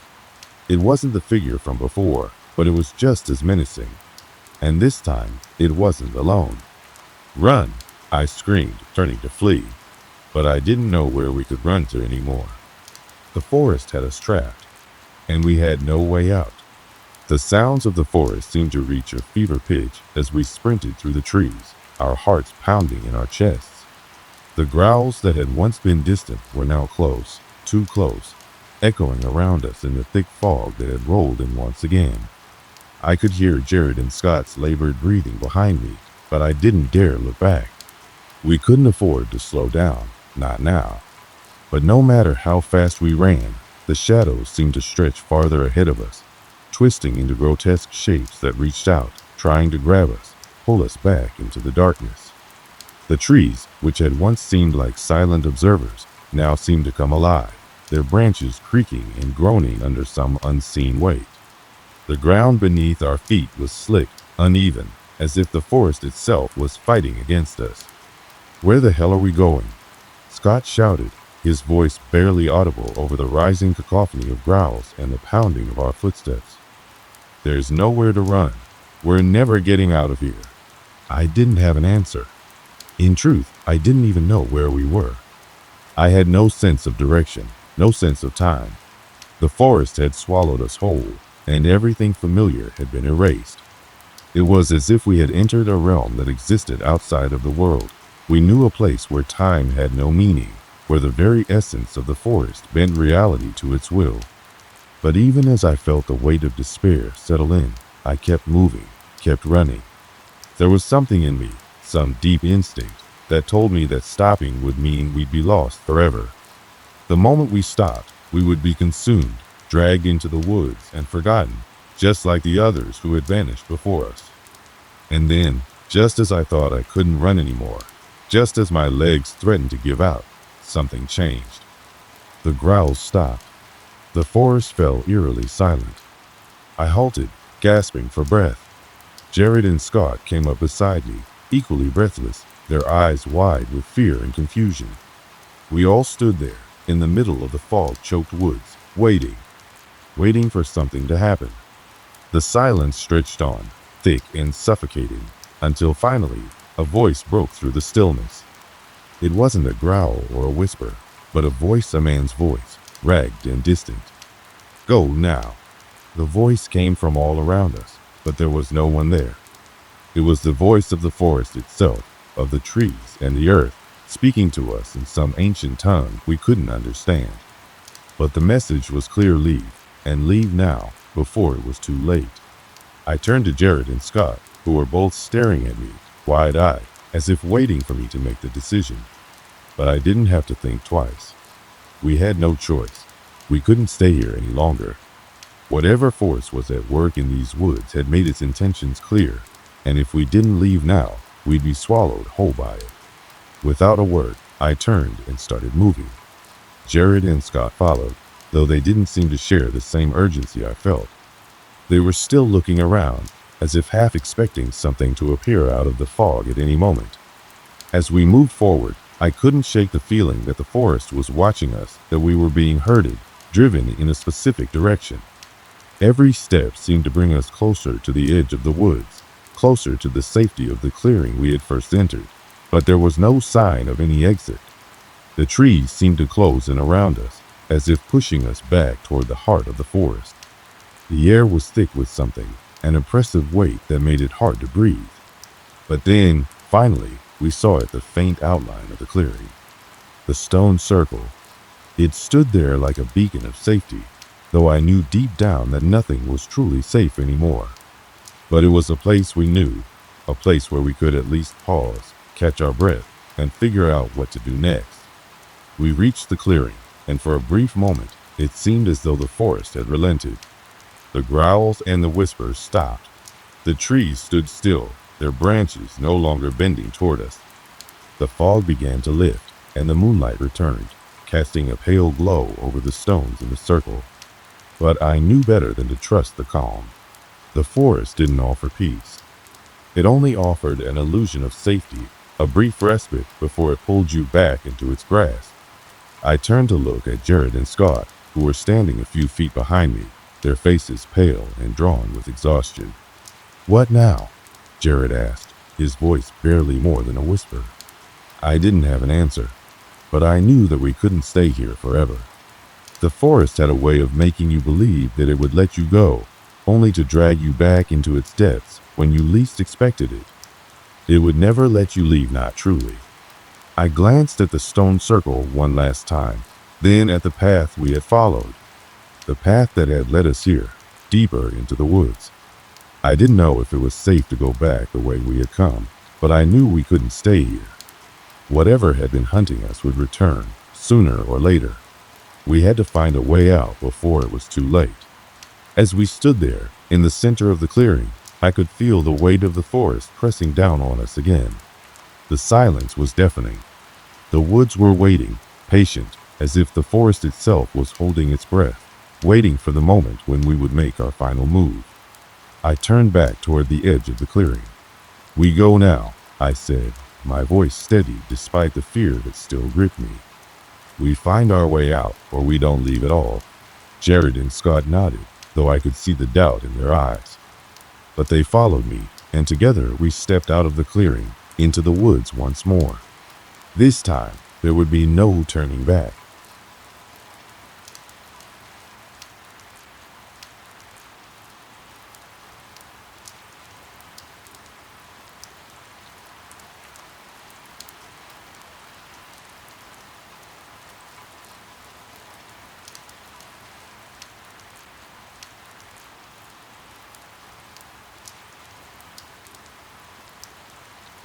It wasn't the figure from before, but it was just as menacing. And this time, it wasn't alone. "Run!" I screamed, turning to flee. But I didn't know where we could run to anymore. The forest had us trapped, and we had no way out. The sounds of the forest seemed to reach a fever pitch as we sprinted through the trees, our hearts pounding in our chests. The growls that had once been distant were now close, too close, echoing around us in the thick fog that had rolled in once again. I could hear Jared and Scott's labored breathing behind me, but I didn't dare look back. We couldn't afford to slow down, not now. But no matter how fast we ran, the shadows seemed to stretch farther ahead of us, twisting into grotesque shapes that reached out, trying to grab us, pull us back into the darkness. The trees, which had once seemed like silent observers, now seemed to come alive, their branches creaking and groaning under some unseen weight. The ground beneath our feet was slick, uneven, as if the forest itself was fighting against us. "Where the hell are we going?" Scott shouted, his voice barely audible over the rising cacophony of growls and the pounding of our footsteps. "There's nowhere to run. We're never getting out of here." I didn't have an answer. In truth, I didn't even know where we were. I had no sense of direction, no sense of time. The forest had swallowed us whole, and everything familiar had been erased. It was as if we had entered a realm that existed outside of the world. We knew a place where time had no meaning, where the very essence of the forest bent reality to its will. But even as I felt the weight of despair settle in, I kept moving, kept running. There was something in me, some deep instinct, that told me that stopping would mean we'd be lost forever. The moment we stopped, we would be consumed, dragged into the woods and forgotten, just like the others who had vanished before us. And then, just as I thought I couldn't run anymore, just as my legs threatened to give out, something changed. The growls stopped. The forest fell eerily silent. I halted, gasping for breath. Jared and Scott came up beside me, equally breathless, their eyes wide with fear and confusion. We all stood there, in the middle of the fog-choked woods, waiting for something to happen. The silence stretched on, thick and suffocating, until finally, a voice broke through the stillness. It wasn't a growl or a whisper, but a man's voice, ragged and distant. "Go now." The voice came from all around us, but there was no one there. It was the voice of the forest itself, of the trees and the earth, speaking to us in some ancient tongue we couldn't understand. But the message was clear: leave, and leave now, before it was too late. I turned to Jared and Scott, who were both staring at me, wide-eyed, as if waiting for me to make the decision. But I didn't have to think twice. We had no choice. We couldn't stay here any longer. Whatever force was at work in these woods had made its intentions clear, and if we didn't leave now, we'd be swallowed whole by it. Without a word, I turned and started moving. Jared and Scott followed, though they didn't seem to share the same urgency I felt. They were still looking around, as if half expecting something to appear out of the fog at any moment. As we moved forward, I couldn't shake the feeling that the forest was watching us, that we were being herded, driven in a specific direction. Every step seemed to bring us closer to the edge of the woods, closer to the safety of the clearing we had first entered, but there was no sign of any exit. The trees seemed to close in around us, as if pushing us back toward the heart of the forest. The air was thick with something, an oppressive weight that made it hard to breathe. But then, finally, we saw the faint outline of the clearing. The stone circle. It stood there like a beacon of safety, though I knew deep down that nothing was truly safe anymore. But it was a place we knew, a place where we could at least pause, catch our breath, and figure out what to do next. We reached the clearing, and for a brief moment, it seemed as though the forest had relented. The growls and the whispers stopped. The trees stood still, their branches no longer bending toward us. The fog began to lift, and the moonlight returned, casting a pale glow over the stones in the circle. but I knew better than to trust the calm. The forest didn't offer peace. It only offered an illusion of safety, a brief respite before it pulled you back into its grasp. I turned to look at Jared and Scott, who were standing a few feet behind me, their faces pale and drawn with exhaustion. "What now?" Jared asked, his voice barely more than a whisper. I didn't have an answer, but I knew that we couldn't stay here forever. The forest had a way of making you believe that it would let you go, only to drag you back into its depths when you least expected it. It would never let you leave, not truly. I glanced at the stone circle one last time, then at the path we had followed, the path that had led us here, deeper into the woods. I didn't know if it was safe to go back the way we had come, but I knew we couldn't stay here. Whatever had been hunting us would return, sooner or later. We had to find a way out before it was too late. As we stood there, in the center of the clearing, I could feel the weight of the forest pressing down on us again. The silence was deafening. The woods were waiting, patient, as if the forest itself was holding its breath, waiting for the moment when we would make our final move. I turned back toward the edge of the clearing. "We go now," I said, my voice steady despite the fear that still gripped me. "We find our way out, or we don't leave at all." Jared and Scott nodded, though I could see the doubt in their eyes. But they followed me, and together we stepped out of the clearing, into the woods once more. This time, there would be no turning back.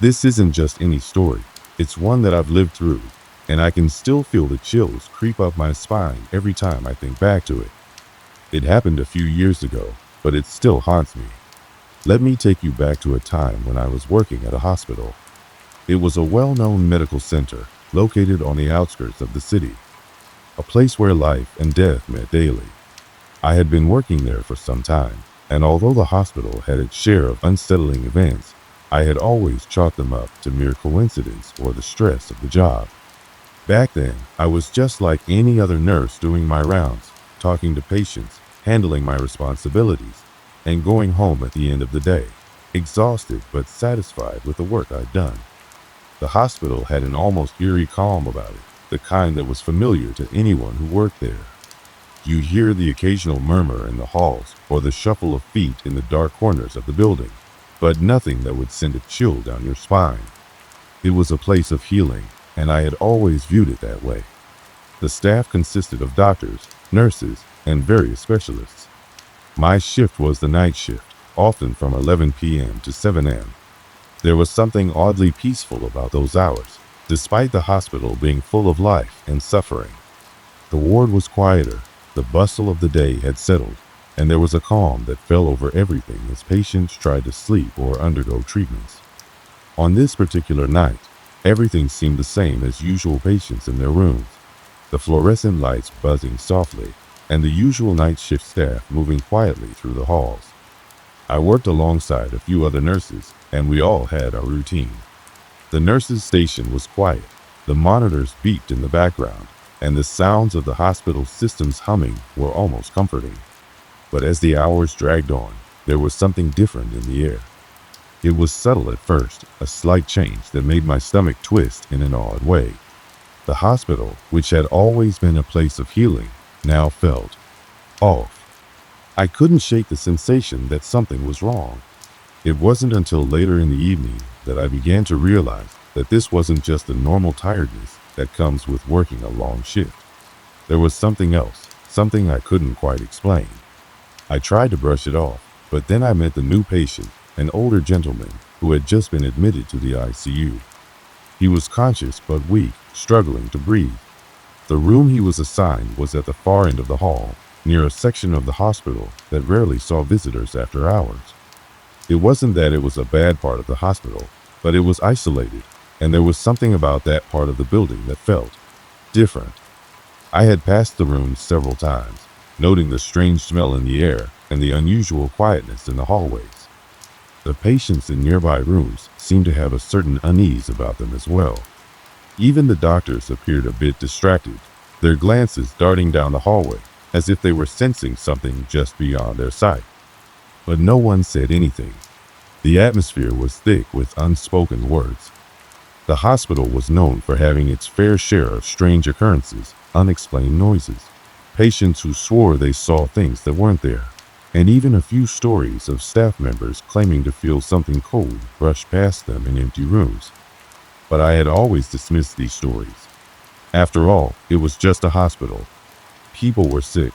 This isn't just any story. It's one that I've lived through, and I can still feel the chills creep up my spine every time I think back to it. It happened a few years ago, but it still haunts me. Let me take you back to a time when I was working at a hospital. It was a well-known medical center located on the outskirts of the city, a place where life and death met daily. I had been working there for some time, and although the hospital had its share of unsettling events, I had always chalked them up to mere coincidence or the stress of the job. Back then, I was just like any other nurse doing my rounds, talking to patients, handling my responsibilities, and going home at the end of the day, exhausted but satisfied with the work I'd done. The hospital had an almost eerie calm about it, the kind that was familiar to anyone who worked there. You'd hear the occasional murmur in the halls or the shuffle of feet in the dark corners of the building, but nothing that would send a chill down your spine. It was a place of healing, and I had always viewed it that way. The staff consisted of doctors, nurses, and various specialists. My shift was the night shift, often from 11 p.m. to 7 a.m. There was something oddly peaceful about those hours, despite the hospital being full of life and suffering. The ward was quieter, the bustle of the day had settled, and there was a calm that fell over everything as patients tried to sleep or undergo treatments. On this particular night, everything seemed the same as usual patients in their rooms, the fluorescent lights buzzing softly, and the usual night shift staff moving quietly through the halls. I worked alongside a few other nurses, and we all had our routine. The nurses' station was quiet, the monitors beeped in the background, and the sounds of the hospital system's humming were almost comforting. But as the hours dragged on, there was something different in the air. It was subtle at first, a slight change that made my stomach twist in an odd way. The hospital, which had always been a place of healing, now felt off. I couldn't shake the sensation that something was wrong. It wasn't until later in the evening that I began to realize that this wasn't just the normal tiredness that comes with working a long shift. There was something else, something I couldn't quite explain. I tried to brush it off, but then I met the new patient, an older gentleman who had just been admitted to the ICU. He was conscious but weak, struggling to breathe. The room he was assigned was at the far end of the hall, near a section of the hospital that rarely saw visitors after hours. It wasn't that it was a bad part of the hospital, but it was isolated, and there was something about that part of the building that felt different. I had passed the room several times, noting the strange smell in the air and the unusual quietness in the hallways. The patients in nearby rooms seemed to have a certain unease about them as well. Even the doctors appeared a bit distracted, their glances darting down the hallway as if they were sensing something just beyond their sight. But no one said anything. The atmosphere was thick with unspoken words. The hospital was known for having its fair share of strange occurrences, unexplained noises, patients who swore they saw things that weren't there, and even a few stories of staff members claiming to feel something cold brush past them in empty rooms. But I had always dismissed these stories. After all, it was just a hospital. People were sick.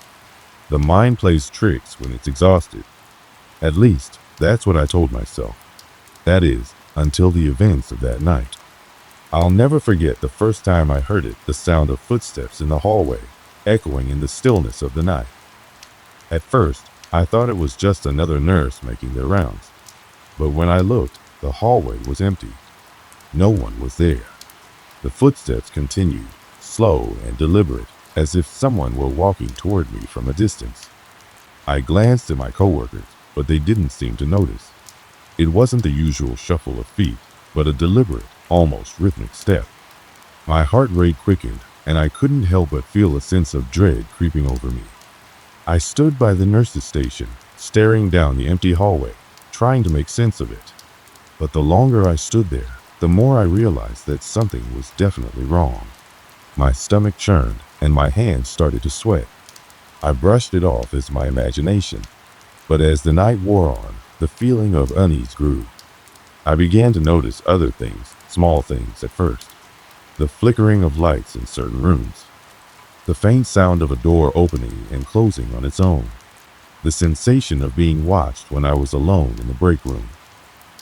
The mind plays tricks when it's exhausted. At least, that's what I told myself. That is, until the events of that night. I'll never forget the first time I heard it, the sound of footsteps in the hallway, echoing in the stillness of the night. At first, I thought it was just another nurse making their rounds. But when I looked, the hallway was empty. No one was there. The footsteps continued, slow and deliberate, as if someone were walking toward me from a distance. I glanced at my coworkers, but they didn't seem to notice. It wasn't the usual shuffle of feet, but a deliberate, almost rhythmic step. My heart rate quickened, and I couldn't help but feel a sense of dread creeping over me. I stood by the nurse's station, staring down the empty hallway, trying to make sense of it. But the longer I stood there, the more I realized that something was definitely wrong. My stomach churned, and my hands started to sweat. I brushed it off as my imagination. But as the night wore on, the feeling of unease grew. I began to notice other things, small things at first. The flickering of lights in certain rooms. The faint sound of a door opening and closing on its own. The sensation of being watched when I was alone in the break room.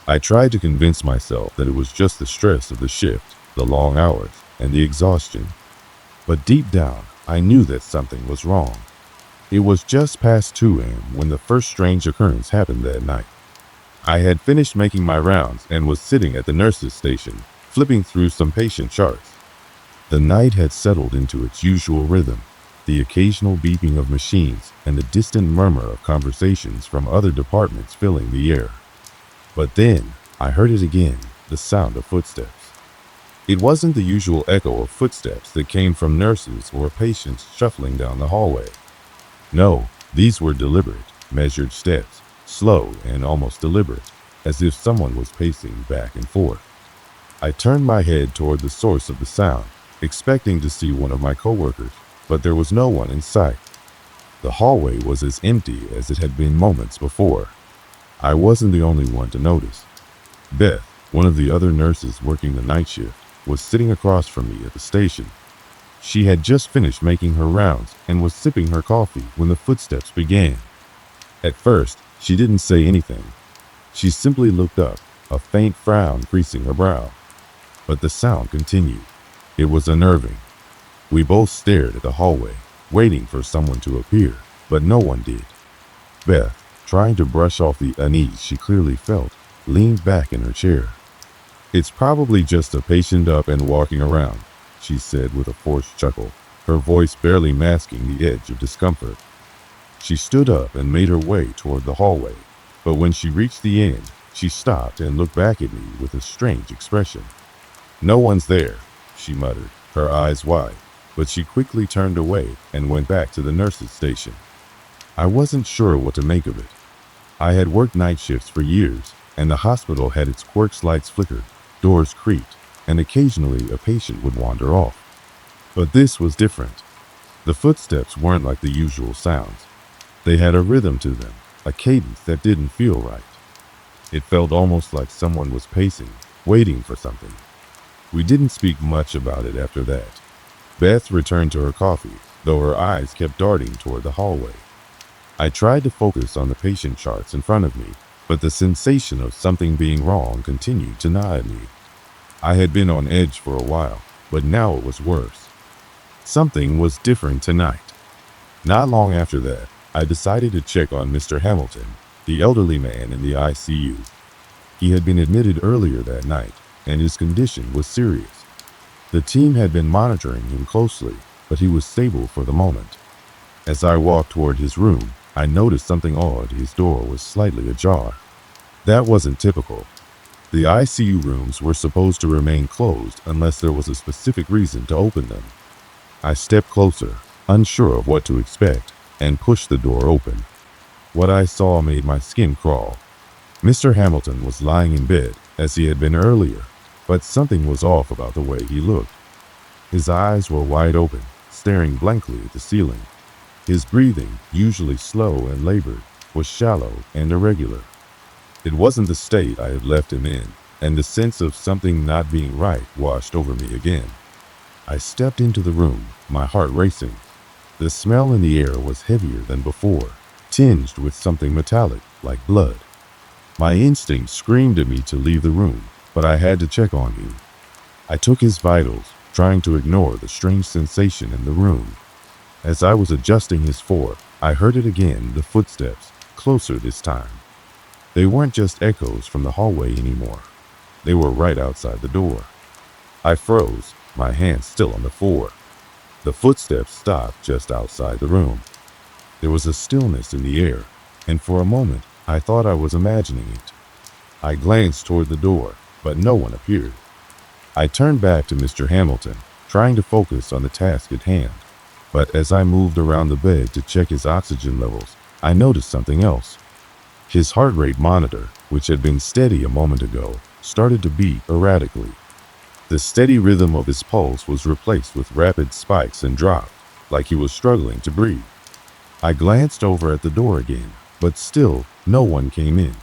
I tried to convince myself that it was just the stress of the shift, the long hours, and the exhaustion. But deep down, I knew that something was wrong. It was just past 2 a.m. when the first strange occurrence happened that night. I had finished making my rounds and was sitting at the nurse's station, flipping through some patient charts. The night had settled into its usual rhythm, the occasional beeping of machines and the distant murmur of conversations from other departments filling the air. But then, I heard it again, the sound of footsteps. It wasn't the usual echo of footsteps that came from nurses or patients shuffling down the hallway. No, these were deliberate, measured steps, slow and almost deliberate, as if someone was pacing back and forth. I turned my head toward the source of the sound, expecting to see one of my coworkers, but there was no one in sight. The hallway was as empty as it had been moments before. I wasn't the only one to notice. Beth, one of the other nurses working the night shift, was sitting across from me at the station. She had just finished making her rounds and was sipping her coffee when the footsteps began. At first, she didn't say anything. She simply looked up, a faint frown creasing her brow. But the sound continued. It was unnerving. We both stared at the hallway, waiting for someone to appear, but no one did. Beth, trying to brush off the unease she clearly felt, leaned back in her chair. "It's probably just a patient up and walking around," she said with a forced chuckle, her voice barely masking the edge of discomfort. She stood up and made her way toward the hallway, but when she reached the end, she stopped and looked back at me with a strange expression. "No one's there," she muttered, her eyes wide, but she quickly turned away and went back to the nurse's station. I wasn't sure what to make of it. I had worked night shifts for years, and the hospital had its quirks. Lights flickered, doors creaked, and occasionally a patient would wander off. But this was different. The footsteps weren't like the usual sounds. They had a rhythm to them, a cadence that didn't feel right. It felt almost like someone was pacing, waiting for something. We didn't speak much about it after that. Beth returned to her coffee, though her eyes kept darting toward the hallway. I tried to focus on the patient charts in front of me, but the sensation of something being wrong continued to gnaw at me. I had been on edge for a while, but now it was worse. Something was different tonight. Not long after that, I decided to check on Mr. Hamilton, the elderly man in the ICU. He had been admitted earlier that night, and his condition was serious. The team had been monitoring him closely, but he was stable for the moment. As I walked toward his room, I noticed something odd. His door was slightly ajar. That wasn't typical. The ICU rooms were supposed to remain closed unless there was a specific reason to open them. I stepped closer, unsure of what to expect, and pushed the door open. What I saw made my skin crawl. Mr. Hamilton was lying in bed, as he had been earlier, but something was off about the way he looked. His eyes were wide open, staring blankly at the ceiling. His breathing, usually slow and labored, was shallow and irregular. It wasn't the state I had left him in, and the sense of something not being right washed over me again. I stepped into the room, my heart racing. The smell in the air was heavier than before, tinged with something metallic, like blood. My instinct screamed at me to leave the room, but I had to check on him. I took his vitals, trying to ignore the strange sensation in the room. As I was adjusting his fore, I heard it again, the footsteps, closer this time. They weren't just echoes from the hallway anymore. They were right outside the door. I froze, my hand still on the fore. The footsteps stopped just outside the room. There was a stillness in the air, and for a moment, I thought I was imagining it. I glanced toward the door, but no one appeared. I turned back to Mr. Hamilton, trying to focus on the task at hand. But as I moved around the bed to check his oxygen levels, I noticed something else. His heart rate monitor, which had been steady a moment ago, started to beat erratically. The steady rhythm of his pulse was replaced with rapid spikes and drops, like he was struggling to breathe. I glanced over at the door again, but still, no one came in.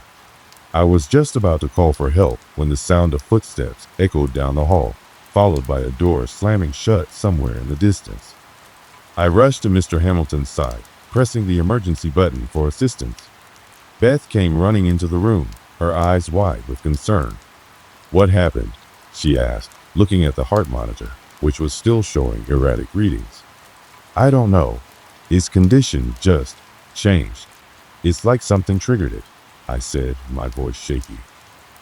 I was just about to call for help when the sound of footsteps echoed down the hall, followed by a door slamming shut somewhere in the distance. I rushed to Mr. Hamilton's side, pressing the emergency button for assistance. Beth came running into the room, her eyes wide with concern. "What happened?" she asked, looking at the heart monitor, which was still showing erratic readings. "I don't know. His condition just changed. It's like something triggered it," I said, my voice shaky.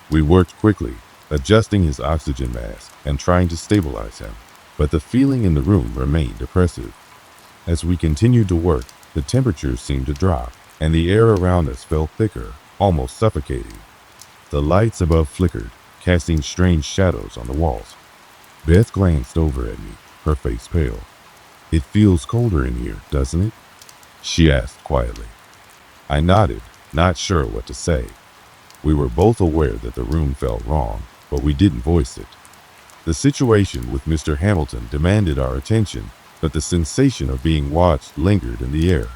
We worked quickly, adjusting his oxygen mask and trying to stabilize him, but the feeling in the room remained oppressive. As we continued to work, the temperature seemed to drop, and the air around us felt thicker, almost suffocating. The lights above flickered, casting strange shadows on the walls. Beth glanced over at me, her face pale. "It feels colder in here, doesn't it?" she asked quietly. I nodded, not sure what to say. We were both aware that the room felt wrong, but we didn't voice it. The situation with Mr. Hamilton demanded our attention, but the sensation of being watched lingered in the air.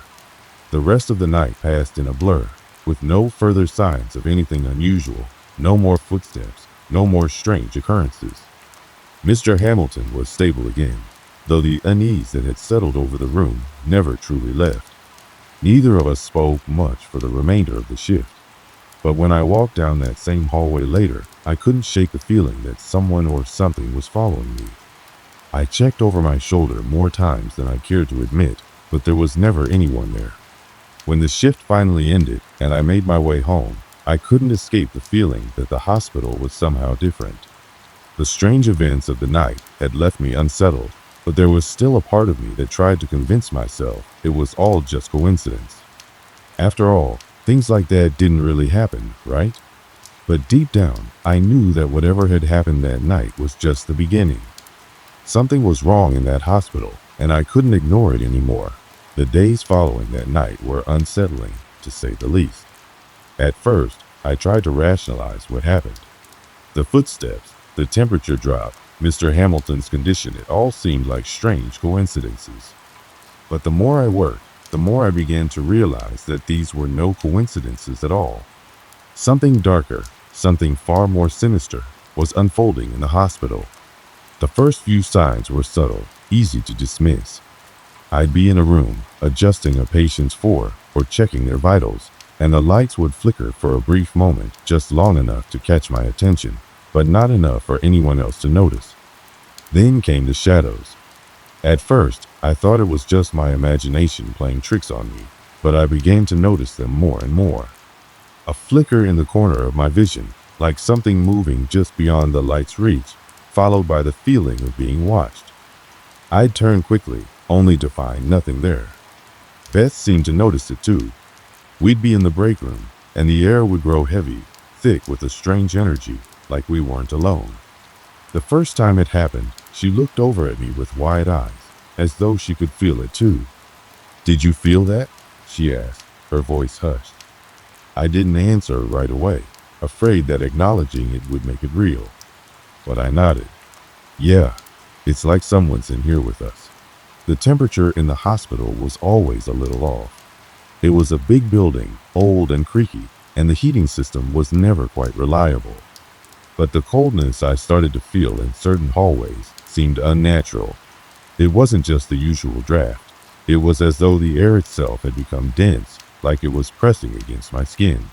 The rest of the night passed in a blur, with no further signs of anything unusual, no more footsteps, no more strange occurrences. Mr. Hamilton was stable again, though the unease that had settled over the room never truly left. Neither of us spoke much for the remainder of the shift. But when I walked down that same hallway later, I couldn't shake the feeling that someone or something was following me. I checked over my shoulder more times than I cared to admit, but there was never anyone there. When the shift finally ended and I made my way home, I couldn't escape the feeling that the hospital was somehow different. The strange events of the night had left me unsettled, but there was still a part of me that tried to convince myself it was all just coincidence. After all, things like that didn't really happen, right? But deep down, I knew that whatever had happened that night was just the beginning. Something was wrong in that hospital, and I couldn't ignore it anymore. The days following that night were unsettling, to say the least. At first, I tried to rationalize what happened. The footsteps, the temperature drop, Mr. Hamilton's condition, it all seemed like strange coincidences. But the more I worked, the more I began to realize that these were no coincidences at all. Something darker, something far more sinister, was unfolding in the hospital. The first few signs were subtle, easy to dismiss. I'd be in a room, adjusting a patient's fore or checking their vitals, and the lights would flicker for a brief moment, just long enough to catch my attention, but not enough for anyone else to notice. Then came the shadows. At first, I thought it was just my imagination playing tricks on me, but I began to notice them more and more. A flicker in the corner of my vision, like something moving just beyond the light's reach, followed by the feeling of being watched. I'd turn quickly, only to find nothing there. Beth seemed to notice it too. We'd be in the break room, and the air would grow heavy, thick with a strange energy, like we weren't alone. The first time it happened, she looked over at me with wide eyes, as though she could feel it too. "Did you feel that?" she asked, her voice hushed. I didn't answer right away, afraid that acknowledging it would make it real. But I nodded. "Yeah, it's like someone's in here with us." The temperature in the hospital was always a little off. It was a big building, old and creaky, and the heating system was never quite reliable. But the coldness I started to feel in certain hallways seemed unnatural. It wasn't just the usual draft. It was as though the air itself had become dense, like it was pressing against my skin.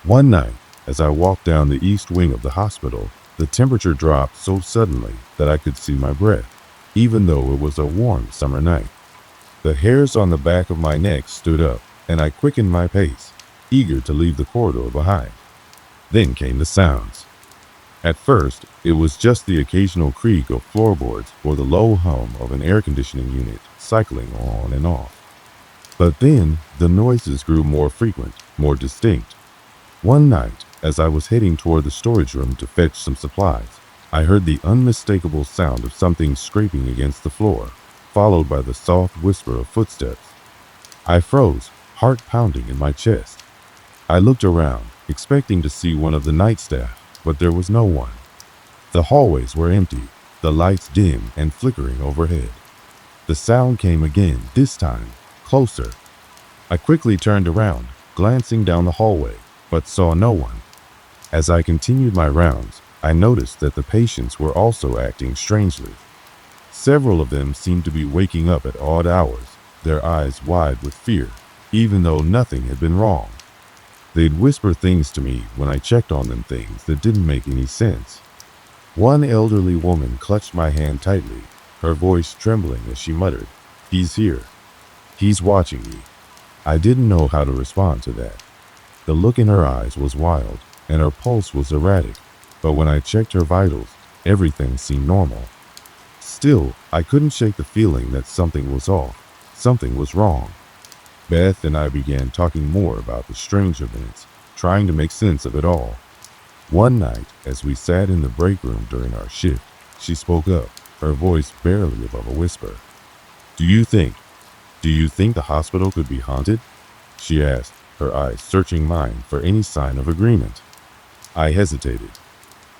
One night, as I walked down the east wing of the hospital, the temperature dropped so suddenly that I could see my breath, even though it was a warm summer night. The hairs on the back of my neck stood up, and I quickened my pace, eager to leave the corridor behind. Then came the sounds. At first, it was just the occasional creak of floorboards or the low hum of an air conditioning unit cycling on and off. But then, the noises grew more frequent, more distinct. One night, as I was heading toward the storage room to fetch some supplies, I heard the unmistakable sound of something scraping against the floor, followed by the soft whisper of footsteps. I froze, heart pounding in my chest. I looked around, expecting to see one of the night staff, but there was no one. The hallways were empty, the lights dim and flickering overhead. The sound came again, this time, closer. I quickly turned around, glancing down the hallway, but saw no one. As I continued my rounds, I noticed that the patients were also acting strangely. Several of them seemed to be waking up at odd hours, their eyes wide with fear, even though nothing had been wrong. They'd whisper things to me when I checked on them, things that didn't make any sense. One elderly woman clutched my hand tightly, her voice trembling as she muttered, "He's here. He's watching me." I didn't know how to respond to that. The look in her eyes was wild, and her pulse was erratic, but when I checked her vitals, everything seemed normal. Still, I couldn't shake the feeling that something was off, something was wrong. Beth and I began talking more about the strange events, trying to make sense of it all. One night, as we sat in the break room during our shift, she spoke up, her voice barely above a whisper. Do you think the hospital could be haunted?" she asked, her eyes searching mine for any sign of agreement. I hesitated.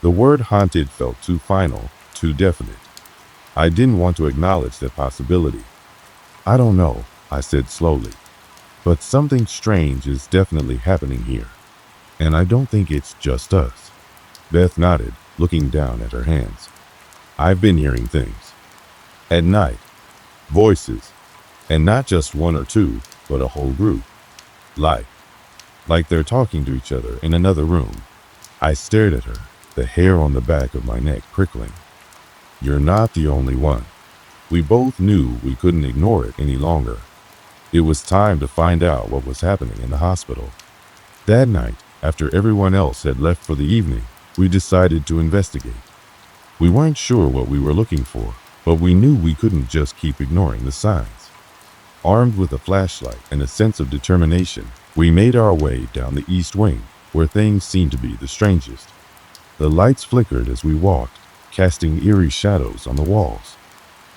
The word haunted felt too final, too definite. I didn't want to acknowledge that possibility. "I don't know," I said slowly, "but something strange is definitely happening here. And I don't think it's just us." Beth nodded, looking down at her hands. "I've been hearing things. At night. Voices. And not just one or two, but a whole group. Like they're talking to each other in another room." I stared at her, the hair on the back of my neck prickling. "You're not the only one." We both knew we couldn't ignore it any longer. It was time to find out what was happening in the hospital. That night, after everyone else had left for the evening, we decided to investigate. We weren't sure what we were looking for, but we knew we couldn't just keep ignoring the signs. Armed with a flashlight and a sense of determination, we made our way down the east wing, where things seemed to be the strangest. The lights flickered as we walked, casting eerie shadows on the walls.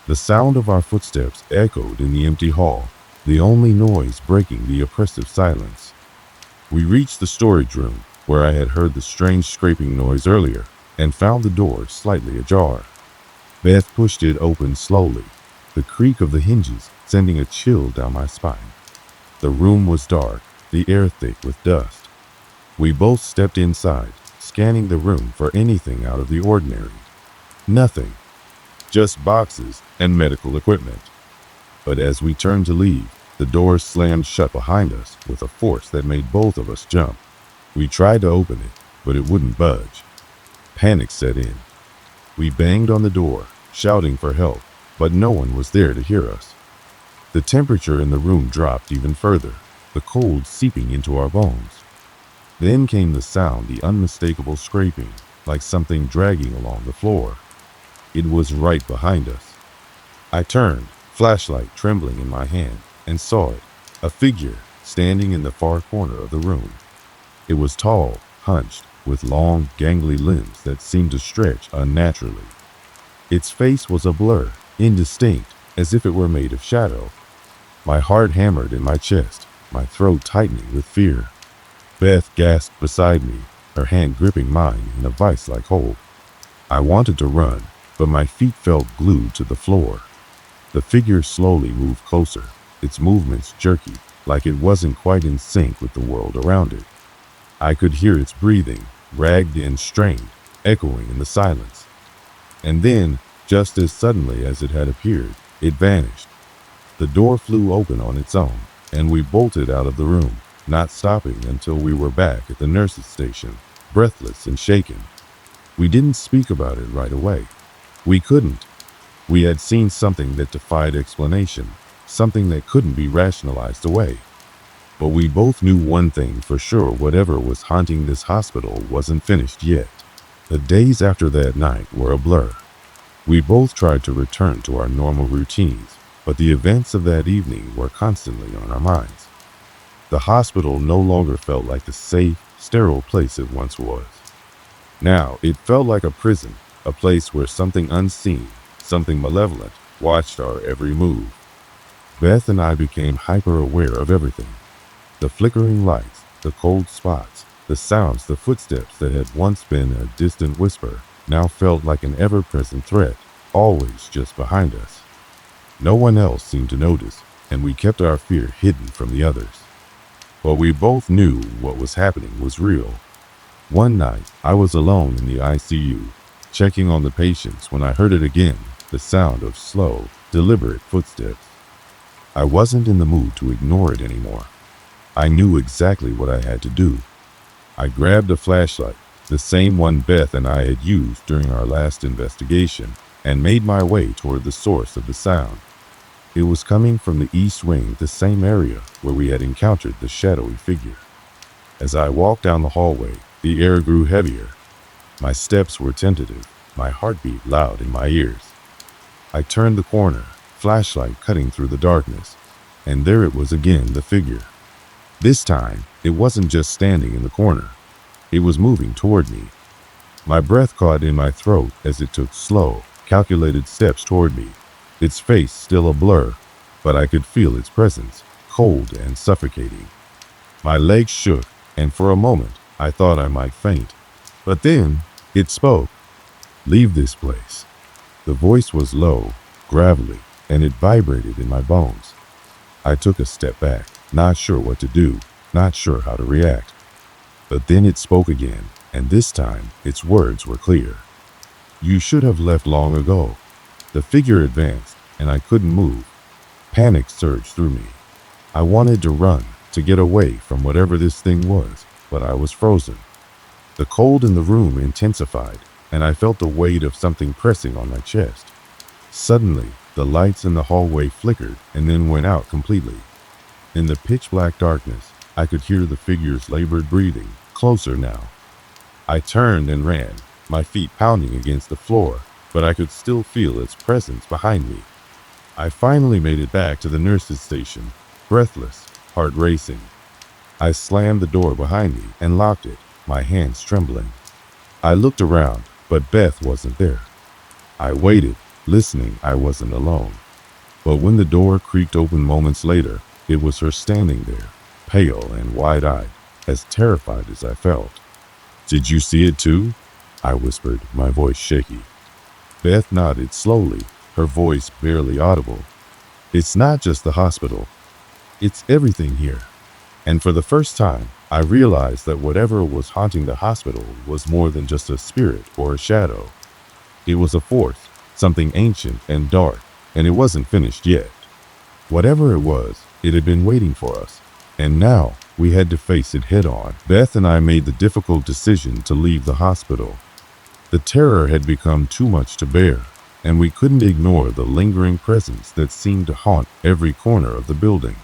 The sound of our footsteps echoed in the empty hall, the only noise breaking the oppressive silence. We reached the storage room, where I had heard the strange scraping noise earlier, and found the door slightly ajar. Beth pushed it open slowly, the creak of the hinges sending a chill down my spine. The room was dark, the air thick with dust. We both stepped inside, scanning the room for anything out of the ordinary. Nothing. Just boxes and medical equipment. But as we turned to leave, the door slammed shut behind us with a force that made both of us jump. We tried to open it, but it wouldn't budge. Panic set in. We banged on the door, shouting for help, but no one was there to hear us. The temperature in the room dropped even further, the cold seeping into our bones. Then came the sound, the unmistakable scraping, like something dragging along the floor. It was right behind us. I turned, flashlight trembling in my hand, and saw it, A figure standing in the far corner of the room. It was tall, hunched, with long, gangly limbs that seemed to stretch unnaturally. Its face was a blur, indistinct, as if it were made of shadow. My heart hammered in my chest, my throat tightening with fear. Beth gasped beside me, her hand gripping mine in a vice-like hold. I wanted to run, but my feet felt glued to the floor. The figure slowly moved closer, its movements jerky, like it wasn't quite in sync with the world around it. I could hear its breathing, ragged and strained, echoing in the silence. And then, just as suddenly as it had appeared, it vanished. The door flew open on its own, and we bolted out of the room, not stopping until we were back at the nurse's station, breathless and shaken. We didn't speak about it right away. We couldn't. We had seen something that defied explanation, something that couldn't be rationalized away. But we both knew one thing for sure: whatever was haunting this hospital wasn't finished yet. The days after that night were a blur. We both tried to return to our normal routines, but the events of that evening were constantly on our minds. The hospital no longer felt like the safe, sterile place it once was. Now, it felt like a prison, a place where something unseen, something malevolent, watched our every move. Beth and I became hyper-aware of everything. The flickering lights, the cold spots, the sounds, the footsteps that had once been a distant whisper, now felt like an ever-present threat, always just behind us. No one else seemed to notice, and we kept our fear hidden from the others. But we both knew what was happening was real. One night, I was alone in the ICU, checking on the patients when I heard it again, the sound of slow, deliberate footsteps. I wasn't in the mood to ignore it anymore. I knew exactly what I had to do. I grabbed a flashlight, the same one Beth and I had used during our last investigation, and made my way toward the source of the sound. It was coming from the east wing, the same area where we had encountered the shadowy figure. As I walked down the hallway, the air grew heavier. My steps were tentative, my heartbeat loud in my ears. I turned the corner, flashlight cutting through the darkness, and there it was again, the figure. This time, it wasn't just standing in the corner. It was moving toward me. My breath caught in my throat as it took slow, calculated steps toward me, its face still a blur, but I could feel its presence, cold and suffocating. My legs shook, and for a moment, I thought I might faint. But then, it spoke. "Leave this place." The voice was low, gravelly, and it vibrated in my bones. I took a step back, not sure what to do, not sure how to react. But then it spoke again, and this time, its words were clear. "You should have left long ago." The figure advanced, and I couldn't move. Panic surged through me. I wanted to run, to get away from whatever this thing was, but I was frozen. The cold in the room intensified, and I felt the weight of something pressing on my chest. Suddenly, the lights in the hallway flickered and then went out completely. In the pitch-black darkness, I could hear the figure's labored breathing, closer now. I turned and ran, my feet pounding against the floor, but I could still feel its presence behind me. I finally made it back to the nurse's station, breathless, heart racing. I slammed the door behind me and locked it, my hands trembling. I looked around, but Beth wasn't there. I waited, listening. I wasn't alone. But when the door creaked open moments later, it was her standing there, pale and wide-eyed, as terrified as I felt. "Did you see it too?" I whispered, my voice shaky. Beth nodded slowly, her voice barely audible. "It's not just the hospital. It's everything here." And for the first time, I realized that whatever was haunting the hospital was more than just a spirit or a shadow. It was a force, something ancient and dark, and it wasn't finished yet. Whatever it was, it had been waiting for us, and now we had to face it head on. Beth and I made the difficult decision to leave the hospital. The terror had become too much to bear, and we couldn't ignore the lingering presence that seemed to haunt every corner of the building.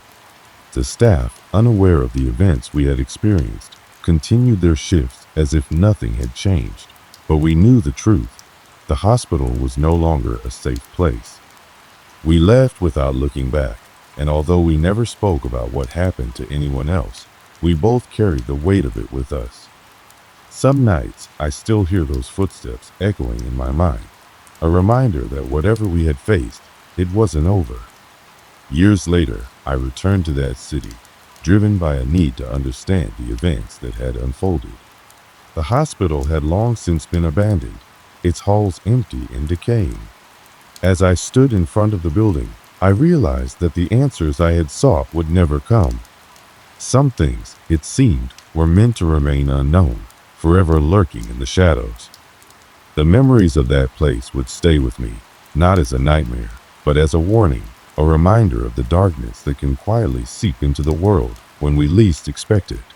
The staff, unaware of the events we had experienced, continued their shifts as if nothing had changed. But we knew the truth. The hospital was no longer a safe place. We left without looking back. and although we never spoke about what happened to anyone else, we both carried the weight of it with us. Some nights, I still hear those footsteps echoing in my mind, a reminder that whatever we had faced, it wasn't over. Years later, I returned to that city, driven by a need to understand the events that had unfolded. The hospital had long since been abandoned, its halls empty and decaying. As I stood in front of the building, I realized that the answers I had sought would never come. Some things, it seemed, were meant to remain unknown, forever lurking in the shadows. The memories of that place would stay with me, not as a nightmare, but as a warning, a reminder of the darkness that can quietly seep into the world when we least expect it.